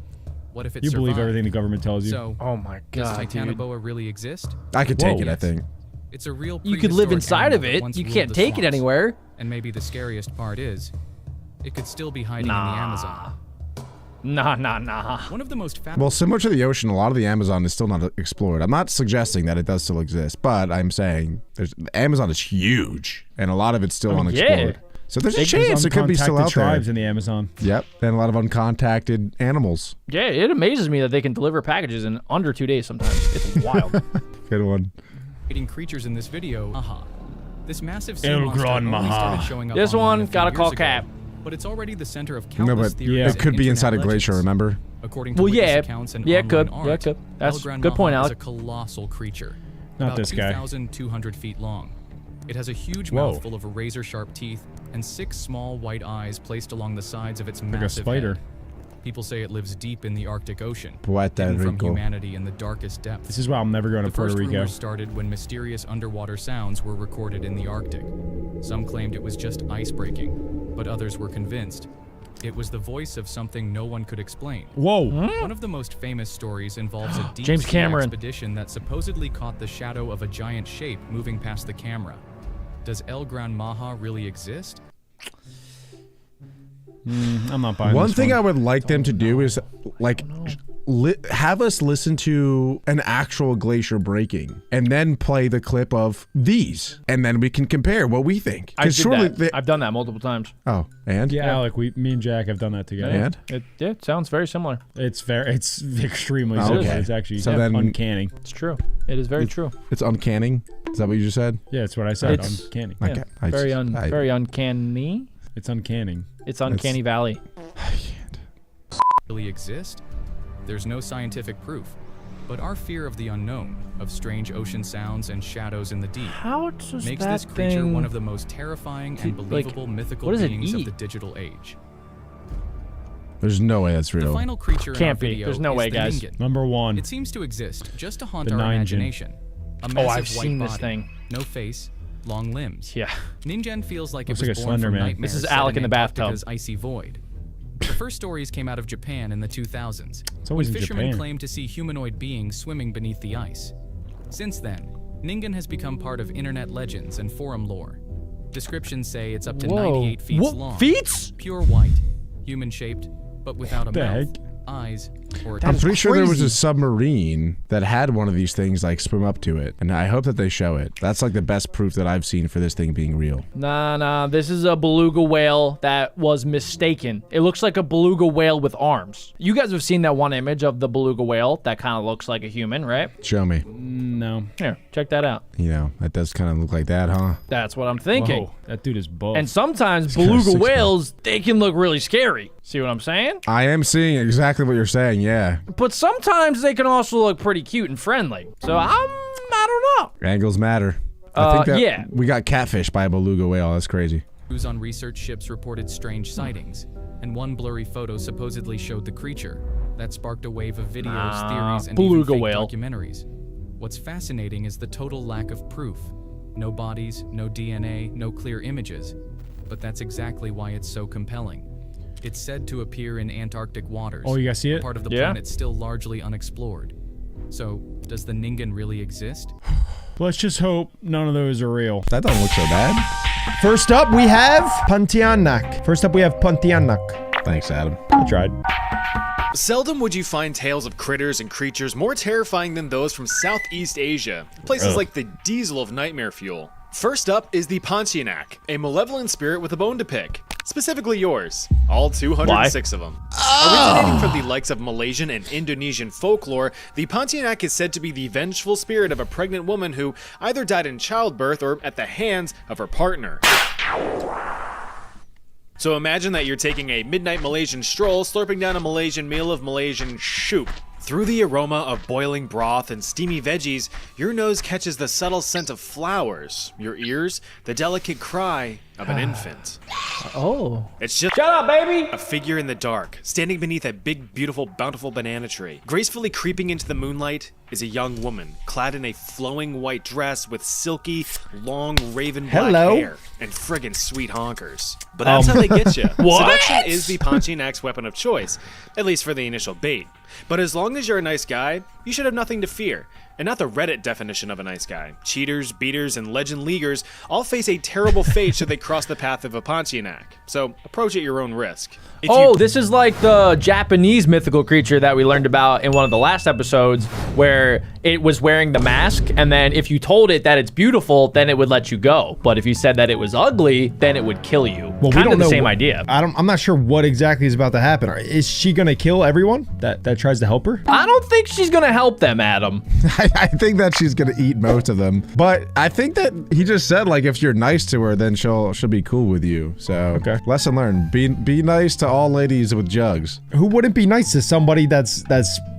What if it You believe survived? everything the government tells you. So, Oh my does God, dude. TITANOBOA really exist? I could take Whoa. it, I think. It's a real You could live prehistoric inside of animal that it. once You ruled can't the take it swamps. anywhere. And maybe the scariest part is, it could still be hiding in the Amazon. Nah. One of the most Well, similar to the ocean, a lot of the Amazon is still not explored. I'm not suggesting that it does still exist, but I'm saying the Amazon is huge, and a lot of it's still unexplored. Yeah. So there's a chance it could be still out tribes there. in the Amazon. Yep, and a lot of uncontacted animals. Yeah, it amazes me that they can deliver packages in under 2 days sometimes. It's wild. Good one. fascinating creatures in this video. Aha. This massive sea El monster Gran only Maha. started showing up This online one a few gotta years call ago, Cap. But it's already the center of No, countless but theories. it could and be inside a internet glacier, legends. remember? According to Well, witness yeah. accounts and Yeah, it online could. art, Yeah, it could. That's El Gran good point, Maha is Alec. a colossal creature. Not about this guy. 2,200 feet long. It has a huge Whoa. mouth full of razor-sharp teeth and 6 small white eyes placed along the sides of its Like a massive spider. head. People say it lives deep in the Arctic Ocean, Puerto hidden from Rico. humanity in the darkest depths. This is why I'm never going to The Puerto first Rico. rumors started when mysterious underwater sounds were recorded in the Arctic. Some claimed it was just ice breaking, but others were convinced it was the voice of something no one could explain. Whoa. One of the most famous stories involves a deep James sea Cameron. expedition that supposedly caught the shadow of a giant shape moving past the camera. Does El Gran Maha really exist? I'm not buying One this thing one. I would like them to do is like have us listen to an actual glacier breaking and then play the clip of these, and then we can compare what we think. I 'Cause did surely that. I've done that multiple times. oh, and Yeah, Alec, me and Jack have done that together. and It sounds very similar. It's extremely Oh, similar. okay. It's actually So then- uncanny. It's true. It is very true. it's uncanny. Is that what you just said? Yeah, that's what I said. It's- Uncanny. Okay. Yeah. I Very just- very uncanny. It's uncanny. It's uncanny valley. Really exist? There's no scientific proof, but our fear of the unknown, of strange ocean sounds and shadows in the deep, How does makes that this creature thing... one of the most terrifying and like, believable mythical what does it beings of eat? the digital age. There's no way that's The real. final creature in our Can't be. video There's no is way, the guys. Ningen. Number one. It seems to exist just to haunt The our Ningen. imagination. A massive I've white seen this body, thing. no face, long limbs. Yeah. Ningen feels like Looks it like was a born Slender from Man. nightmares This is set Alec in the bathtub. Antarctica's icy void. The first stories came out of Japan in the 2000s, It's always when in fishermen Japan. claimed to see humanoid beings swimming beneath the ice. Since then, Ningen has become part of internet legends and forum lore. Descriptions say it's up to 98 feet long. Feet? Pure white, human-shaped, but without a The mouth, heck? eyes, or a I'm tongue. pretty sure there was crazy. a submarine that had one of these things like swim up to it, and I hope that they show it. That's like the best proof that I've seen for this thing being real. Nah. This is a beluga whale that was mistaken. It looks like a beluga whale with arms. You guys have seen that one image of the beluga whale that kind of looks like a human, right? Show me. No. Here, check that out. You know, that does kind of look like that, huh? That's what I'm thinking. Whoa, that dude is buff. And sometimes kinda beluga six whales, they can look really scary. See what I'm saying? I am seeing exactly what you're saying, yeah. But sometimes they can also look pretty cute and friendly. So I don't know. Angles matter. I think that yeah. we got catfished by a beluga whale. That's crazy. Crews on research ships reported strange sightings, and one blurry photo supposedly showed the creature. That sparked a wave of videos, theories, and even beluga fake whale. documentaries. What's fascinating is the total lack of proof. No bodies, no DNA, no clear images. But that's exactly why it's so compelling. It's said to appear in Antarctic waters. Oh, you guys see a it? part of the Yeah. planet still largely unexplored. So, does the Ningen really exist? Let's just hope none of those are real. That don't look so bad. First up, we have Pontianak. Thanks, Adam. I tried. Seldom would you find tales of critters and creatures more terrifying than those from Southeast Asia, places like the diesel of nightmare fuel. First up is the Pontianak, a malevolent spirit with a bone to pick. Specifically yours. All 206 of them. Originating from the likes of Malaysian and Indonesian folklore, the Pontianak is said to be the vengeful spirit of a pregnant woman who either died in childbirth or at the hands of her partner. So imagine that you're taking a midnight Malaysian stroll, slurping down a Malaysian meal of Malaysian soup. Through the aroma of boiling broth and steamy veggies, your nose catches the subtle scent of flowers, your ears, the delicate cry of an infant. Oh. It's just Shut up, baby! a figure in the dark, standing beneath a big, beautiful, bountiful banana tree. Gracefully creeping into the moonlight is a young woman, clad in a flowing white dress with silky, long, raven black hair and friggin' sweet honkers. But that's how they get you. What? Seduction is the Pontianak's weapon of choice, at least for the initial bait. But as long as you're a nice guy, you should have nothing to fear. and not the Reddit definition of a nice guy. Cheaters, beaters, and legend leaguers all face a terrible fate should they cross the path of a Pontianak, so approach at your own risk. This is like the Japanese mythical creature that we learned about in one of the last episodes, where it was wearing the mask, and then if you told it that it's beautiful, then it would let you go. But if you said that it was ugly, then it would kill you. Well, kind of the same idea. I'm not sure what exactly is about to happen. Is she gonna kill everyone that tries to help her? I don't think she's gonna help them, Adam. I think that she's gonna eat most of them. But I think that he just said, like, if you're nice to her, then she'll be cool with you. So, okay. Lesson learned. Be nice to all ladies with jugs. Who wouldn't be nice to somebody that's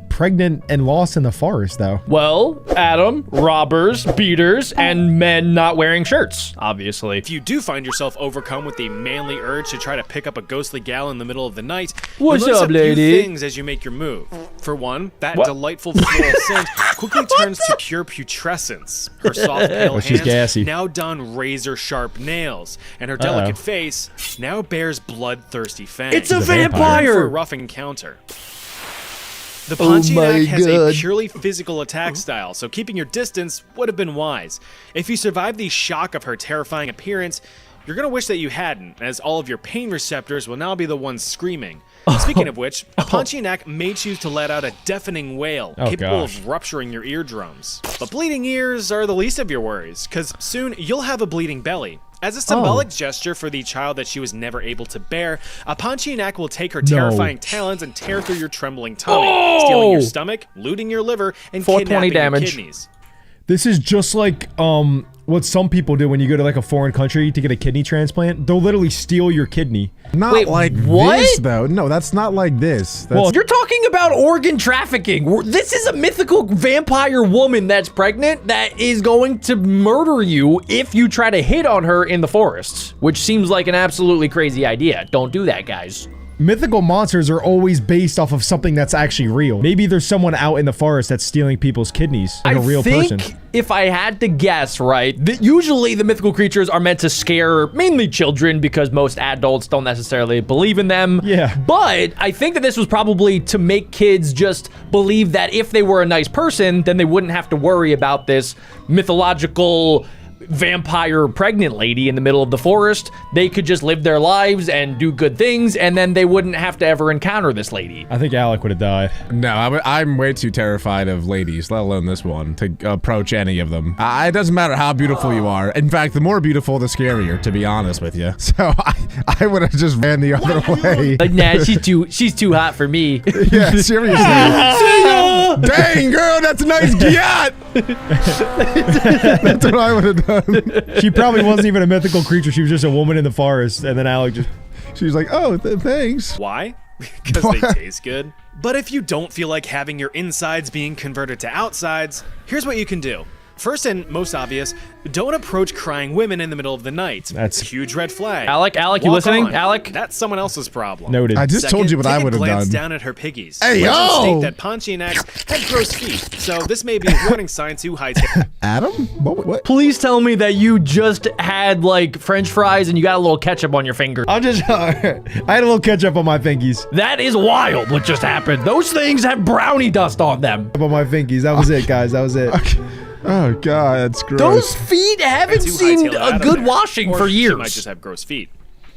pregnant and lost in the forest, though? Well, Adam, robbers, beaters, and men not wearing shirts, obviously. If you do find yourself overcome with the manly urge to try to pick up a ghostly gal in the middle of the night, what's you'll notice up, a few lady? things as you make your move. For one, that delightful floral scent quickly turns to pure putrescence. Her soft, pale she's hands gassy. now done razor-sharp nails, and her delicate face now bears bloodthirsty fangs. It's a For a vampire! rough encounter. The Pontianak has a purely physical attack style, so keeping your distance would have been wise. If you survive the shock of her terrifying appearance, you're going to wish that you hadn't, as all of your pain receptors will now be the ones screaming. Speaking of which, a Pontianak may choose to let out a deafening wail, capable of rupturing your eardrums. But bleeding ears are the least of your worries, because soon you'll have a bleeding belly. As a symbolic gesture for the child that she was never able to bear, a Pontianak will take her terrifying talons and tear through your trembling tummy, stealing your stomach, looting your liver, and kidnapping your kidneys. This is just like what some people do when you go to like a foreign country to get a kidney transplant. They'll literally steal your kidney. Not like this, though. No, that's not like this. Well, you're talking about organ trafficking. This is a mythical vampire woman that's pregnant that is going to murder you if you try to hit on her in the forests, which seems like an absolutely crazy idea. Don't do that, guys. Mythical monsters are always based off of something that's actually real. Maybe there's someone out in the forest that's stealing people's kidneys, like a real person. If I had to guess, right, usually the mythical creatures are meant to scare mainly children because most adults don't necessarily believe in them. Yeah. But I think that this was probably to make kids just believe that if they were a nice person, then they wouldn't have to worry about this mythological vampire pregnant lady in the middle of the forest. They could just live their lives and do good things, and then they wouldn't have to ever encounter this lady. I think Alec would have died. No, I'm way too terrified of ladies, let alone this one, to approach any of them. It doesn't matter how beautiful you are. In fact, the more beautiful, the scarier, to be honest with you. So I would have just ran the other way. Like, nah, she's too hot for me. Yeah, seriously. Dang, girl, that's a nice gyat. That's what I would have done. She probably wasn't even a mythical creature. She was just a woman in the forest, and then Alec just... She was like, oh, thanks. Why? Because they taste good? But if you don't feel like having your insides being converted to outsides, here's what you can do. First and most obvious, don't approach crying women in the middle of the night. That's a huge red flag. Alec, you Walk listening? on. Alec? That's someone else's problem. Noted. I just told you what I would have done. Glance down at her piggies. Hey, Legends yo! state that Pontianaks have gross feet, so this may be a warning sign to high. Adam? What? Please tell me that you just had like French fries and you got a little ketchup on your finger. I had a little ketchup on my fingies. That is wild what just happened. Those things have brownie dust on them. On my fingies. That was it, guys. That was it. Okay. Oh, God, that's gross. Those feet haven't seen a good washing for years. She might just have gross feet.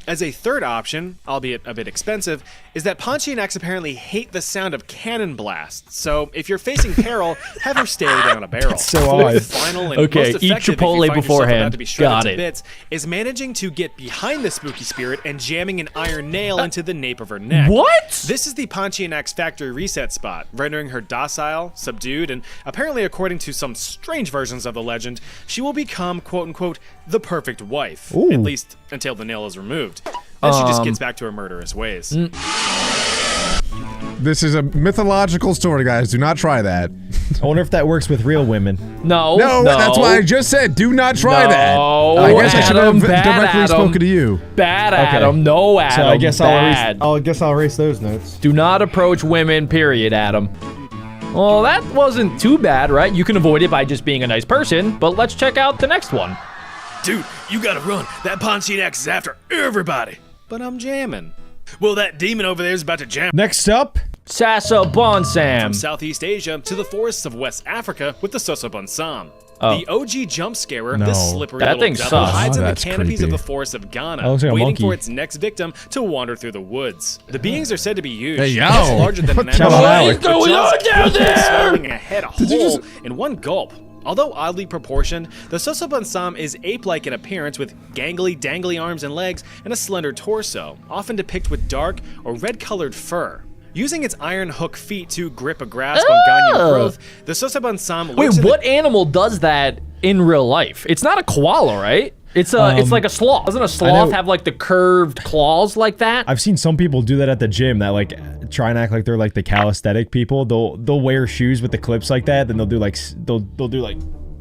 As a third option, albeit a bit expensive, is that Pontianaks apparently hate the sound of cannon blasts. So if you're facing peril, have her stare down a barrel. That's so odd. Final and Okay, most eat effective Chipotle if you find yourself beforehand. about to be shredded Got to it. bits, is managing to get behind the spooky spirit and jamming an iron nail into the nape of her neck. What? This is the Pontianak's factory reset spot, rendering her docile, subdued, and apparently according to some strange versions of the legend, she will become, quote-unquote, the perfect wife. Ooh. At least until the nail is removed. Then she just gets back to her murderous ways. This is a mythological story, guys. Do not try that. I wonder if that works with real women. No, that's why I just said do not try that. I guess I should have directly spoken to you. Bad Adam, no Adam. So I guess bad. I'll erase those notes. Do not approach women, period, Adam. Well, that wasn't too bad, right? You can avoid it by just being a nice person, but let's check out the next one. Dude, you gotta run. That Pontianak is after everybody. But I'm jamming. Well, that demon over there is about to jam. Next up, Sasabonsam. From Southeast Asia to the forests of West Africa with the Sasabonsam. Oh. The OG jump scarer, No. this slippery That little thing devil, sucks. hides in the That's canopies creepy. of the forests of Ghana, looks like a waiting monkey. for its next victim to wander through the woods. The beings are said to be huge, Hey, yo. much larger than an Shout out, Alec. with jaws swallowing a head whole in one gulp. Although oddly proportioned, the Sasabonsam is ape-like in appearance with gangly, dangly arms and legs and a slender torso, often depicted with dark or red-colored fur. Using its iron hook feet to grip a grasp on Ganyan growth, the Sasabonsam Wait, lurks in what animal does that in real life? It's not a koala, right? It's like a sloth. Doesn't a sloth have like the curved claws like that? I've seen some people do that at the gym that like try and act like they're like the calisthenic people. They'll wear shoes with the clips like that, then they'll do like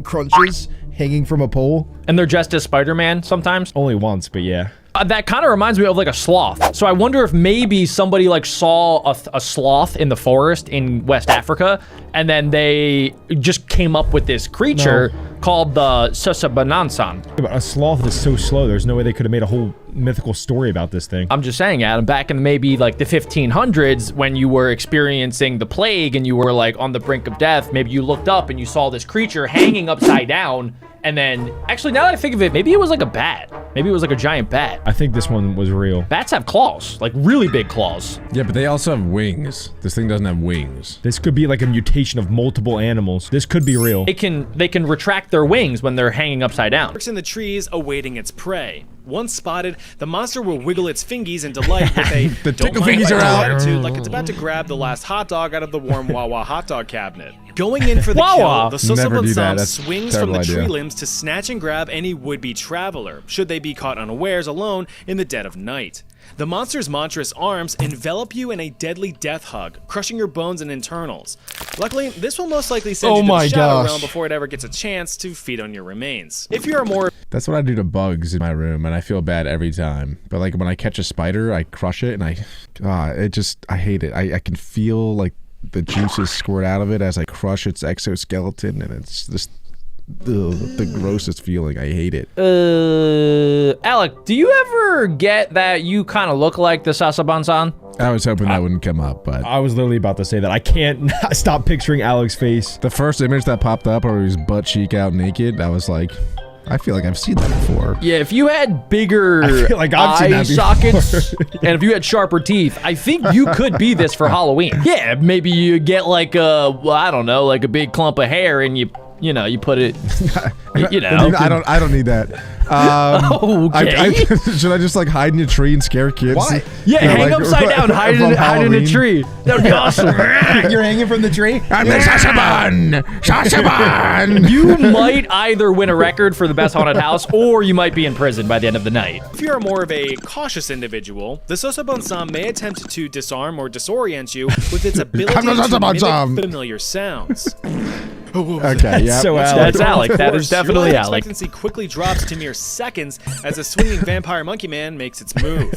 crunches hanging from a pole. And they're dressed as Spider-Man sometimes? Only once, but yeah. That kind of reminds me of like a sloth. So I wonder if maybe somebody like saw a sloth in the forest in West Africa, and then they just came up with this creature called the Sasabonsam. But a sloth is so slow, there's no way they could have made a whole mythical story about this thing. I'm just saying, Adam, back in maybe like the 1500s when you were experiencing the plague and you were like on the brink of death, maybe you looked up and you saw this creature hanging upside down. And then, actually, now that I think of it, maybe it was like a bat. Maybe it was like a giant bat. I think this one was real. Bats have claws, like really big claws. Yeah, but they also have wings. This thing doesn't have wings. This could be like a mutation of multiple animals. This could be real. They can retract their wings when they're hanging upside down. lurks in the trees awaiting its prey. Once spotted, the monster will wiggle its fingies in delight with a The "don't tickle mind if fingies I are do" out. attitude, like it's about to grab the last hot dog out of the warm Wawa hot dog cabinet. Going in for the Wawa. kill, the Never do that. Sasabonsam That's swings a from the terrible tree idea. limbs to snatch and grab any would-be traveler, should they be caught unawares alone in the dead of night. The monster's monstrous arms envelop you in a deadly death hug, crushing your bones and internals. Luckily, this will most likely send Oh you to my the Shadow gosh. Realm before it ever gets a chance to feed on your remains. If you are more That's what I do to bugs in my room, and I feel bad every time. But like when I catch a spider, I crush it, and I hate it. I can feel like the juices squirt out of it as I crush its exoskeleton, and it's just the grossest feeling. I hate it. Alec, do you ever get that you kind of look like the Sasabonsam? I was hoping that wouldn't come up, but I was literally about to say that. I can't stop picturing Alec's face. the first image that popped up where he was butt cheek out naked, I was like, I feel like I've seen that before. Yeah, if you had bigger I feel like I've seen eye that before. sockets, and if you had sharper teeth, I think you could be this for Halloween. Yeah, maybe you get like I don't know, like a big clump of hair, and you put it, I don't need that. Okay. Should I just like hide in a tree and scare kids? Why? Yeah, hang like, upside down, hide in a Halloween. tree. That would be awesome. You're hanging from the tree? I'm the Sasaban! Sasaban! You might either win a record for the best haunted house, or you might be in prison by the end of the night. If you are more of a cautious individual, the Sasabonsam may attempt to disarm or disorient you with its ability I'm the to Sasabonsam. mimic familiar sounds. Okay, yeah. So That's Alec. That is Your definitely life Alec. expectancy quickly drops to mere seconds as a swinging vampire monkey man makes its move.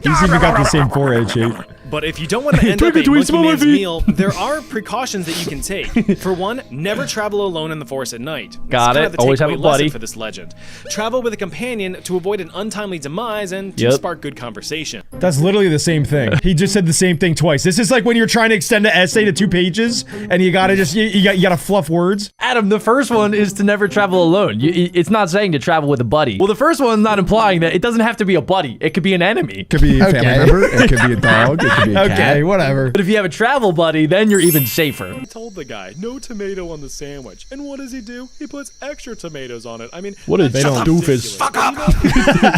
He's even got the same forehead shape. But if you don't want to end up a monkey man's meal, there are precautions that you can take. For one, never travel alone in the forest at night. Got It's it. Kind of the Always have takeaway a buddy. lesson for this legend. Travel with a companion to avoid an untimely demise and to Yep. spark good conversation. That's literally the same thing. He just said the same thing twice. This is like when you're trying to extend an essay to 2 pages, and you gotta just, you gotta fluff words. Adam, the first one is to never travel alone. It's not saying to travel with a buddy. Well, the first one's not implying that it doesn't have to be a buddy. It could be an enemy. It could be a family member. It could be a dog. It could be a cat. Okay, whatever. But if you have a travel buddy, then you're even safer. He told the guy, no tomato on the sandwich. And what does he do? He puts extra tomatoes on it. I mean, What is that's they don't ridiculous. doofus? Fuck up!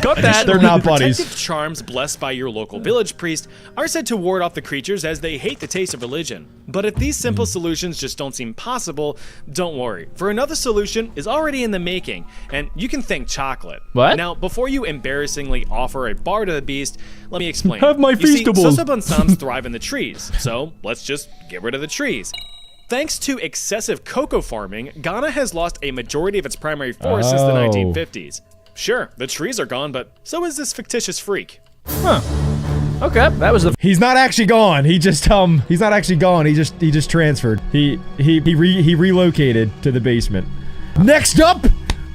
Cut that. They're not buddies. Protective charms blessed by your local village priest are said to ward off the creatures as they hate the taste of religion. But if these simple solutions just don't seem possible, don't worry. For another solution is already in the making, and you can thank chocolate. What? Now, before you embarrassingly offer a bar to the beast, let me explain. Have my You see, feastables. Sasabonsams thrive in the trees, so let's just get rid of the trees. Thanks to excessive cocoa farming, Ghana has lost a majority of its primary forest since the Oh. 1950s. Sure, the trees are gone, but so is this fictitious freak. Okay, that was the. He's not actually gone. He just he's not actually gone. He just transferred. He relocated to the basement. Next up,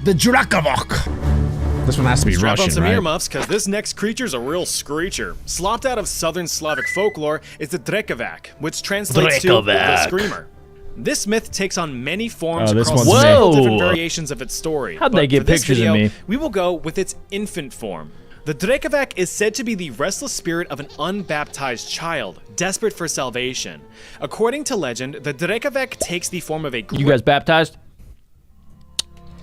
the Drakavok. This one has to be Strap Russian, on some right? earmuffs, because this next creature's a real screecher. Slopped out of Southern Slavic folklore is the Drekovac, which translates to the Screamer. This myth takes on many forms this across one's several me. different Whoa. variations of its story. How'd But they get for this pictures of video, me? we will go with its infant form. The Drekovac is said to be the restless spirit of an unbaptized child, desperate for salvation. According to legend, the Drekovac takes the form of a You guys baptized?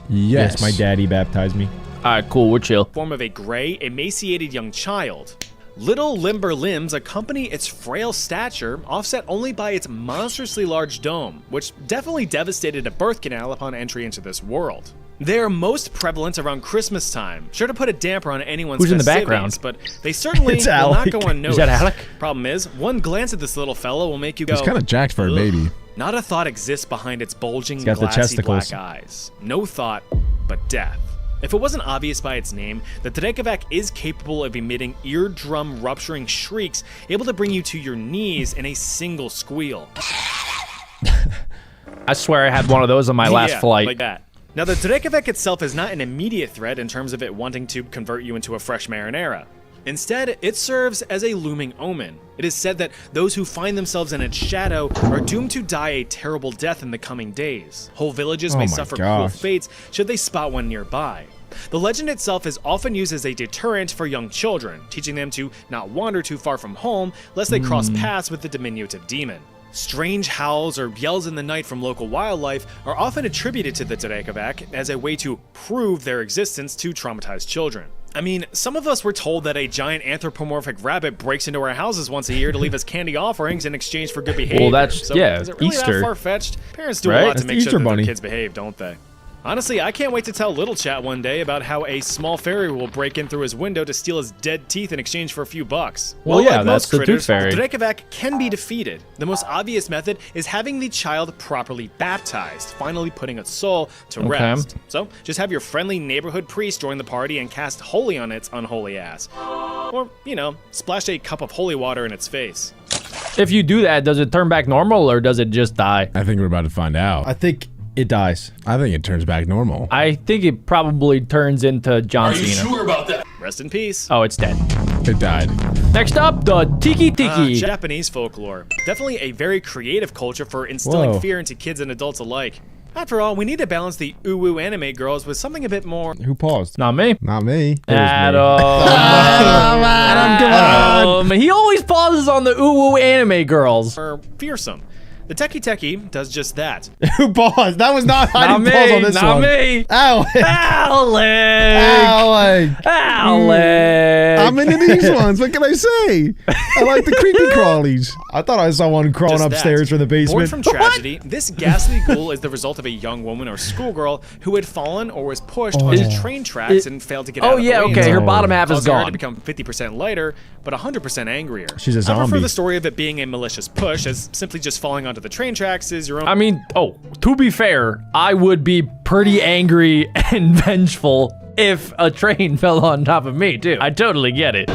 Yes, my daddy baptized me. All right, cool. We're chill. form of a gray, emaciated young child. Little limber limbs accompany its frail stature, offset only by its monstrously large dome, which definitely devastated a birth canal upon entry into this world. They are most prevalent around Christmas time, sure to put a damper on anyone's Who's in the festivities, background? but they certainly It's will not Alec. go unnoticed. Is that Alec? Problem is, one glance at this little fellow will make you go, He's kind of jacked for a "Ugh." baby. Not a thought exists behind its bulging, got the glassy testicles. black eyes. No thought, but death. If it wasn't obvious by its name, the Drekovac is capable of emitting eardrum-rupturing shrieks, able to bring you to your knees in a single squeal. I swear I had one of those on my last Yeah, flight. like that. Now, the Drekovac itself is not an immediate threat in terms of it wanting to convert you into a fresh marinara. Instead, it serves as a looming omen. It is said that those who find themselves in its shadow are doomed to die a terrible death in the coming days. Whole villages Oh may my suffer cruel gosh. fates should they spot one nearby. The legend itself is often used as a deterrent for young children, teaching them to not wander too far from home lest they cross paths with the diminutive demon. Strange howls or yells in the night from local wildlife are often attributed to the Drekovac as a way to prove their existence to traumatized children. I mean, some of us were told that a giant anthropomorphic rabbit breaks into our houses once a year to leave us candy offerings in exchange for good behavior. that's- so yeah, is it really Easter. that far-fetched? Parents do Right? a lot That's to the make sure Easter that bunny. their kids behave, don't they? Honestly, I can't wait to tell Little Chat one day about how a small fairy will break in through his window to steal his dead teeth in exchange for a few bucks. Well, yeah, like that's most the tooth critters, fairy. Drekovac can be defeated. The most obvious method is having the child properly baptized, finally putting its soul to rest. So, just have your friendly neighborhood priest join the party and cast holy on its unholy ass. Or, you know, splash a cup of holy water in its face. If you do that, does it turn back normal or does it just die? I think we're about to find out. I think it dies. I think it turns back normal. I think it probably turns into John Cena. Rest in peace. Oh, it's dead. It died. Next up, the Tiki Tiki. Japanese folklore. Definitely a very creative culture for instilling Whoa. fear into kids and adults alike. After all, we need to balance the uwu anime girls with something a bit more. Who paused? Not me. Not me. Adam. He always pauses on the uwu anime girls. More fearsome. The Teki Teki does just that. Who paused? That was not. I Not didn't pause on me. this Not one. me. Alec. Alec. Alec. Alec. I'm into these ones. What can I say? I like the creepy crawlies. I thought I saw one crawling Just upstairs that. from the basement. Born from tragedy, this ghastly ghoul is the result of a young woman or schoolgirl who had fallen or was pushed onto train tracks and failed to get out Oh of yeah, the way. okay. Her Oh. bottom half is Causing her to gone. become 50% lighter, but 100% angrier. She's a I prefer zombie. the story of it being a malicious push, as simply just falling onto the train tracks is your own. I mean, to be fair, I would be pretty angry and vengeful if a train fell on top of me too. I totally get it.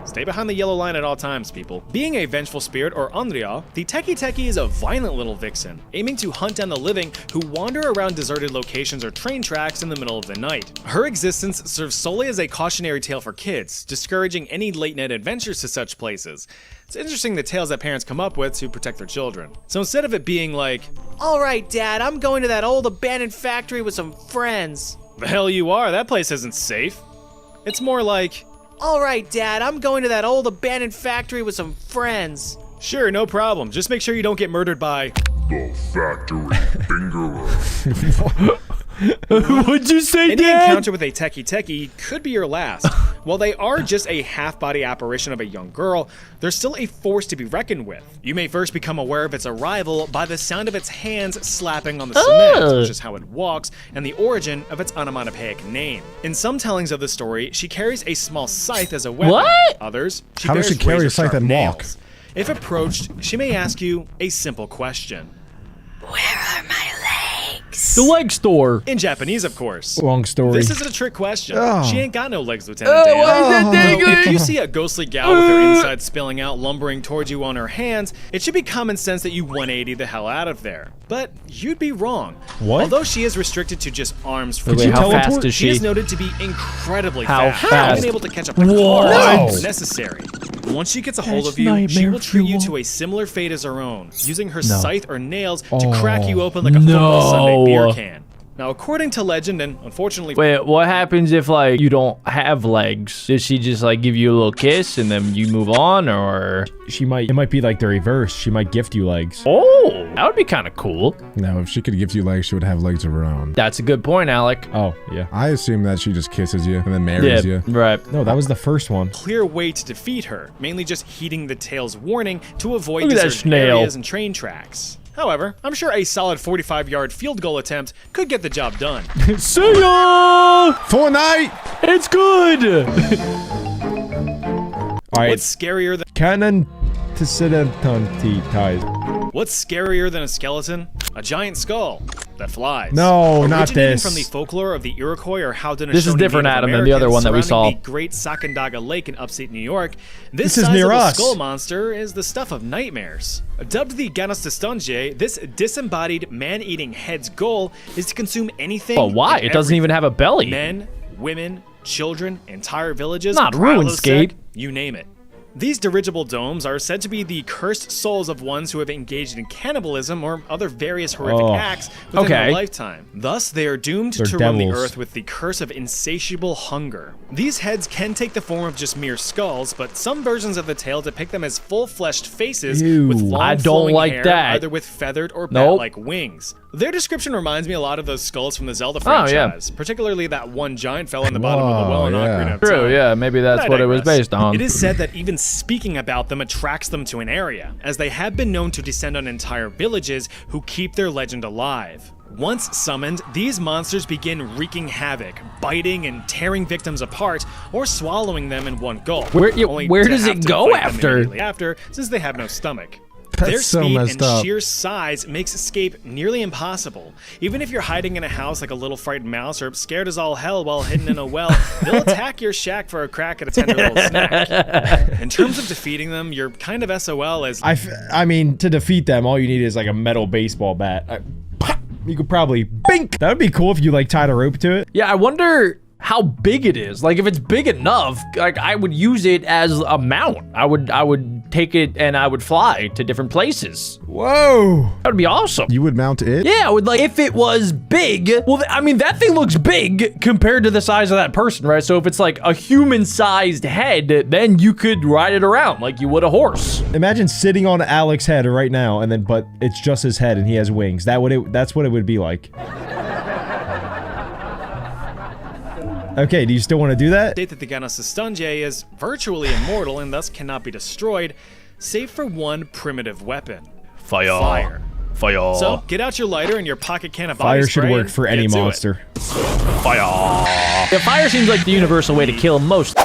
Stay behind the yellow line at all times, people. Being a vengeful spirit, or Onryo, the Teki Teki is a violent little vixen, aiming to hunt down the living who wander around deserted locations or train tracks in the middle of the night. Her existence serves solely as a cautionary tale for kids, discouraging any late-night adventures to such places. It's interesting the tales that parents come up with to protect their children. So instead of it being like, "Alright, Dad, I'm going to that old abandoned factory with some friends." The hell you are, that place isn't safe. It's more like, "Alright, Dad, I'm going to that old abandoned factory with some friends." Sure, no problem. Just make sure you don't get murdered by The factory bingo. What'd you say, any Dad? encounter with a Teki Teki could be your last. While they are just a half-body apparition of a young girl, they're still a force to be reckoned with. You may first become aware of its arrival by the sound of its hands slapping on the cement, which is how it walks, and the origin of its onomatopoeic name. In some tellings of the story, she carries a small scythe as a weapon. What? Others, she How does bears she carry a razor-sharp scythe and walk? nails. If approached, she may ask you a simple question. Where are my legs? The leg store. In Japanese, of course. Long story. This isn't a trick question. She ain't got no legs, Lieutenant Oh, Dan. why is that thing Though, if good? you see a ghostly gal with her insides spilling out, lumbering towards you on her hands, it should be common sense that you 180 the hell out of there. But you'd be wrong. What? Although she is restricted to just arms for Wait, you how teleport? fast is she is she? noted to be incredibly How fast, fast? being able to catch up to What? cars if necessary. Once she gets a hold That's of you, she nightmare will treat you fuel. to a similar fate as her own, using her No. scythe or nails to crack you open like a No. football Sunday beer can. Now, according to legend, and unfortunately, Wait, what happens if, like, you don't have legs? Does she just, like, give you a little kiss and then you move on, or? It might be like the reverse. She might gift you legs. Oh, that would be kind of cool. No, if she could give you legs, she would have legs of her own. That's a good point, Alec. Oh, yeah. I assume that she just kisses you and then marries you. right. No, that was the first one. clear way to defeat her, mainly just heeding the tail's warning to avoid Look at that deserted snail. areas and train tracks. However, I'm sure a solid 45-yard field goal attempt could get the job done. See ya! Fortnite! It's good! All right. What's scarier than Canon to ties. What's scarier than a skeleton? A giant skull that flies. No, not Originating this. from the folklore of the Iroquois or Haudenosaunee This is different, Native Adam, than the other Americans one that we saw. surrounding the Great Sacandaga Lake in upstate New York. This is near sizable us. skull monster is the stuff of nightmares. Dubbed the Ganastastonje, this disembodied man-eating head's goal is to consume anything. But why? and It doesn't even have a belly. Men, women, children, entire villages, Not Kralosek, RuneScape. you name it. These dirigible domes are said to be the cursed souls of ones who have engaged in cannibalism or other various horrific acts within their lifetime. Thus, they are doomed to roam the devils. earth with the curse of insatiable hunger. These heads can take the form of just mere skulls, but some versions of the tale depict them as full-fleshed faces with long I don't flowing like hair, that. either with feathered or Nope. bat-like wings. Their description reminds me a lot of those skulls from the Zelda Oh, yeah. franchise, particularly that one giant fell in the bottom of the well in Whoa, Ocarina yeah. of True, Time. yeah, maybe that's But I what it was digress. based on. It is said that even speaking about them attracts them to an area, as they have been known to descend on entire villages who keep their legend alive. Once summoned, these monsters begin wreaking havoc, biting and tearing victims apart, or swallowing them in one gulp. Where- yeah, only where to does have it to go fight them after? immediately after, since they have no stomach. That's Their so speed messed and up. sheer size makes escape nearly impossible. Even if you're hiding in a house like a little frightened mouse or scared as all hell while hidden in a well, they'll attack your shack for a crack at a tender little snack. In terms of defeating them, you're kind of SOL as I mean, to defeat them, all you need is like a metal baseball bat. You could probably bink. That would be cool if you like tied a rope to it. Yeah, I wonder how big it is. Like, if it's big enough, like, I would use it as a mount. I would take it and I would fly to different places. Whoa. That would be awesome. You would mount it? Yeah, I would, like, if it was big, well, I mean, that thing looks big compared to the size of that person, right? So if it's like a human-sized head, then you could ride it around like you would a horse. Imagine sitting on Alex's head right now, and then but it's just his head and he has wings. That's what it would be like. Okay, do you still want to do that? state that the Ganastastonje is virtually immortal and thus cannot be destroyed, save for one primitive weapon. Fire. Fire. So, get out your lighter and your pocket can of Fire body should spray work and for get any to it. monster. Fire. Yeah, fire seems like the universal way to kill most.